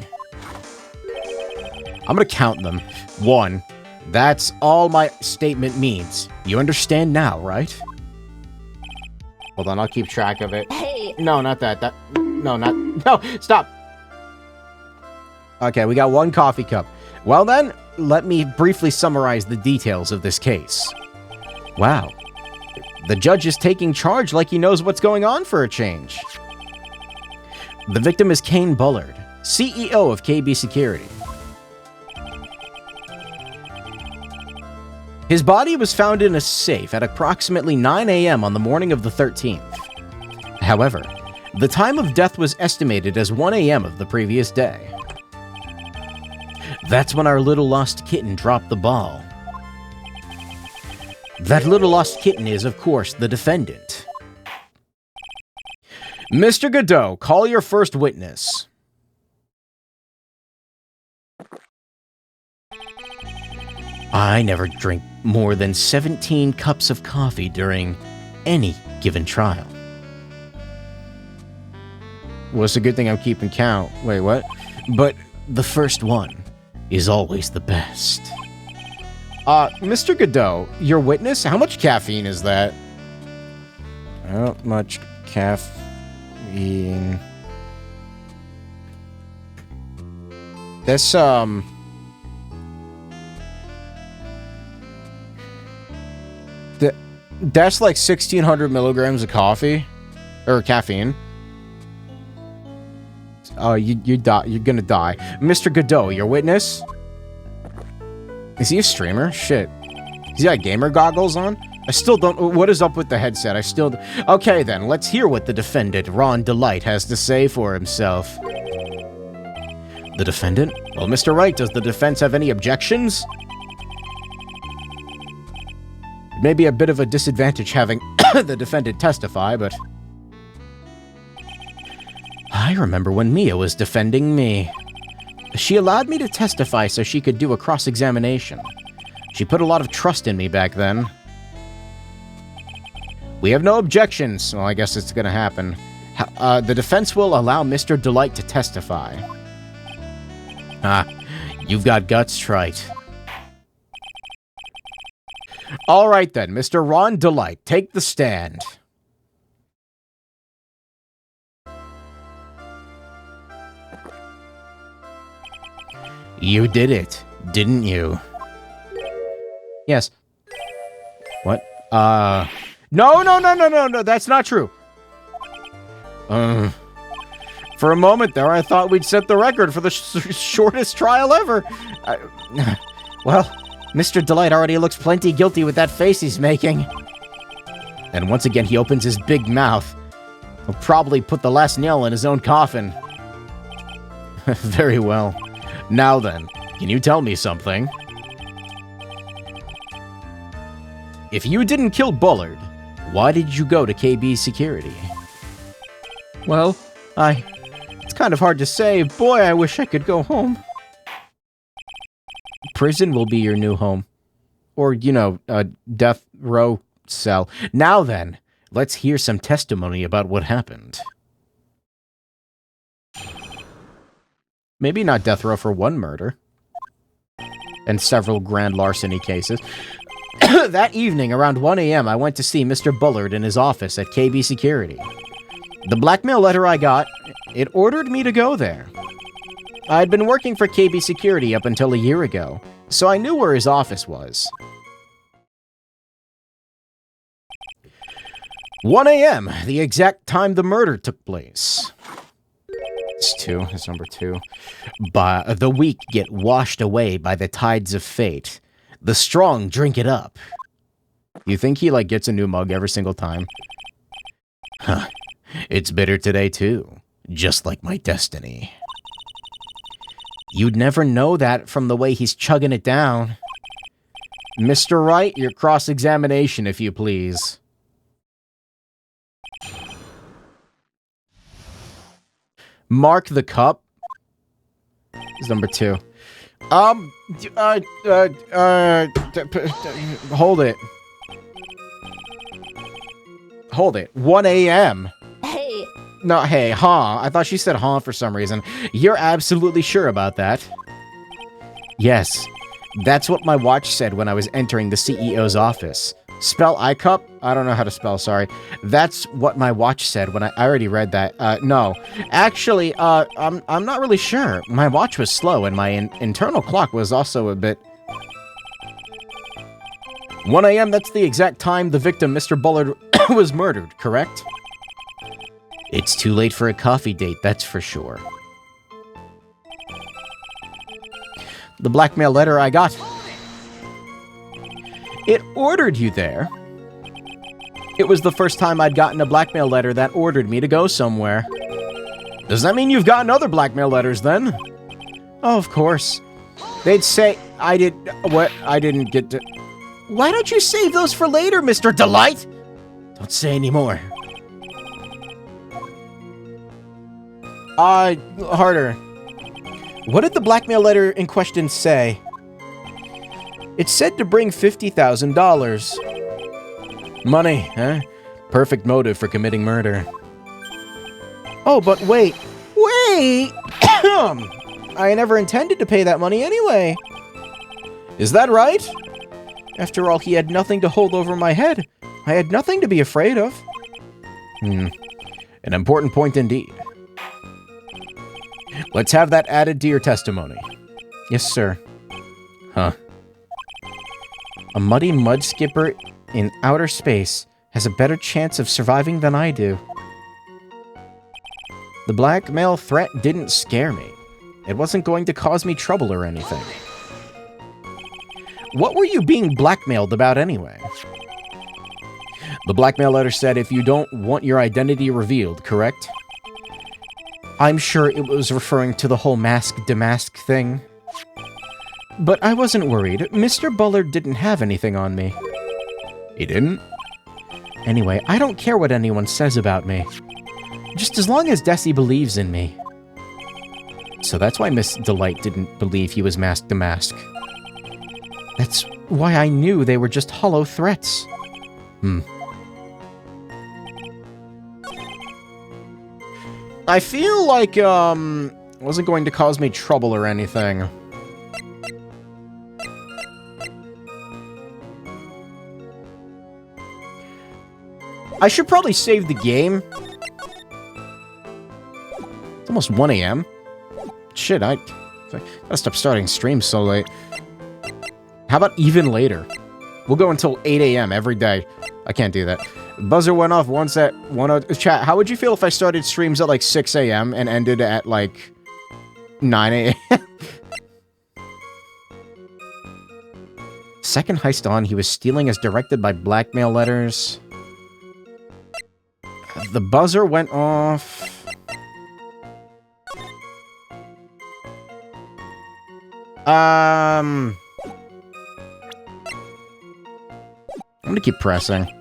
I'm gonna count them. 1. That's all my statement means. You understand now, right? Hold on, I'll keep track of it. Hey, No, not that. No, stop. Okay, we got 1 coffee cup. Well then, let me briefly summarize the details of this case. Wow. The judge is taking charge like he knows what's going on for a change. The victim is Kane Bullard, CEO of KB Security. His body was found in a safe at approximately 9 a.m. on the morning of the 13th. However, the time of death was estimated as 1 a.m. of the previous day. That's when our little lost kitten dropped the ball. That little lost kitten is, of course, the defendant. Mr. Godot, call your first witness. I never drink more than 17 cups of coffee during any given trial. Well, it's a good thing I'm keeping count. Wait, what? But the first one is always the best. Mr. Godot, your witness? How much caffeine is that? How much caffeine? This, that's like 1,600 milligrams of coffee, or caffeine. Oh, you die. You're gonna die. Mr. Godot, your witness? Is he a streamer? Shit. He's got gamer goggles on? I still don't... What is up with the headset? I still... Okay, then. Let's hear what the defendant, Ron Delight, has to say for himself. The defendant? Well, Mr. Wright, does the defense have any objections? It may be a bit of a disadvantage having the defendant testify, but... I remember when Mia was defending me. She allowed me to testify so she could do a cross-examination. She put a lot of trust in me back then. We have no objections. Well, I guess it's gonna happen. The defense will allow Mr. Delight to testify. You've got guts, Wright. All right then, Mr. Ron Delight, take the stand. You did it, didn't you? Yes. What? No, that's not true. For a moment there, I thought we'd set the record for the shortest trial ever. Well, Mr. Delight already looks plenty guilty with that face he's making. And once again, he opens his big mouth. He'll probably put the last nail in his own coffin. Very well. Now then, can you tell me something? If you didn't kill Bullard, why did you go to KB Security? Well, it's kind of hard to say. Boy, I wish I could go home. Prison will be your new home. Or, you know, a death row cell. Now then, let's hear some testimony about what happened. Maybe not death row for one murder. And several grand larceny cases. That evening, around 1 a.m., I went to see Mr. Bullard in his office at KB Security. The blackmail letter I got, it ordered me to go there. I had been working for KB Security up until a year ago, so I knew where his office was. 1 a.m., the exact time the murder took place. It's number 2. But the weak get washed away by the tides of fate. The strong drink it up. You think he, like, gets a new mug every single time? Huh. It's bitter today, too. Just like my destiny. You'd never know that from the way he's chugging it down. Mr. Wright, your cross-examination, if you please. Mark the cup. Is number 2. Hold it. Hold it. 1 a.m. hey, No, hey, huh? I thought she said huh for some reason. You're absolutely sure about that? Yes. That's what my watch said when I was entering the CEO's office. Spell iCup? I don't know how to spell, sorry. That's what my watch said when I already read that. No. Actually, I'm not really sure. My watch was slow, and my internal clock was also a bit... 1 a.m., that's the exact time the victim, Mr. Bullard, was murdered, correct? It's too late for a coffee date, that's for sure. The blackmail letter I got. It ordered you there. It was the first time I'd gotten a blackmail letter that ordered me to go somewhere. Does that mean you've gotten other blackmail letters, then? Oh, of course. They'd say I didn't get to... Why don't you save those for later, Mr. Delight? Don't say any more. Harder. What did the blackmail letter in question say? It said to bring $50,000. Money, huh? Perfect motive for committing murder. Oh, but wait. Wait! I never intended to pay that money anyway. Is that right? After all, he had nothing to hold over my head. I had nothing to be afraid of. An important point indeed. Let's have that added to your testimony. Yes, sir. Huh. A muddy mud skipper in outer space has a better chance of surviving than I do. The blackmail threat didn't scare me. It wasn't going to cause me trouble or anything. What were you being blackmailed about anyway? The blackmail letter said if you don't want your identity revealed, correct? I'm sure it was referring to the whole mask-demask thing. But I wasn't worried. Mr. Bullard didn't have anything on me. He didn't? Anyway, I don't care what anyone says about me. Just as long as Desi believes in me. So that's why Miss Delight didn't believe he was mask-demask. That's why I knew they were just hollow threats. I feel like, it wasn't going to cause me trouble or anything. I should probably save the game. It's almost 1 a.m. Shit, I gotta stop starting streams so late. How about even later? We'll go until 8 a.m. every day. I can't do that. Buzzer went off once at 1:00. Chat, how would you feel if I started streams at like 6 a.m. and ended at like 9 a.m.? Second heist on, he was stealing as directed by blackmail letters. The buzzer went off. I'm gonna keep pressing.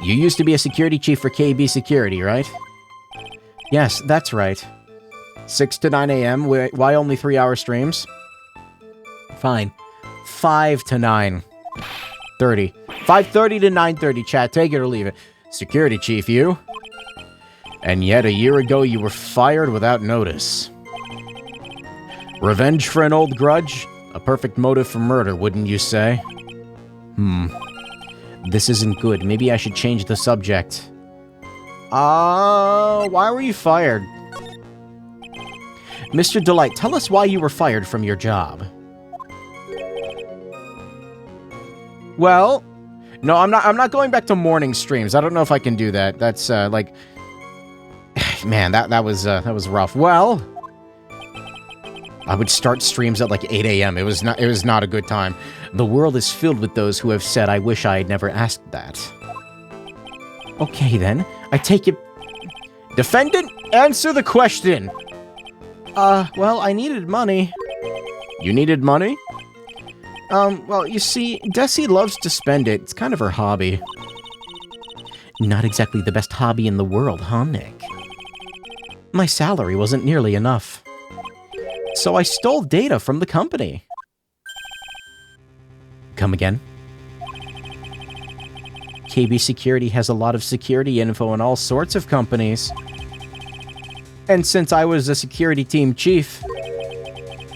You used to be a security chief for KB Security, right? Yes, that's right. 6 to 9 a.m. Why only 3-hour streams? Fine. 5 to 9:30. 5:30 to 9:30, chat. Take it or leave it. Security chief, you? And yet a year ago you were fired without notice. Revenge for an old grudge? A perfect motive for murder, wouldn't you say? This isn't good. Maybe I should change the subject. Why were you fired? Mr. Delight, tell us why you were fired from your job. Well, no, I'm not going back to morning streams. I don't know if I can do that. That's like man, that was rough. Well, I would start streams at like 8 a.m. It was not a good time. The world is filled with those who have said, I wish I had never asked that. Okay then, I take it... Defendant, answer the question! Well, I needed money. You needed money? Well, you see, Desi loves to spend it. It's kind of her hobby. Not exactly the best hobby in the world, huh, Nick? My salary wasn't nearly enough. So I stole data from the company. Come again? KB Security has a lot of security info in all sorts of companies. And since I was a security team chief,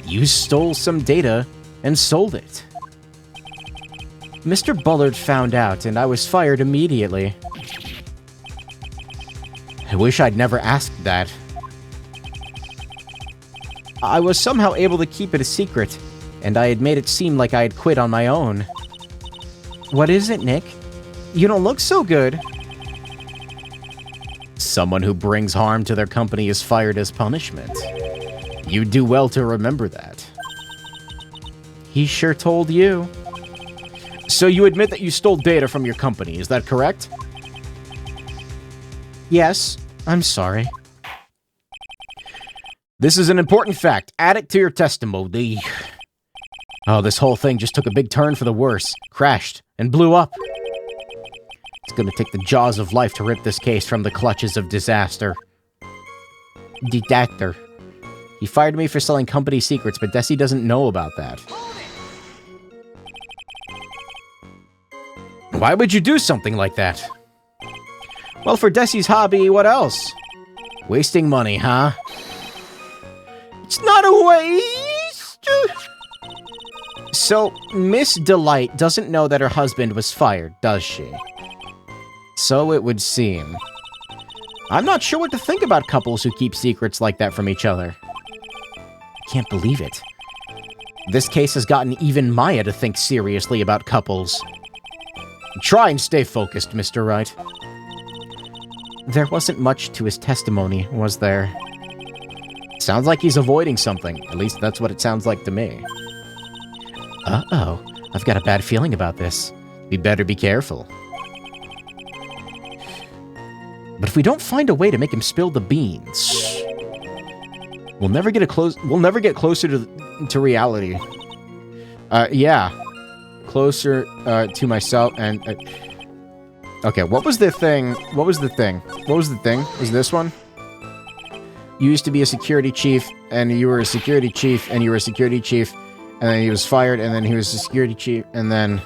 you stole some data and sold it. Mr. Bullard found out, and I was fired immediately. I wish I'd never asked that. I was somehow able to keep it a secret, and I had made it seem like I had quit on my own. What is it, Nick? You don't look so good. Someone who brings harm to their company is fired as punishment. You do well to remember that. He sure told you. So you admit that you stole data from your company, is that correct? Yes, I'm sorry. This is an important fact. Add it to your testimony. Oh, this whole thing just took a big turn for the worse. Crashed and blew up. It's gonna take the jaws of life to rip this case from the clutches of disaster. Disaster. He fired me for selling company secrets, but Desi doesn't know about that. Why would you do something like that? Well, for Desi's hobby, what else? Wasting money, huh? It's not a waste! So, Miss Delight doesn't know that her husband was fired, does she? So it would seem. I'm not sure what to think about couples who keep secrets like that from each other. I can't believe it. This case has gotten even Maya to think seriously about couples. Try and stay focused, Mr. Wright. There wasn't much to his testimony, was there? Sounds like he's avoiding something. At least that's what it sounds like to me. Uh-oh. I've got a bad feeling about this. We better be careful. But if we don't find a way to make him spill the beans, we'll never get closer to reality. Yeah. Closer to myself and okay, what was the thing? What was the thing? Was this one? You used to be a security chief, and you were a security chief, and you were a security chief, and then he was fired, and then he was a security chief, and then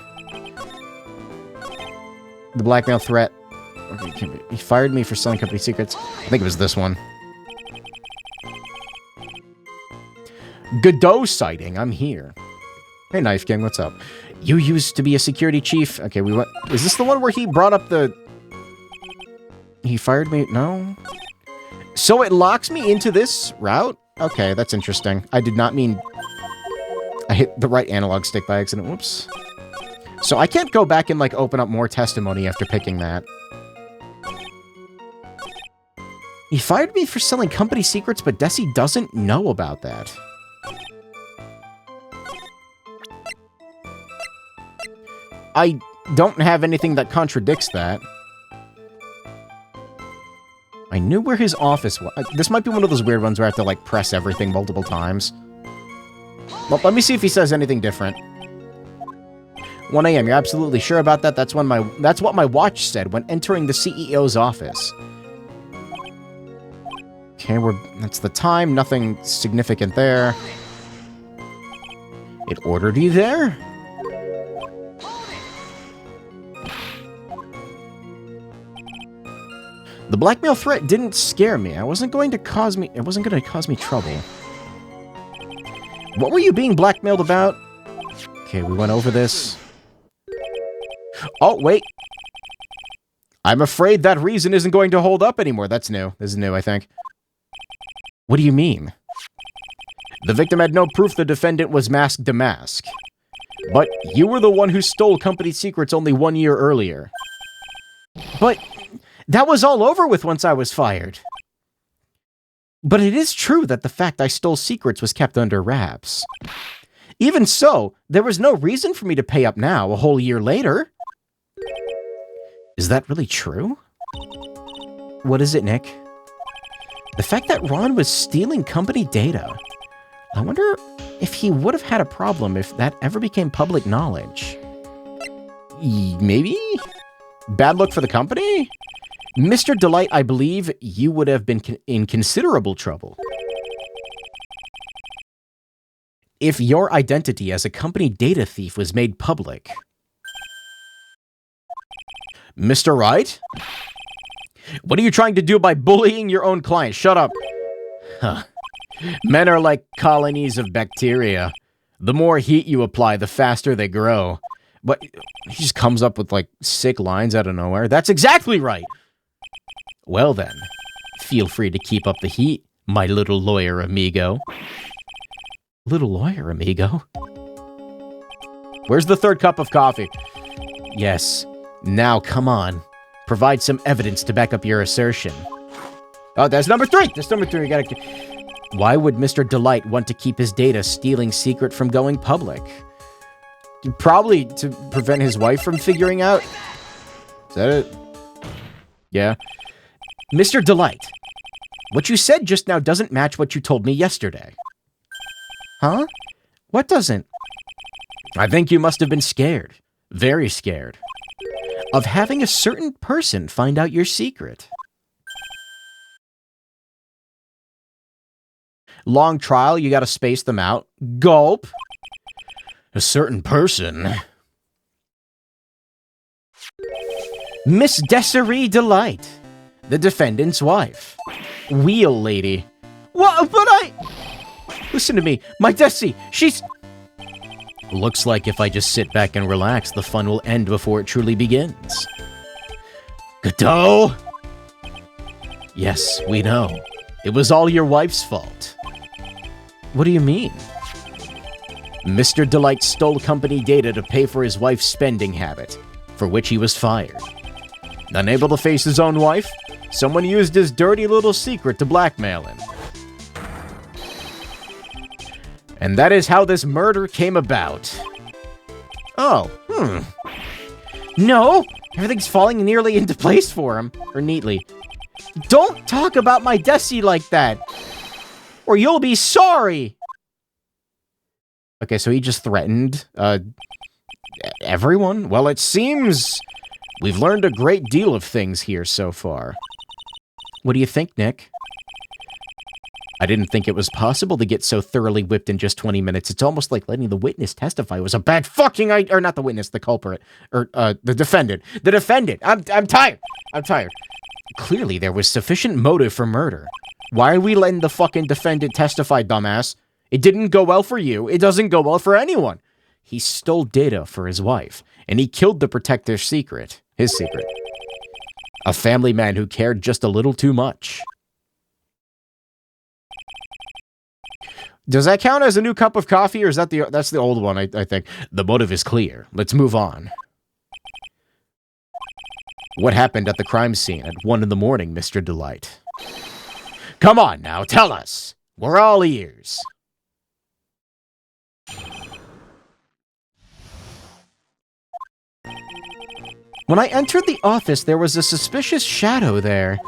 the blackmail threat. Okay, he fired me for selling company secrets. I think it was this one. Godot sighting, I'm here. Hey, Knife King, what's up? You used to be a security chief. Okay, we went... Is this the one where he brought up the... He fired me? No? So it locks me into this route? Okay, that's interesting. I did not mean... I hit the right analog stick by accident. Whoops. So I can't go back and, like, open up more testimony after picking that. He fired me for selling company secrets, but Desi doesn't know about that. I don't have anything that contradicts that. I knew where his office was. This might be one of those weird ones where I have to, like, press everything multiple times. Well, let me see if he says anything different. 1 a.m. You're absolutely sure about that? That's what my watch said when entering the CEO's office. Okay, that's the time. Nothing significant there. It ordered you there? The blackmail threat didn't scare me. It wasn't going to cause me trouble. What were you being blackmailed about? Okay, we went over this. Oh, wait. I'm afraid that reason isn't going to hold up anymore. That's new. This is new, I think. What do you mean? The victim had no proof the defendant was masked to mask. But you were the one who stole company secrets only 1 year earlier. But that was all over with once I was fired. But it is true that the fact I stole secrets was kept under wraps. Even so, there was no reason for me to pay up now, a whole year later. Is that really true? What is it, Nick? The fact that Ron was stealing company data. I wonder if he would have had a problem if that ever became public knowledge. Maybe? Bad luck for the company? Mr. Delight, I believe you would have been in considerable trouble. If your identity as a company data thief was made public. Mr. Wright? What are you trying to do by bullying your own client? Shut up. Huh. Men are like colonies of bacteria. The more heat you apply, the faster they grow. But he just comes up with, like, sick lines out of nowhere. That's exactly right! Well then, feel free to keep up the heat, my little lawyer amigo. Little lawyer amigo? Where's the third cup of coffee? Yes. Now, come on. Provide some evidence to back up your assertion. Oh, that's number 3! That's number 3. We gotta... Why would Mr. Delight want to keep his data stealing secret from going public? Probably to prevent his wife from figuring out. Is that it? Yeah. Mr. Delight, what you said just now doesn't match what you told me yesterday. Huh? What doesn't? I think you must have been scared. Very scared. Of having a certain person find out your secret. Long trial, you gotta space them out. Gulp. A certain person. Miss Desiree Delight, the defendant's wife. Wheel lady. What? But Listen to me. My Desi, she's... Looks like if I just sit back and relax, the fun will end before it truly begins. Godot? Yes, we know. It was all your wife's fault. What do you mean? Mr. Delight stole company data to pay for his wife's spending habit, for which he was fired. Unable to face his own wife, someone used his dirty little secret to blackmail him. And that is how this murder came about. Oh, No, everything's falling nearly into place for him. Or neatly. Don't talk about my Desi like that, or you'll be sorry. Okay, so he just threatened, everyone? Well, it seems we've learned a great deal of things here so far. What do you think, Nick? I didn't think it was possible to get so thoroughly whipped in just 20 minutes. It's almost like letting the witness testify was a bad fucking idea. Or not the witness, the culprit. Or, the defendant. The defendant! I'm tired! I'm tired. Clearly, there was sufficient motive for murder. Why are we letting the fucking defendant testify, dumbass? It didn't go well for you. It doesn't go well for anyone. He stole data for his wife, and he killed to protect their secret. His secret. A family man who cared just a little too much. Does that count as a new cup of coffee, or is that that's the old one, I think? The motive is clear. Let's move on. What happened at the crime scene at 1 in the morning, Mr. Delight? Come on now, tell us. We're all ears. When I entered the office, there was a suspicious shadow there.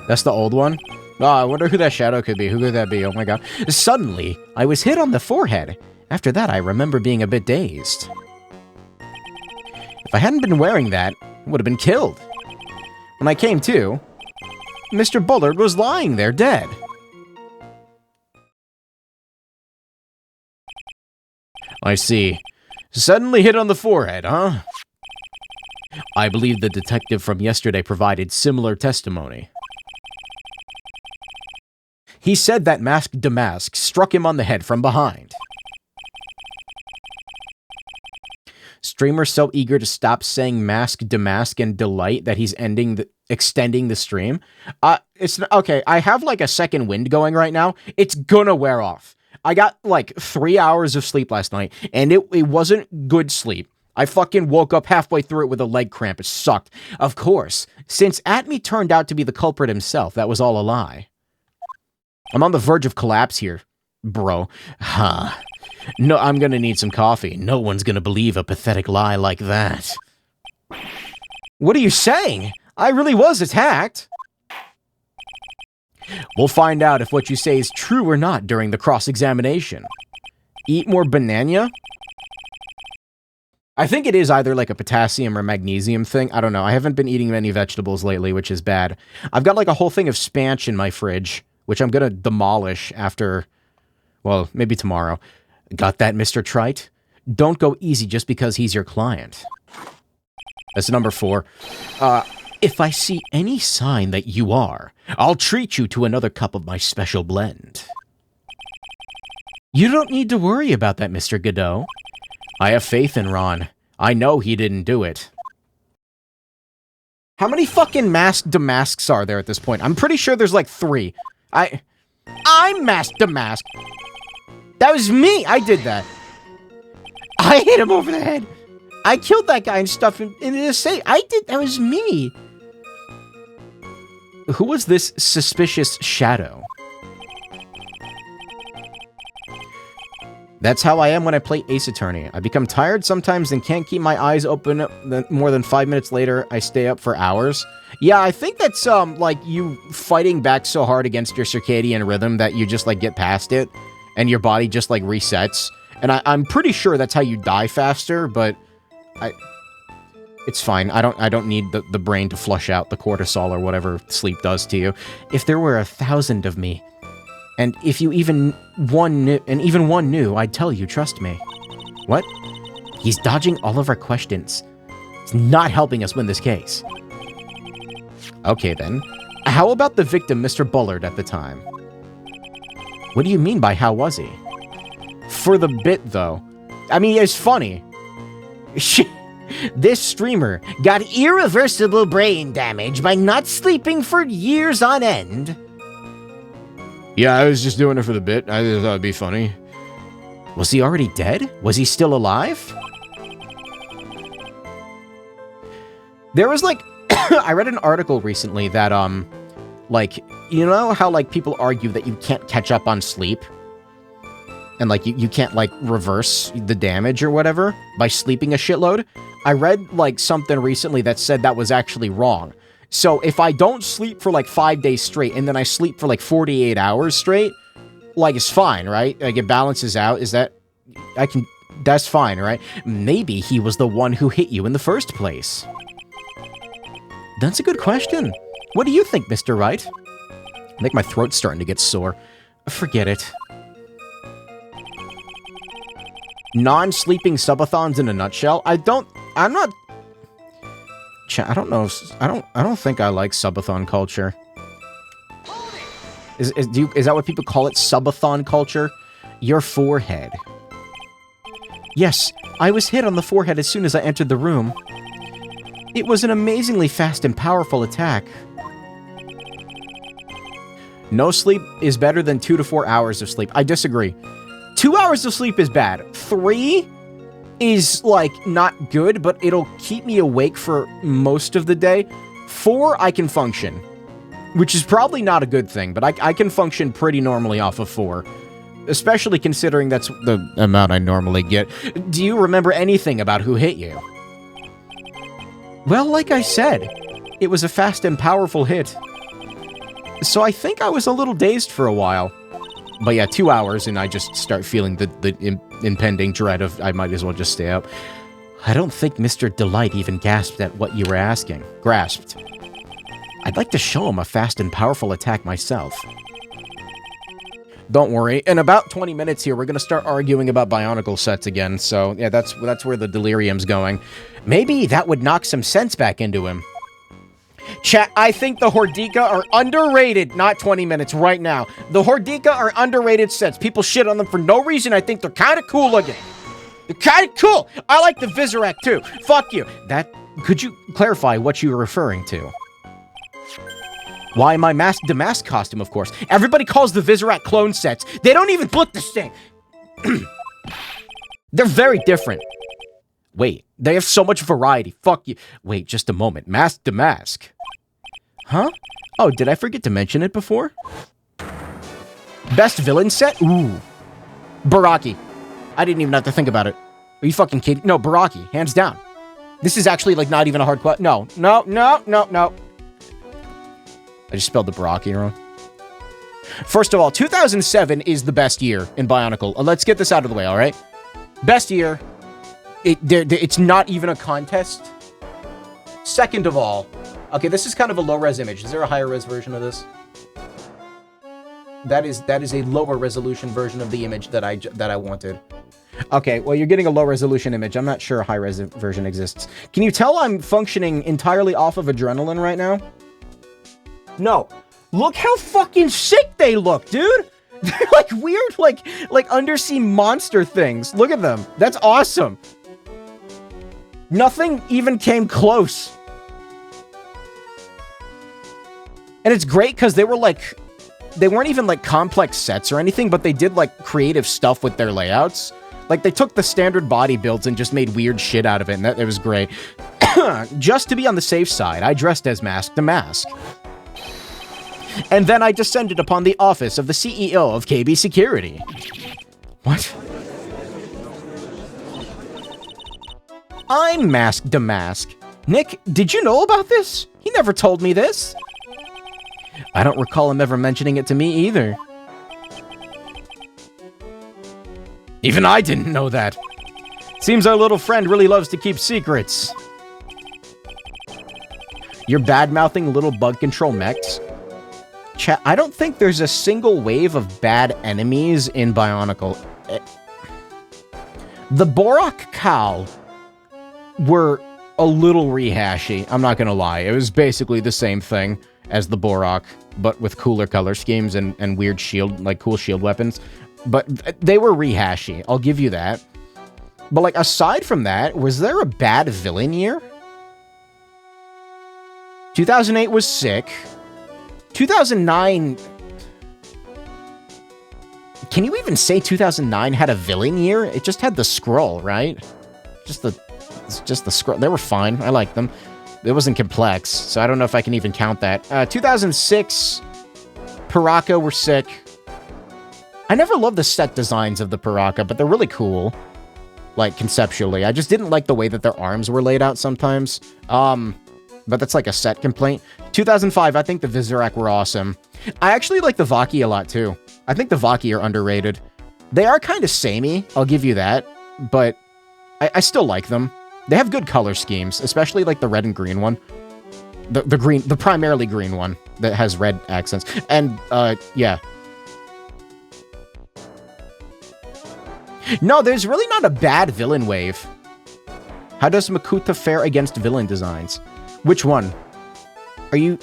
That's the old one? Oh, I wonder who that shadow could be. Who could that be? Oh my god. Suddenly, I was hit on the forehead. After that, I remember being a bit dazed. If I hadn't been wearing that, I would have been killed. When I came to, Mr. Bullard was lying there dead. I see. Suddenly hit on the forehead, huh? I believe the detective from yesterday provided similar testimony. He said that Mask Damask struck him on the head from behind. Streamer so eager to stop saying Mask Damask and Delight that he's extending the stream. It's okay. I have like a second wind going right now. It's gonna wear off. I got like 3 hours of sleep last night, and it wasn't good sleep. I fucking woke up halfway through it with a leg cramp. It sucked. Of course, since Atme turned out to be the culprit himself, that was all a lie. I'm on the verge of collapse here, bro. Huh. No, I'm gonna need some coffee. No one's gonna believe a pathetic lie like that. What are you saying? I really was attacked. We'll find out if what you say is true or not during the cross-examination. Eat more banana? I think it is either like a potassium or magnesium thing. I don't know. I haven't been eating many vegetables lately, which is bad. I've got like a whole thing of spanch in my fridge, which I'm gonna demolish after, well, maybe tomorrow. Got that, Mr. Trite? Don't go easy just because he's your client. That's number 4. If I see any sign that you are, I'll treat you to another cup of my special blend. You don't need to worry about that, Mr. Godot. I have faith in Ron. I know he didn't do it. How many fucking masked Damasks are there at this point? I'm pretty sure there's like 3. I'm masked Damask. That was me. I did that. I hit him over the head. I killed that guy and stuff in his safe. That was me. Who was this suspicious shadow? That's how I am when I play Ace Attorney. I become tired sometimes and can't keep my eyes open more than 5 minutes later. I stay up for hours. Yeah, I think that's, like, you fighting back so hard against your circadian rhythm that you just, like, get past it, and your body just, like, resets. And I'm pretty sure that's how you die faster, but it's fine. I don't need the brain to flush out the cortisol or whatever sleep does to you. If there were 1,000 of me, and if you even one knew, I'd tell you, trust me. What? He's dodging all of our questions. It's not helping us win this case. Okay then. How about the victim, Mr. Bullard, at the time? What do you mean by how was he? For the bit, though. I mean, it's funny. This streamer got irreversible brain damage by not sleeping for years on end. Yeah, I was just doing it for the bit. I thought it'd be funny. Was he already dead? Was he still alive? There was, like... I read an article recently that, like, you know how, like, people argue that you can't catch up on sleep? And, like, you can't, like, reverse the damage or whatever by sleeping a shitload? I read, like, something recently that said that was actually wrong. So, if I don't sleep for, like, 5 days straight, and then I sleep for, like, 48 hours straight, like, it's fine, right? Like, it balances out. Is that... That's fine, right? Maybe he was the one who hit you in the first place. That's a good question. What do you think, Mr. Wright? I think my throat's starting to get sore. Forget it. Non-sleeping subathons in a nutshell? I don't know if... I don't think I like subathon culture. Is that what people call it? Subathon culture? Your forehead. Yes, I was hit on the forehead as soon as I entered the room. It was an amazingly fast and powerful attack. No sleep is better than 2 to 4 hours of sleep. I disagree. 2 hours of sleep is bad. 3 is, like, not good, but it'll keep me awake for most of the day. 4, I can function. Which is probably not a good thing, but I can function pretty normally off of 4. Especially considering that's the amount I normally get. Do you remember anything about who hit you? Well, like I said, it was a fast and powerful hit. So I think I was a little dazed for a while. But yeah, 2 hours and I just start feeling the impending dread of I might as well just stay up. I don't think Mr. Delight even gasped at what you were asking. Grasped. I'd like to show him a fast and powerful attack myself. Don't worry. In about 20 minutes here, we're going to start arguing about Bionicle sets again. So, yeah, that's where the delirium's going. Maybe that would knock some sense back into him. Chat, I think the Hordika are underrated. Not 20 minutes, right now. The Hordika are underrated sets. People shit on them for no reason. I think they're kind of cool looking. They're kind of cool. I like the Vizirac, too. Fuck you. Could you clarify what you were referring to? Why, my masked Damask costume, of course. Everybody calls the Vizirac clone sets. They don't even look the same. They're very different. Wait, they have so much variety. Fuck you. Wait, just a moment. Masked Damask. Huh? Oh, did I forget to mention it before? Best villain set? Ooh. Baraki. I didn't even have to think about it. Are you fucking kidding? No, Baraki. Hands down. This is actually, like, not even a hard question. No. I just spelled the Baraki wrong. First of all, 2007 is the best year in Bionicle. Let's get this out of the way, alright? Best year. It's not even a contest. Second of all... Okay, this is kind of a low-res image. Is there a higher-res version of this? That is a lower resolution version of the image that I wanted. Okay, well, you're getting a low-resolution image. I'm not sure a high-res version exists. Can you tell I'm functioning entirely off of adrenaline right now? No. Look how fucking sick they look, dude! They're like weird, like undersea monster things. Look at them. That's awesome. Nothing even came close. And it's great because they weren't even like complex sets or anything, but they did like creative stuff with their layouts. Like they took the standard body builds and just made weird shit out of it, and it was great. Just to be on the safe side, I dressed as Mask the Mask. And then I descended upon the office of the CEO of KB Security. What? I'm Mask the Mask. Nick, did you know about this? He never told me this. I don't recall him ever mentioning it to me either. Even I didn't know that. Seems our little friend really loves to keep secrets. You're bad-mouthing little bug control mechs? Chat, I don't think there's a single wave of bad enemies in Bionicle. The Borak Cow were a little rehashy, I'm not gonna lie. It was basically the same thing as the Borak, but with cooler color schemes and weird shield, like cool shield weapons. But they were rehashy, I'll give you that. But like, aside from that, was there a bad villain year? 2008 was sick. 2009... Can you even say 2009 had a villain year? It just had the scroll, right? Just the scroll. They were fine. I liked them. It wasn't complex, so I don't know if I can even count that. 2006, Paraka were sick. I never loved the set designs of the Paraka, but they're really cool. Like, conceptually. I just didn't like the way that their arms were laid out sometimes. But that's like a set complaint. 2005, I think the Vizorak were awesome. I actually like the Vaki a lot, too. I think the Vaki are underrated. They are kind of samey, I'll give you that. But I still like them. They have good color schemes, especially like the red and green one. The primarily green one that has red accents. And, yeah. No, there's really not a bad villain wave. How does Makuta fare against villain designs? Which one? Are you,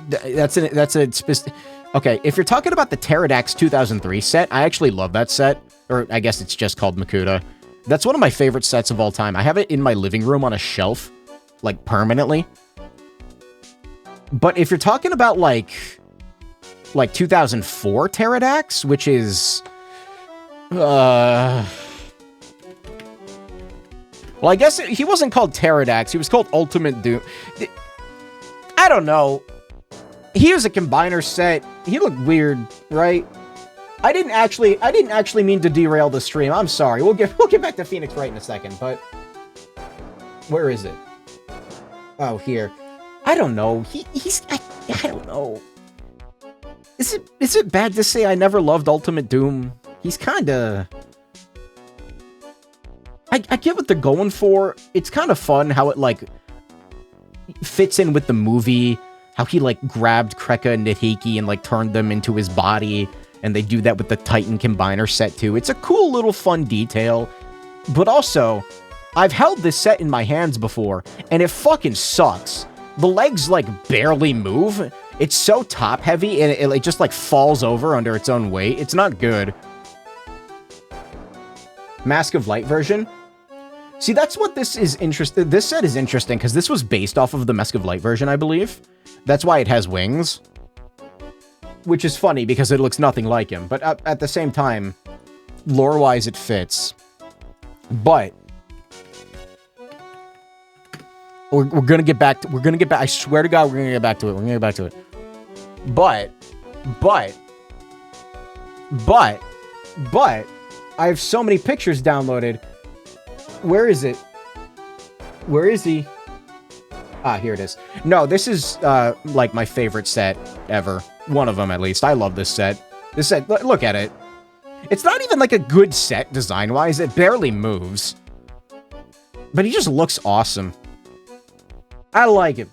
that's a specific... Okay, if you're talking about the Pterodax 2003 set, I actually love that set. Or I guess it's just called Makuta. That's one of my favorite sets of all time. I have it in my living room on a shelf, like, permanently. But if you're talking about, like 2004 Pterodax, which is... Well, I guess he wasn't called Pterodax. He was called Ultimate Doom. I don't know. He was a combiner set. He looked weird, right? I didn't actually mean to derail the stream. I'm sorry. We'll get back to Phoenix Wright in a second, but where is it? Oh, here. I don't know. I don't know. Is it bad to say I never loved Ultimate Doom? He's kinda... I get what they're going for. It's kind of fun how it, like, fits in with the movie. How he, like, grabbed Kreka and Nidhiki and, like, turned them into his body. And they do that with the Titan Combiner set, too. It's a cool little fun detail. But also, I've held this set in my hands before, and it fucking sucks. The legs, like, barely move. It's so top-heavy, and it just, like, falls over under its own weight. It's not good. Mask of Light version? See, that's what this is interesting. This set is interesting, because this was based off of the Mask of Light version, I believe. That's why it has wings. Which is funny, because it looks nothing like him. But at the same time, lore-wise, it fits. But... We're gonna get back to... I swear to God, we're gonna get back to it. But... I have so many pictures downloaded. Where is it? Where is he? Ah, here it is. No, this is, like, my favorite set ever. One of them, at least. I love this set. This set, look at it. It's not even, like, a good set, design-wise. It barely moves. But he just looks awesome. I like him.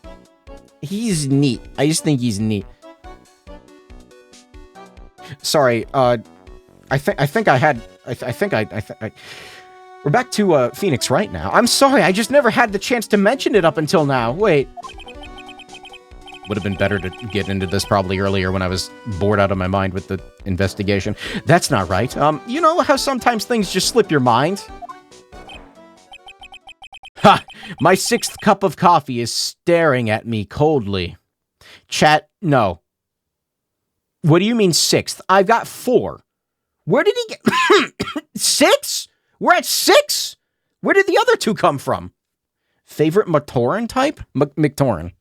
He's neat. I just think he's neat. Sorry, I think we're back to, Phoenix Wright now. I'm sorry, I just never had the chance to mention it up until now. Wait. Would have been better to get into this probably earlier when I was bored out of my mind with the investigation. That's not right. You know how sometimes things just slip your mind? Ha! My 6th cup of coffee is staring at me coldly. Chat, no. What do you mean 6th? I've got 4. Where did he get... 6? We're at 6? Where did the other 2 come from? Favorite Matoran type? McToran.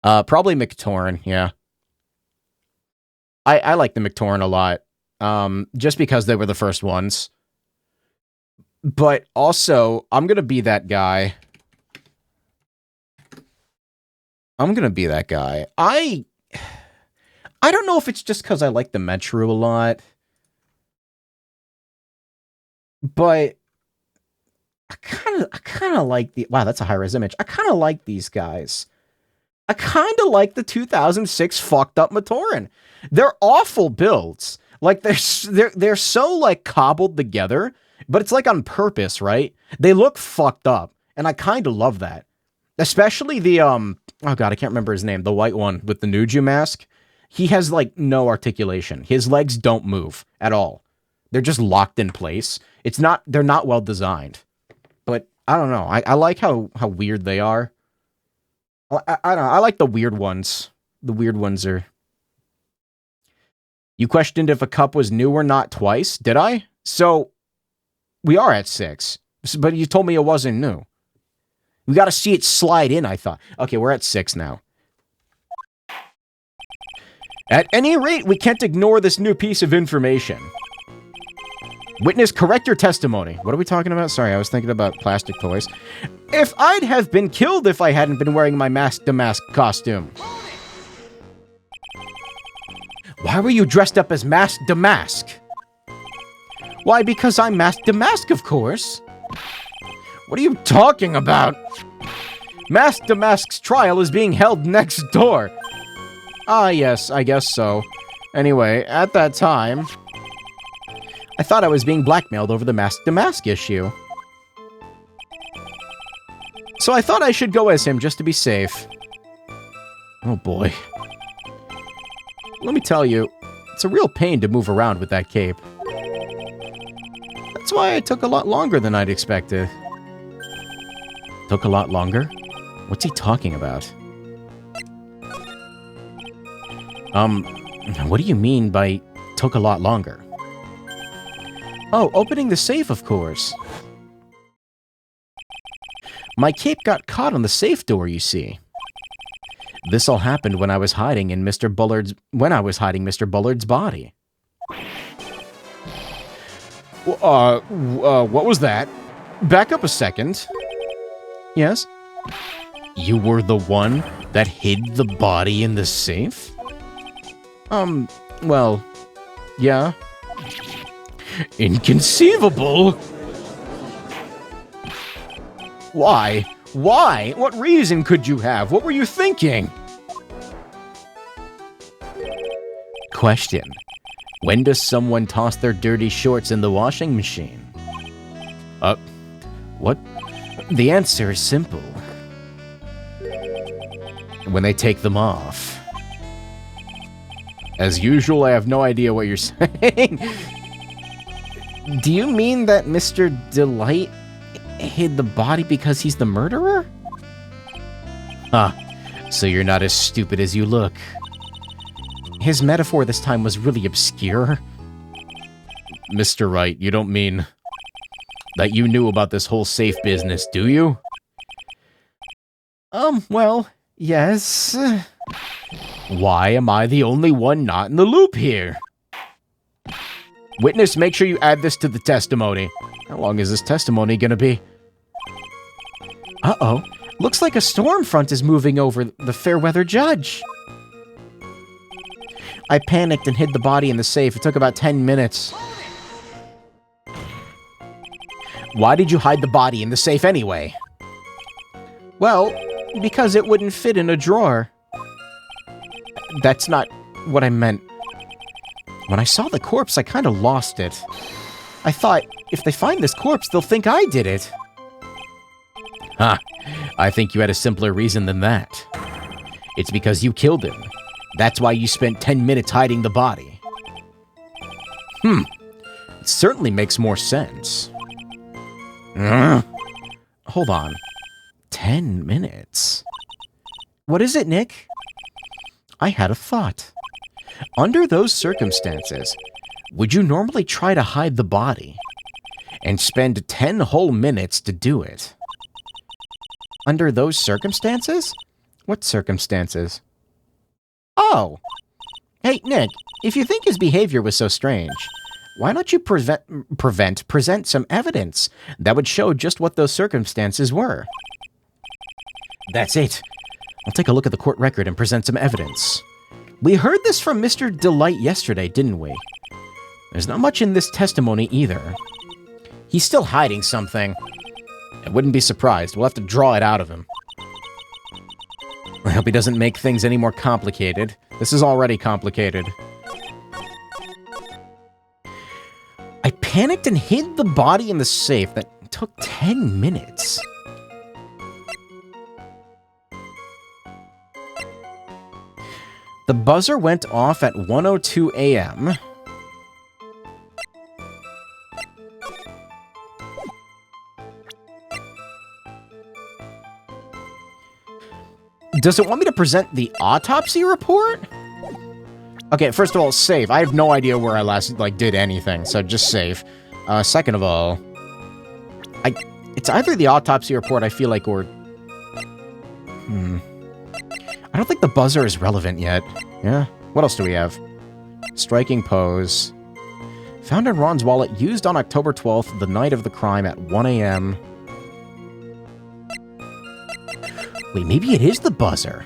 Probably McToran, yeah. I like the McToran a lot. Just because they were the first ones. But also, I'm gonna be that guy. I don't know if it's just because I like the Metru a lot. But I kind of like the... Wow, that's a high-res image. I kind of like these guys. I kind of like the 2006 fucked up Matoran. They're awful builds. Like, they're so, like, cobbled together, but it's, like, on purpose, right? They look fucked up, and I kind of love that. Especially the, oh god, I can't remember his name. The white one with the Nuju mask. He has, like, no articulation. His legs don't move at all. They're just locked in place. They're not well designed. But, I don't know. I like how weird they are. I don't know. I like the weird ones. The weird ones are... You questioned if a cup was new or not twice, did I? So, we are at 6. But you told me it wasn't new. We gotta see it slide in, I thought. Okay, we're at 6 now. At any rate, we can't ignore this new piece of information. Witness, correct your testimony. What are we talking about? Sorry, I was thinking about plastic toys. If I'd have been killed if I hadn't been wearing my mask-to-mask costume. Why were you dressed up as mask-to-mask? Why, because I'm mask-to-mask, of course. What are you talking about? Mask-to-mask's trial is being held next door. Ah, yes, I guess so. Anyway, at that time... I thought I was being blackmailed over the mask-to-mask issue. So I thought I should go as him just to be safe. Oh boy. Let me tell you, it's a real pain to move around with that cape. That's why it took a lot longer than I'd expected. Took a lot longer? What's he talking about? What do you mean by took a lot longer? Oh, opening the safe, of course. My cape got caught on the safe door, you see. This all happened when I was hiding in Mr. Bullard's... Mr. Bullard's body. What was that? Back up a second. Yes? You were the one that hid the body in the safe? Well, yeah. Inconceivable! Why? Why? What reason could you have? What were you thinking? Question. When does someone toss their dirty shorts in the washing machine? What? The answer is simple. When they take them off. As usual, I have no idea what you're saying. Do you mean that Mr. Delight hid the body because he's the murderer? Huh. So you're not as stupid as you look. His metaphor this time was really obscure. Mr. Wright, you don't mean that you knew about this whole safe business, do you? Well, yes. Why am I the only one not in the loop here? Witness, make sure you add this to the testimony. How long is this testimony gonna be? Uh-oh. Looks like a storm front is moving over the Fairweather Judge. I panicked and hid the body in the safe. It took about 10 minutes. Why did you hide the body in the safe anyway? Well, because it wouldn't fit in a drawer. That's not what I meant. When I saw the corpse, I kind of lost it. I thought, if they find this corpse, they'll think I did it. Ha! I think you had a simpler reason than that. It's because you killed him. That's why you spent 10 minutes hiding the body. It certainly makes more sense. Hold on. 10 minutes? What is it, Nick? I had a thought. Under those circumstances, would you normally try to hide the body and spend 10 whole minutes to do it? Under those circumstances? What circumstances? Oh! Hey, Nick, if you think his behavior was so strange, why don't you present some evidence that would show just what those circumstances were? That's it. I'll take a look at the court record and present some evidence. We heard this from Mr. Delight yesterday, didn't we? There's not much in this testimony either. He's still hiding something. I wouldn't be surprised. We'll have to draw it out of him. I hope he doesn't make things any more complicated. This is already complicated. I panicked and hid the body in the safe. That took 10 minutes. The buzzer went off at 1:02 a.m. Does it want me to present the autopsy report? Okay, first of all, save. I have no idea where I last, did anything, so just save. Second of all, it's either the autopsy report, I feel like, or... I don't think the buzzer is relevant yet. Yeah? What else do we have? Striking pose. Found in Ron's wallet, used on October 12th, the night of the crime at 1 a.m. Wait, maybe it is the buzzer.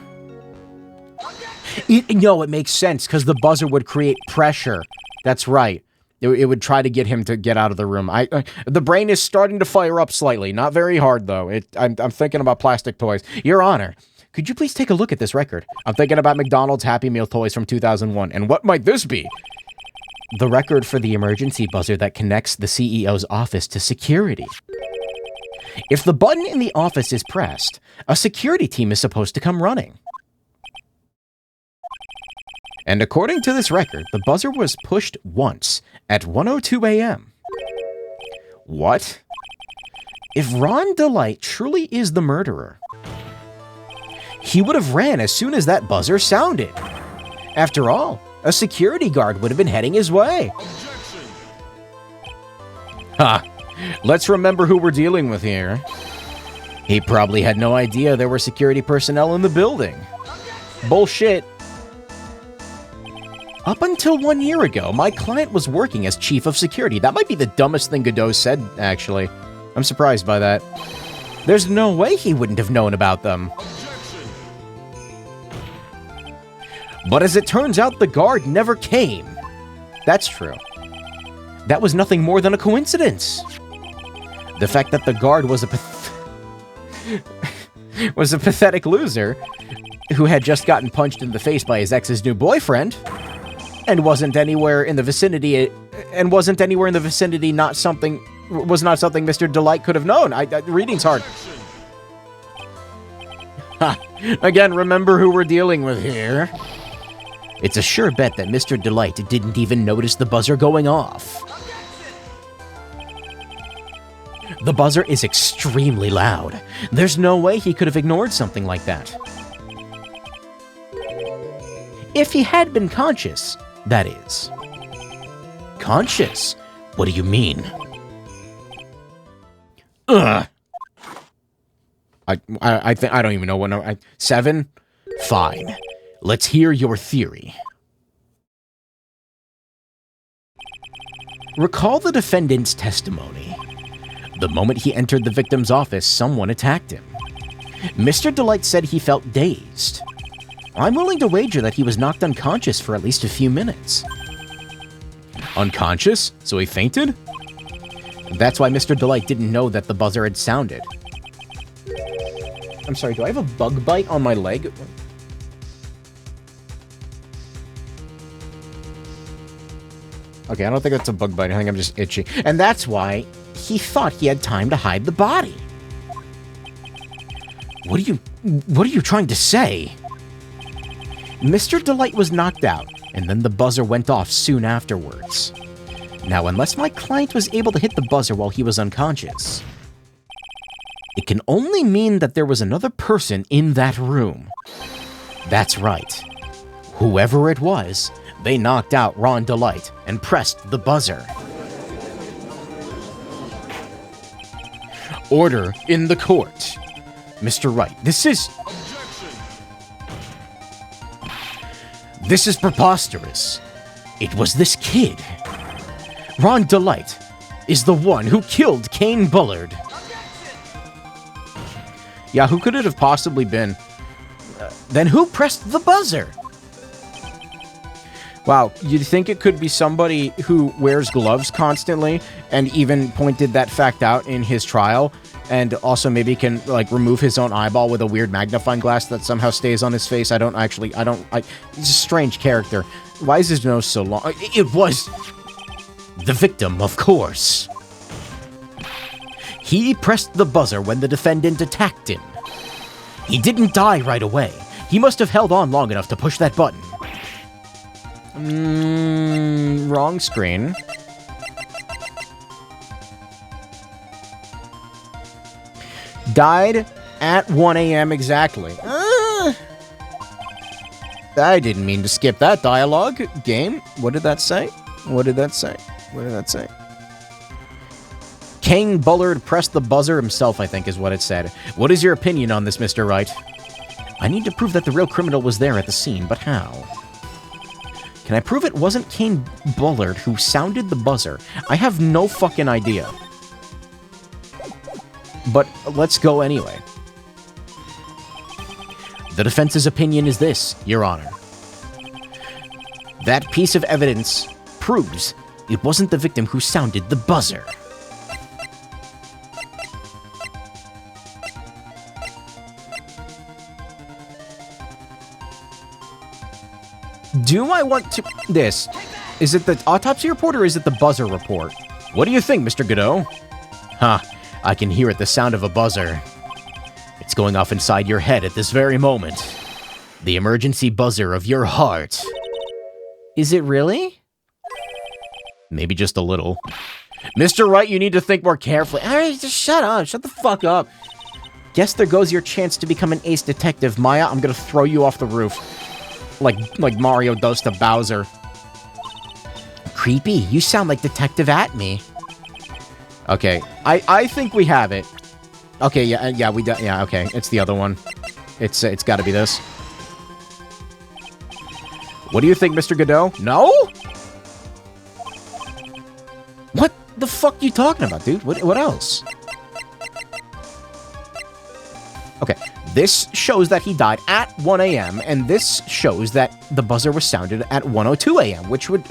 No, it makes sense, because the buzzer would create pressure. That's right. It would try to get him to get out of the room. The brain is starting to fire up slightly. Not very hard, though. I'm thinking about plastic toys. Your Honor, could you please take a look at this record? I'm thinking about McDonald's Happy Meal toys from 2001. And what might this be? The record for the emergency buzzer that connects the CEO's office to security. If the button in the office is pressed, a security team is supposed to come running. And according to this record, the buzzer was pushed once at 1:02 a.m. What? If Ron Delight truly is the murderer, he would have ran as soon as that buzzer sounded. After all, a security guard would have been heading his way. Ha! Let's remember who we're dealing with here. He probably had no idea there were security personnel in the building. Bullshit. Up until 1 year ago, my client was working as chief of security. That might be the dumbest thing Godot said, actually. I'm surprised by that. There's no way he wouldn't have known about them. But as it turns out, the guard never came. That's true. That was nothing more than a coincidence. The fact that the guard was a pathetic loser who had just gotten punched in the face by his ex's new boyfriend and wasn't anywhere in the vicinity not something Mr. Delight could have known. Reading's hard. Ha! Again, remember who we're dealing with here. It's a sure bet that Mr. Delight didn't even notice the buzzer going off. The buzzer is extremely loud. There's no way he could have ignored something like that. If he had been conscious, that is. Conscious? What do you mean? Ugh. I don't even know what number. 7? Fine. Let's hear your theory. Recall the defendant's testimony. The moment he entered the victim's office, someone attacked him. Mr. Delight said he felt dazed. I'm willing to wager that he was knocked unconscious for at least a few minutes. Unconscious? So he fainted? That's why Mr. Delight didn't know that the buzzer had sounded. I'm sorry, do I have a bug bite on my leg? Okay, I don't think that's a bug bite. I think I'm just itchy. And that's why he thought he had time to hide the body. What are you trying to say? Mr. Delight was knocked out, and then the buzzer went off soon afterwards. Now, unless my client was able to hit the buzzer while he was unconscious, it can only mean that there was another person in that room. That's right. Whoever it was, they knocked out Ron Delight and pressed the buzzer. Order in the court. Mr. Wright, this is preposterous. It was this kid. Ron Delight is the one who killed Kane Bullard. Yeah, who could it have possibly been? Then who pressed the buzzer? Wow, you'd think it could be somebody who wears gloves constantly and even pointed that fact out in his trial, and also maybe can, like, remove his own eyeball with a weird magnifying glass that somehow stays on his face. He's a strange character. Why is his nose so long? It was the victim, of course. He pressed the buzzer when the defendant attacked him. He didn't die right away. He must have held on long enough to push that button. Wrong screen. Died at 1 a.m. exactly. I didn't mean to skip that dialogue. Game? What did that say? What did that say? What did that say? Kane Bullard pressed the buzzer himself, I think is what it said. What is your opinion on this, Mr. Wright? I need to prove that the real criminal was there at the scene, but how? Can I prove it wasn't Kane Bullard who sounded the buzzer? I have no fucking idea. But let's go anyway. The defense's opinion is this, Your Honor. That piece of evidence proves it wasn't the victim who sounded the buzzer. Do I want to... This. Is it the autopsy report or is it the buzzer report? What do you think, Mr. Godot? Huh. I can hear it, the sound of a buzzer. It's going off inside your head at this very moment. The emergency buzzer of your heart. Is it really? Maybe just a little. Mr. Wright, you need to think more carefully. Alright, just shut up. Shut the fuck up. Guess there goes your chance to become an ace detective, Maya. I'm gonna throw you off the roof. Like Mario does to Bowser. Creepy, you sound like Detective Atme. Okay, I think we have it. Okay, yeah, we do. Yeah, okay, it's the other one. It's got to be this. What do you think, Mr. Godot? No? What the fuck are you talking about, dude? What else? Okay, this shows that he died at 1 a.m., and this shows that the buzzer was sounded at 1:02 a.m., which would...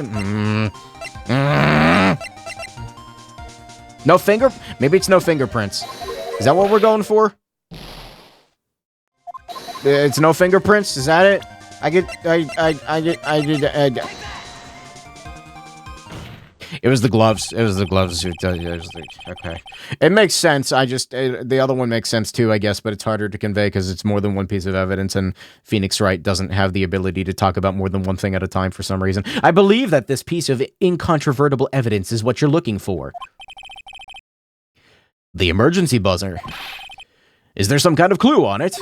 No finger... Maybe it's no fingerprints. Is that what we're going for? It's no fingerprints? Is that it? It was the gloves. It was the gloves. Okay. It makes sense. The other one makes sense too, I guess, but it's harder to convey because it's more than one piece of evidence, and Phoenix Wright doesn't have the ability to talk about more than one thing at a time for some reason. I believe that this piece of incontrovertible evidence is what you're looking for. The emergency buzzer. Is there some kind of clue on it?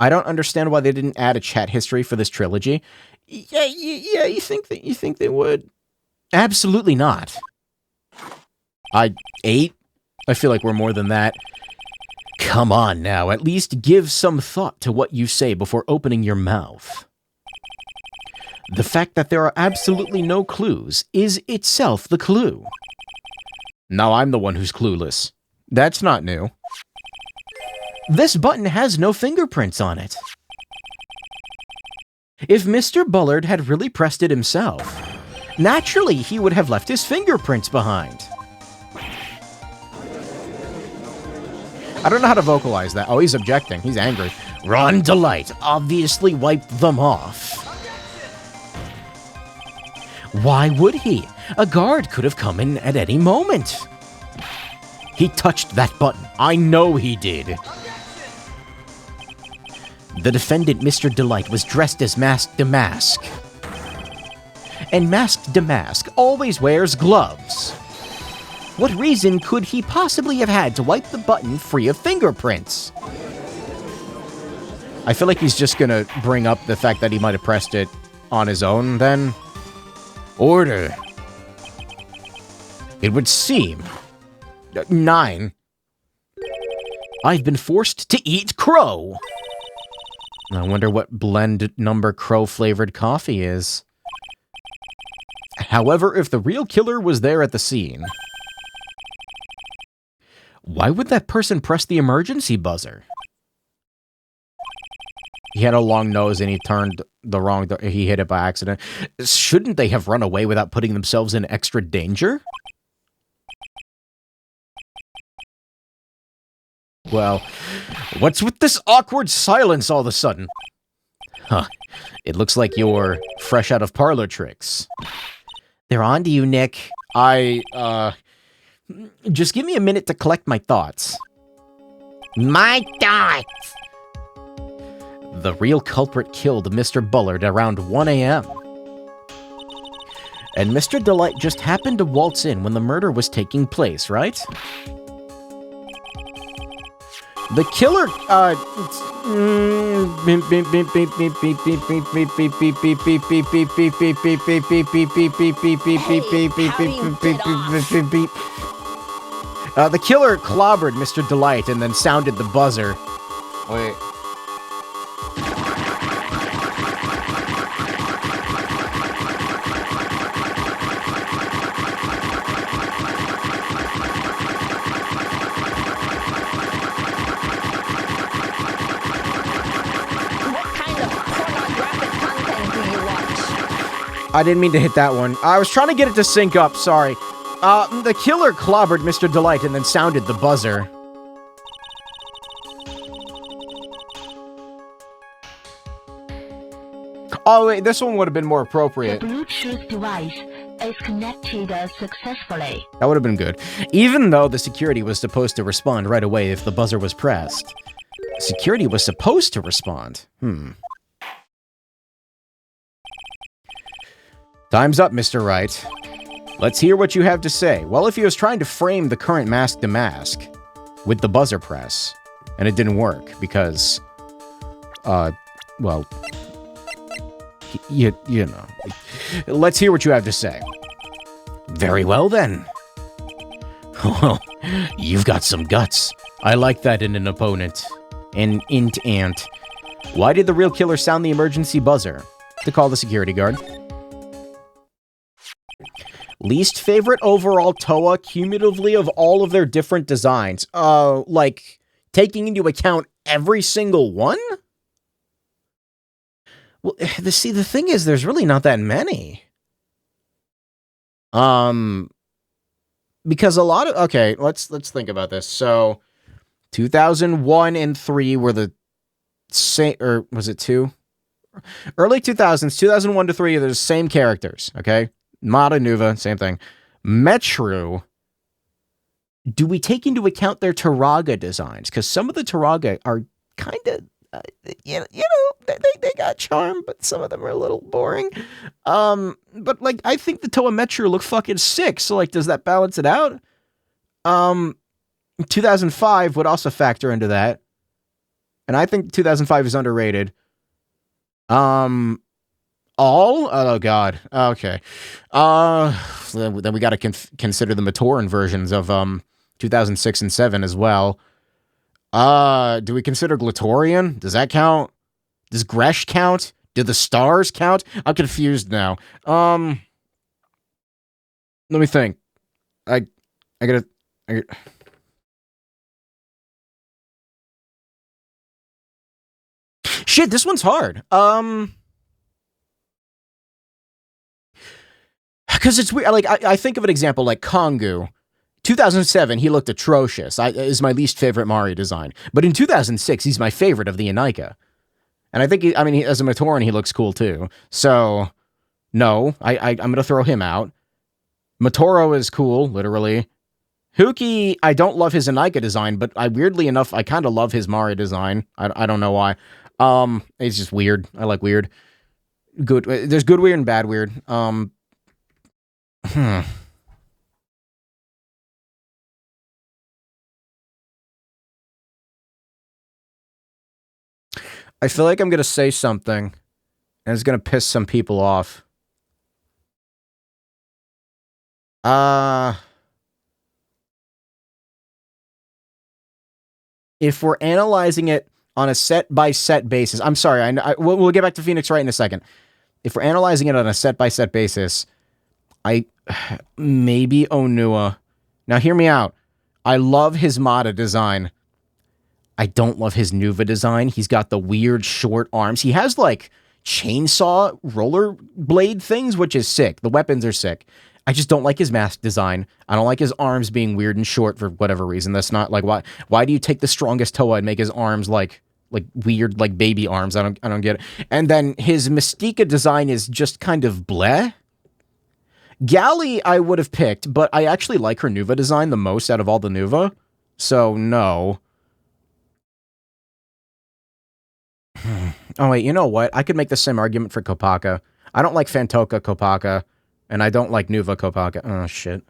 I don't understand why they didn't add a chat history for this trilogy. Yeah, you think they would? Absolutely not. 8? I feel like we're more than that. Come on now, at least give some thought to what you say before opening your mouth. The fact that there are absolutely no clues is itself the clue. Now I'm the one who's clueless. That's not new. This button has no fingerprints on it. If Mr. Bullard had really pressed it himself, naturally he would have left his fingerprints behind. I don't know how to vocalize that. Oh, he's objecting. He's angry. Ron Delight obviously wiped them off. Why would he? A guard could have come in at any moment. He touched that button. I know he did. The defendant, Mr. Delight, was dressed as Masked Damask. And Masked Damask always wears gloves. What reason could he possibly have had to wipe the button free of fingerprints? I feel like he's just gonna bring up the fact that he might have pressed it on his own, then. Order. It would seem. 9. I've been forced to eat crow. I wonder what blend number crow-flavored coffee is. However, if the real killer was there at the scene, why would that person press the emergency buzzer? He had a long nose and he turned the wrong... he hit it by accident. Shouldn't they have run away without putting themselves in extra danger? Well, what's with this awkward silence all of a sudden? Huh. It looks like you're fresh out of parlor tricks. They're on to you, Nick. Just give me a minute to collect my thoughts. My thoughts! The real culprit killed Mr. Bullard around 1 a.m. And Mr. Delight just happened to waltz in when the murder was taking place, right? The killer, the killer clobbered Mr. Delight and then sounded the buzzer. Wait. I didn't mean to hit that one. I was trying to get it to sync up, sorry. The killer clobbered Mr. Delight and then sounded the buzzer. Oh, wait, this one would have been more appropriate. The Bluetooth device is connected successfully. That would have been good. Even though the security was supposed to respond right away if the buzzer was pressed. Security was supposed to respond. Time's up, Mr. Wright. Let's hear what you have to say. Well, if he was trying to frame the current Masked Damask with the buzzer press, and it didn't work because, well, you know. Let's hear what you have to say. Very well, then. Well, you've got some guts. I like that in an opponent. An ant. Why did the real killer sound the emergency buzzer? To call the security guard. Least favorite overall Toa cumulatively of all of their different designs. Like, taking into account every single one? Well, see, the thing is, there's really not that many. Because a lot of... Okay, let's think about this. So, 2001 and 3 were the same... Or was it 2? Early 2000s, 2001 to 3, they're the same characters, okay? Mata, Nuva, same thing. Metru, do we take into account their Taraga designs? Because some of the Taraga are kind of, they got charm, but some of them are a little boring. But, like, I think the Toa Metru look fucking sick, so, like, does that balance it out? 2005 would also factor into that. And I think 2005 is underrated. All? Oh, God. Okay. Then we got to consider the Matoran versions of 2006 and 7 as well. Do we consider Glatorian? Does that count? Does Gresh count? Do the stars count? I'm confused now. Let me think. I gotta... Shit, this one's hard. Because it's weird. Like, I think of an example like Kongu. 2007, he looked atrocious. Is my least favorite Mari design. But in 2006, he's my favorite of the Anika. And I think, as a Matoran, he looks cool too. So, no, I'm going to throw him out. Matoro is cool, literally. Huki, I don't love his Anika design, but weirdly enough, I kind of love his Mari design. I don't know why. It's just weird. I like weird. Good. There's good weird and bad weird. I feel like I'm gonna say something, and it's gonna piss some people off. If we're analyzing it on a set-by-set basis, I'm sorry, we'll get back to Phoenix Wright in a second. If we're analyzing it on a set-by-set basis, maybe Onua. Now, hear me out. I love his Mata design. I don't love his Nuva design. He's got the weird short arms. He has, like, chainsaw roller blade things, which is sick. The weapons are sick. I just don't like his mask design. I don't like his arms being weird and short for whatever reason. That's not, like, why do you take the strongest Toa and make his arms, like weird, like, baby arms? I don't get it. And then his Mystica design is just kind of bleh. Gally I would have picked, but I actually like her Nuva design the most out of all the Nuva. So, no. Oh, wait, you know what? I could make the same argument for Kopaka. I don't like Fantoka Kopaka, and I don't like Nuva Kopaka. Oh, shit.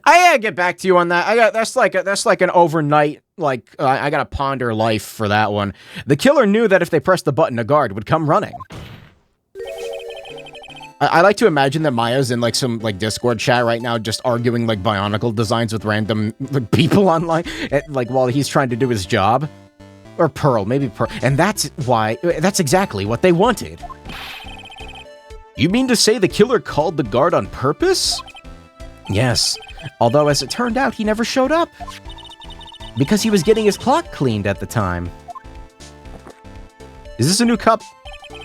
I gotta get back to you on that. That's like an overnight, like, I gotta ponder life for that one. The killer knew that if they pressed the button, a guard would come running. I like to imagine that Maya's in, like, some, like, Discord chat right now just arguing, like, Bionicle designs with random, like, people online, like, while he's trying to do his job. Or Pearl, maybe Pearl. And that's exactly what they wanted. You mean to say the killer called the guard on purpose? Yes, although as it turned out, he never showed up. Because he was getting his clock cleaned at the time. Is this a new cup?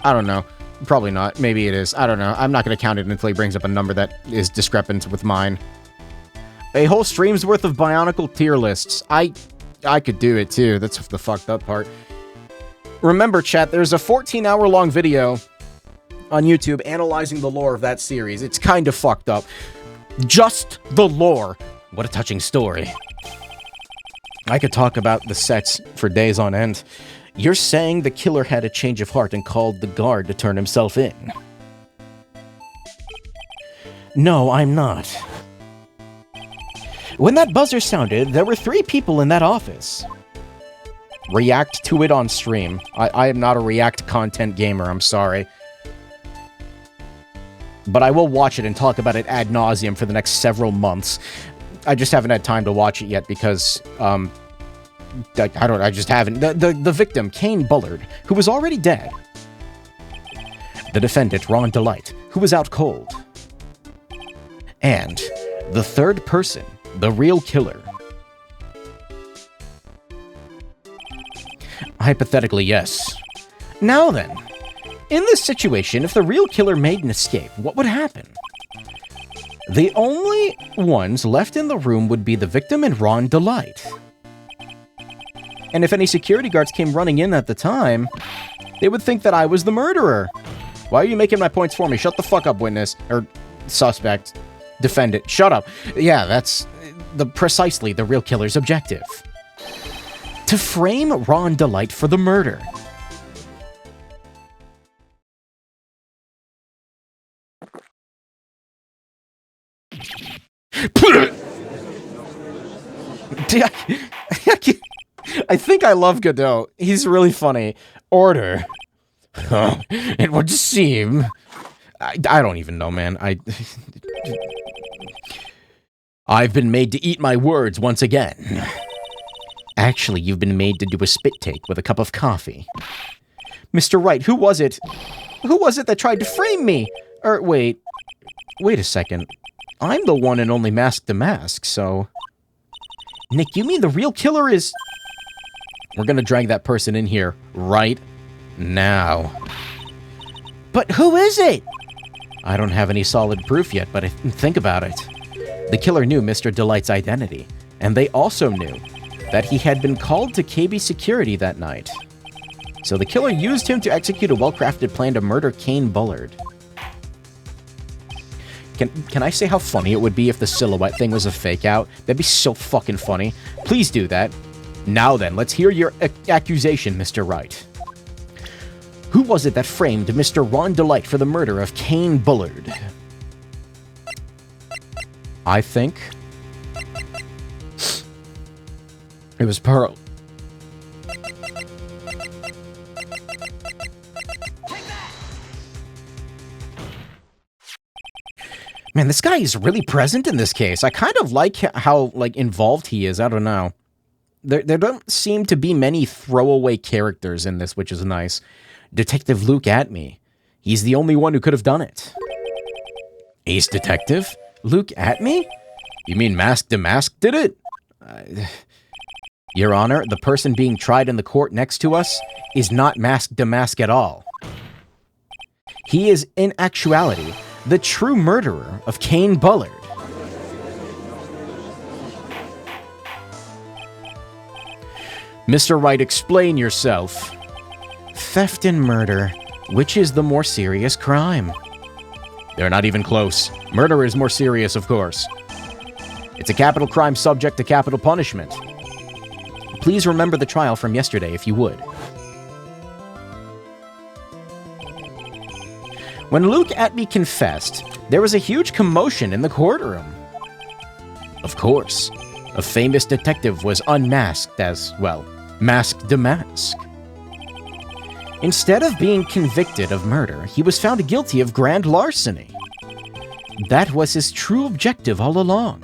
I don't know. Probably not. Maybe it is. I don't know. I'm not going to count it until he brings up a number that is discrepant with mine. A whole stream's worth of Bionicle tier lists. I could do it too. That's the fucked up part. Remember, chat, there's a 14-hour-long video on YouTube analyzing the lore of that series. It's kind of fucked up. Just the lore. What a touching story. I could talk about the sets for days on end. You're saying the killer had a change of heart and called the guard to turn himself in? No, I'm not. When that buzzer sounded, there were 3 people in that office. React to it on stream. I am not a React content gamer, I'm sorry. But I will watch it and talk about it ad nauseum for the next several months. I just haven't had time to watch it yet because, I just haven't. The victim, Kane Bullard, who was already dead. The defendant, Ron Delight, who was out cold. And the third person, the real killer. Hypothetically, yes. Now then, in this situation, if the real killer made an escape, what would happen? The only ones left in the room would be the victim and Ron Delight. And if any security guards came running in at the time, they would think that I was the murderer. Why are you making my points for me? Shut the fuck up, witness. Or suspect. Defendant. Shut up. Yeah, that's precisely the real killer's objective. To frame Ron Delight for the murder. I think I love Godot. He's really funny. Order. It would seem... I don't even know, man. I've been made to eat my words once again. Actually, you've been made to do a spit take with a cup of coffee. Mr. Wright, who was it? Who was it that tried to frame me? Wait a second. I'm the one and only Mask to Mask, so... Nick, you mean the real killer is... We're gonna drag that person in here right now. But who is it? I don't have any solid proof yet, but think about it. The killer knew Mr. Delight's identity, and they also knew that he had been called to KB security that night. So the killer used him to execute a well-crafted plan to murder Kane Bullard. Can I say how funny it would be if the silhouette thing was a fake out? That'd be so fucking funny. Please do that. Now then, let's hear your accusation, Mr. Wright. Who was it that framed Mr. Ron Delight for the murder of Kane Bullard? I think it was Pearl. Man, this guy is really present in this case. I kind of like how, like, involved he is. I don't know. There don't seem to be many throwaway characters in this, which is nice. Detective Luke Atme. He's the only one who could have done it. Ace Detective? Luke Atme? You mean Mask Damask did it? Your Honor, the person being tried in the court next to us is not Mask Damask at all. He is, in actuality, the true murderer of Kane Bullard. Mr. Wright, explain yourself. Theft and murder. Which is the more serious crime? They're not even close. Murder is more serious, of course. It's a capital crime subject to capital punishment. Please remember the trial from yesterday, if you would. When Luke Atme confessed, there was a huge commotion in the courtroom. Of course, a famous detective was unmasked as, well, Mask Damask. Instead of being convicted of murder, he was found guilty of grand larceny. That was his true objective all along.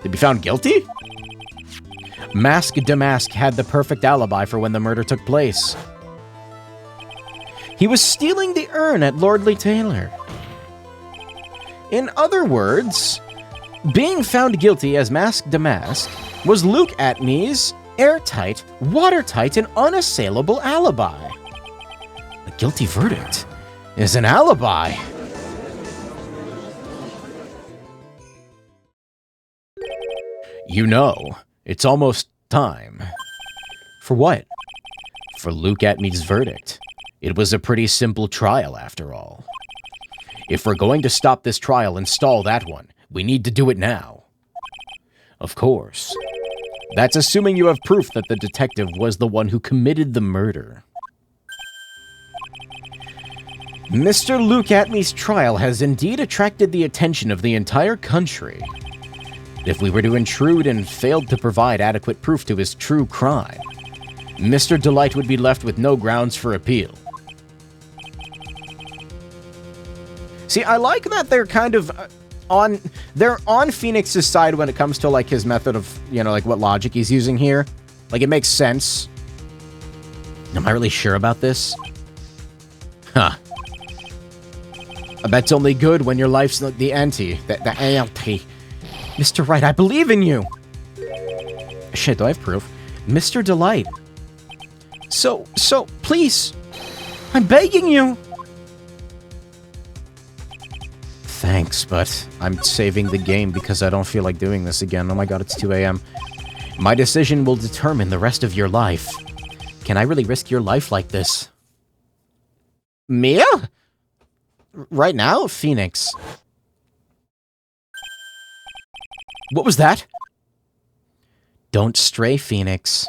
To be found guilty? Mask Damask had the perfect alibi for when the murder took place. He was stealing the urn at Lordly Taylor. In other words, being found guilty as Mask Damask was Luke Atme's airtight, watertight, and unassailable alibi. A guilty verdict is an alibi. You know, it's almost time. For what? For Luke Atme's verdict. It was a pretty simple trial, after all. If we're going to stop this trial and stall that one, we need to do it now. Of course. That's assuming you have proof that the detective was the one who committed the murder. Mr. Luke Atme's trial has indeed attracted the attention of the entire country. If we were to intrude and failed to provide adequate proof to his true crime, Mr. Delight would be left with no grounds for appeal. See, I like that they're kind of they're on Phoenix's side when it comes to, like, his method of, you know, like, what logic he's using here. Like, it makes sense. Am I really sure about this? Huh. I bet it's only good when your life's like the ante. The ante. Mr. Wright, I believe in you! Shit, do I have proof? Mr. Delight. So, please, I'm begging you! Thanks, but I'm saving the game because I don't feel like doing this again. Oh my god, it's 2 a.m. My decision will determine the rest of your life. Can I really risk your life like this? Mia? Right now? Phoenix. What was that? Don't stray, Phoenix.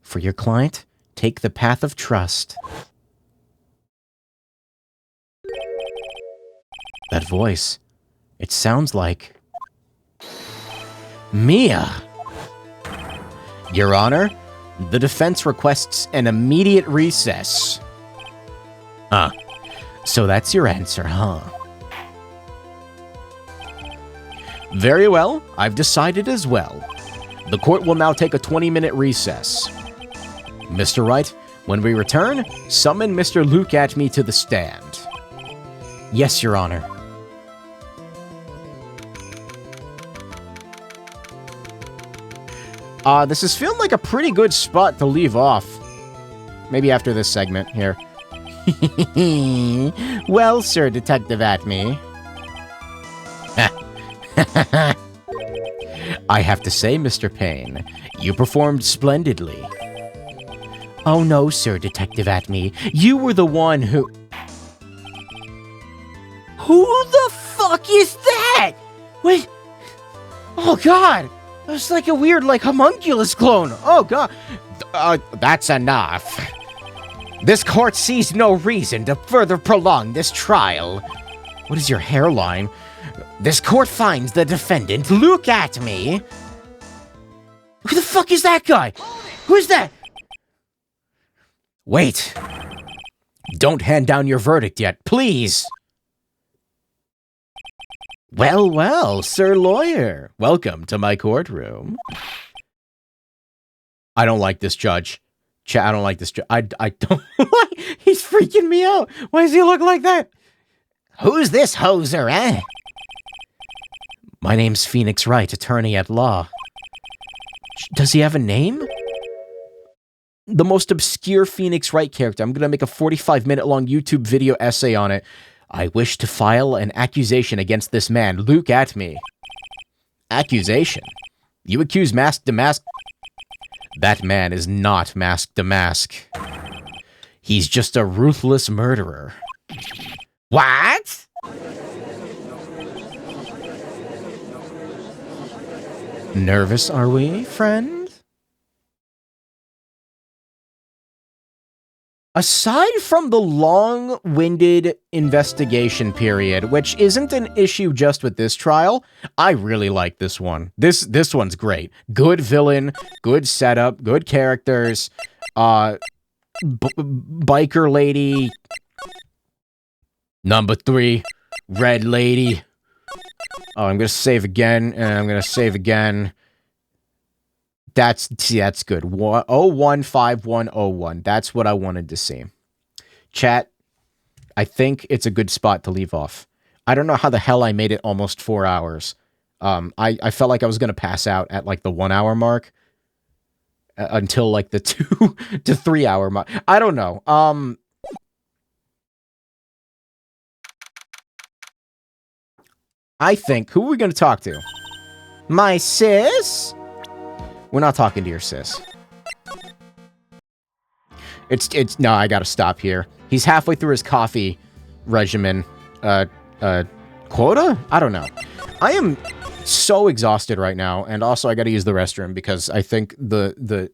For your client, take the path of trust. That voice, it sounds like... Mia! Your Honor, the defense requests an immediate recess. So that's your answer, huh? Very well, I've decided as well. The court will now take a 20-minute recess. Mr. Wright, when we return, summon Mr. Luke Atme to the stand. Yes, Your Honor. This is feeling like a pretty good spot to leave off. Maybe after this segment here. Well, Sir Detective Atme. I have to say, Mr. Payne, you performed splendidly. Oh no, Sir Detective Atme. You were the one who... Who the fuck is that? Wait... Oh god! It's like a weird, like, homunculus clone. Oh, God. That's enough. This court sees no reason to further prolong this trial. What is your hairline? This court finds the defendant. Look at me. Who the fuck is that guy? Who is that? Wait. Don't hand down your verdict yet, please. Well, well, Sir Lawyer. Welcome to my courtroom. I don't like this judge. I don't like this judge. I don't like... He's freaking me out. Why does he look like that? Who's this hoser, eh? My name's Phoenix Wright, attorney at law. Does he have a name? The most obscure Phoenix Wright character. I'm going to make a 45-minute-long YouTube video essay on it. I wish to file an accusation against this man. Look at me. Accusation? You accuse Mask Damask? That man is not Mask Damask. He's just a ruthless murderer. What? Nervous are we, friend? Aside from the long-winded investigation period, which isn't an issue just with this trial, I really like this one. This one's great. Good villain, good setup, good characters, biker lady, number 3, red lady. Oh, I'm gonna save again, and I'm gonna save again. That's good. 015101. That's what I wanted to see. Chat, I think it's a good spot to leave off. I don't know how the hell I made it almost 4 hours. I felt like I was going to pass out at like the 1 hour mark until like the 2 to 3 hour mark. I don't know. I think, who are we going to talk to? My sis? We're not talking to your sis. No, I gotta stop here. He's halfway through his coffee regimen. Quota? I don't know. I am so exhausted right now, and also I gotta use the restroom because I think the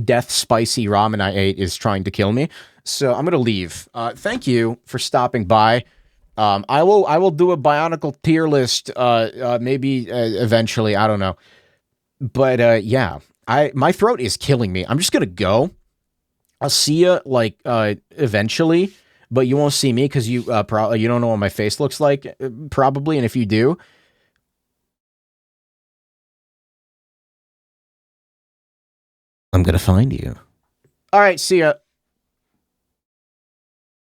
death spicy ramen I ate is trying to kill me. So I'm gonna leave. Thank you for stopping by. I will do a Bionicle tier list, maybe eventually. I don't know. But, yeah, my throat is killing me. I'm just gonna go. I'll see you, like, eventually, but you won't see me because you don't know what my face looks like, probably, and if you do, I'm gonna find you. All right, see ya.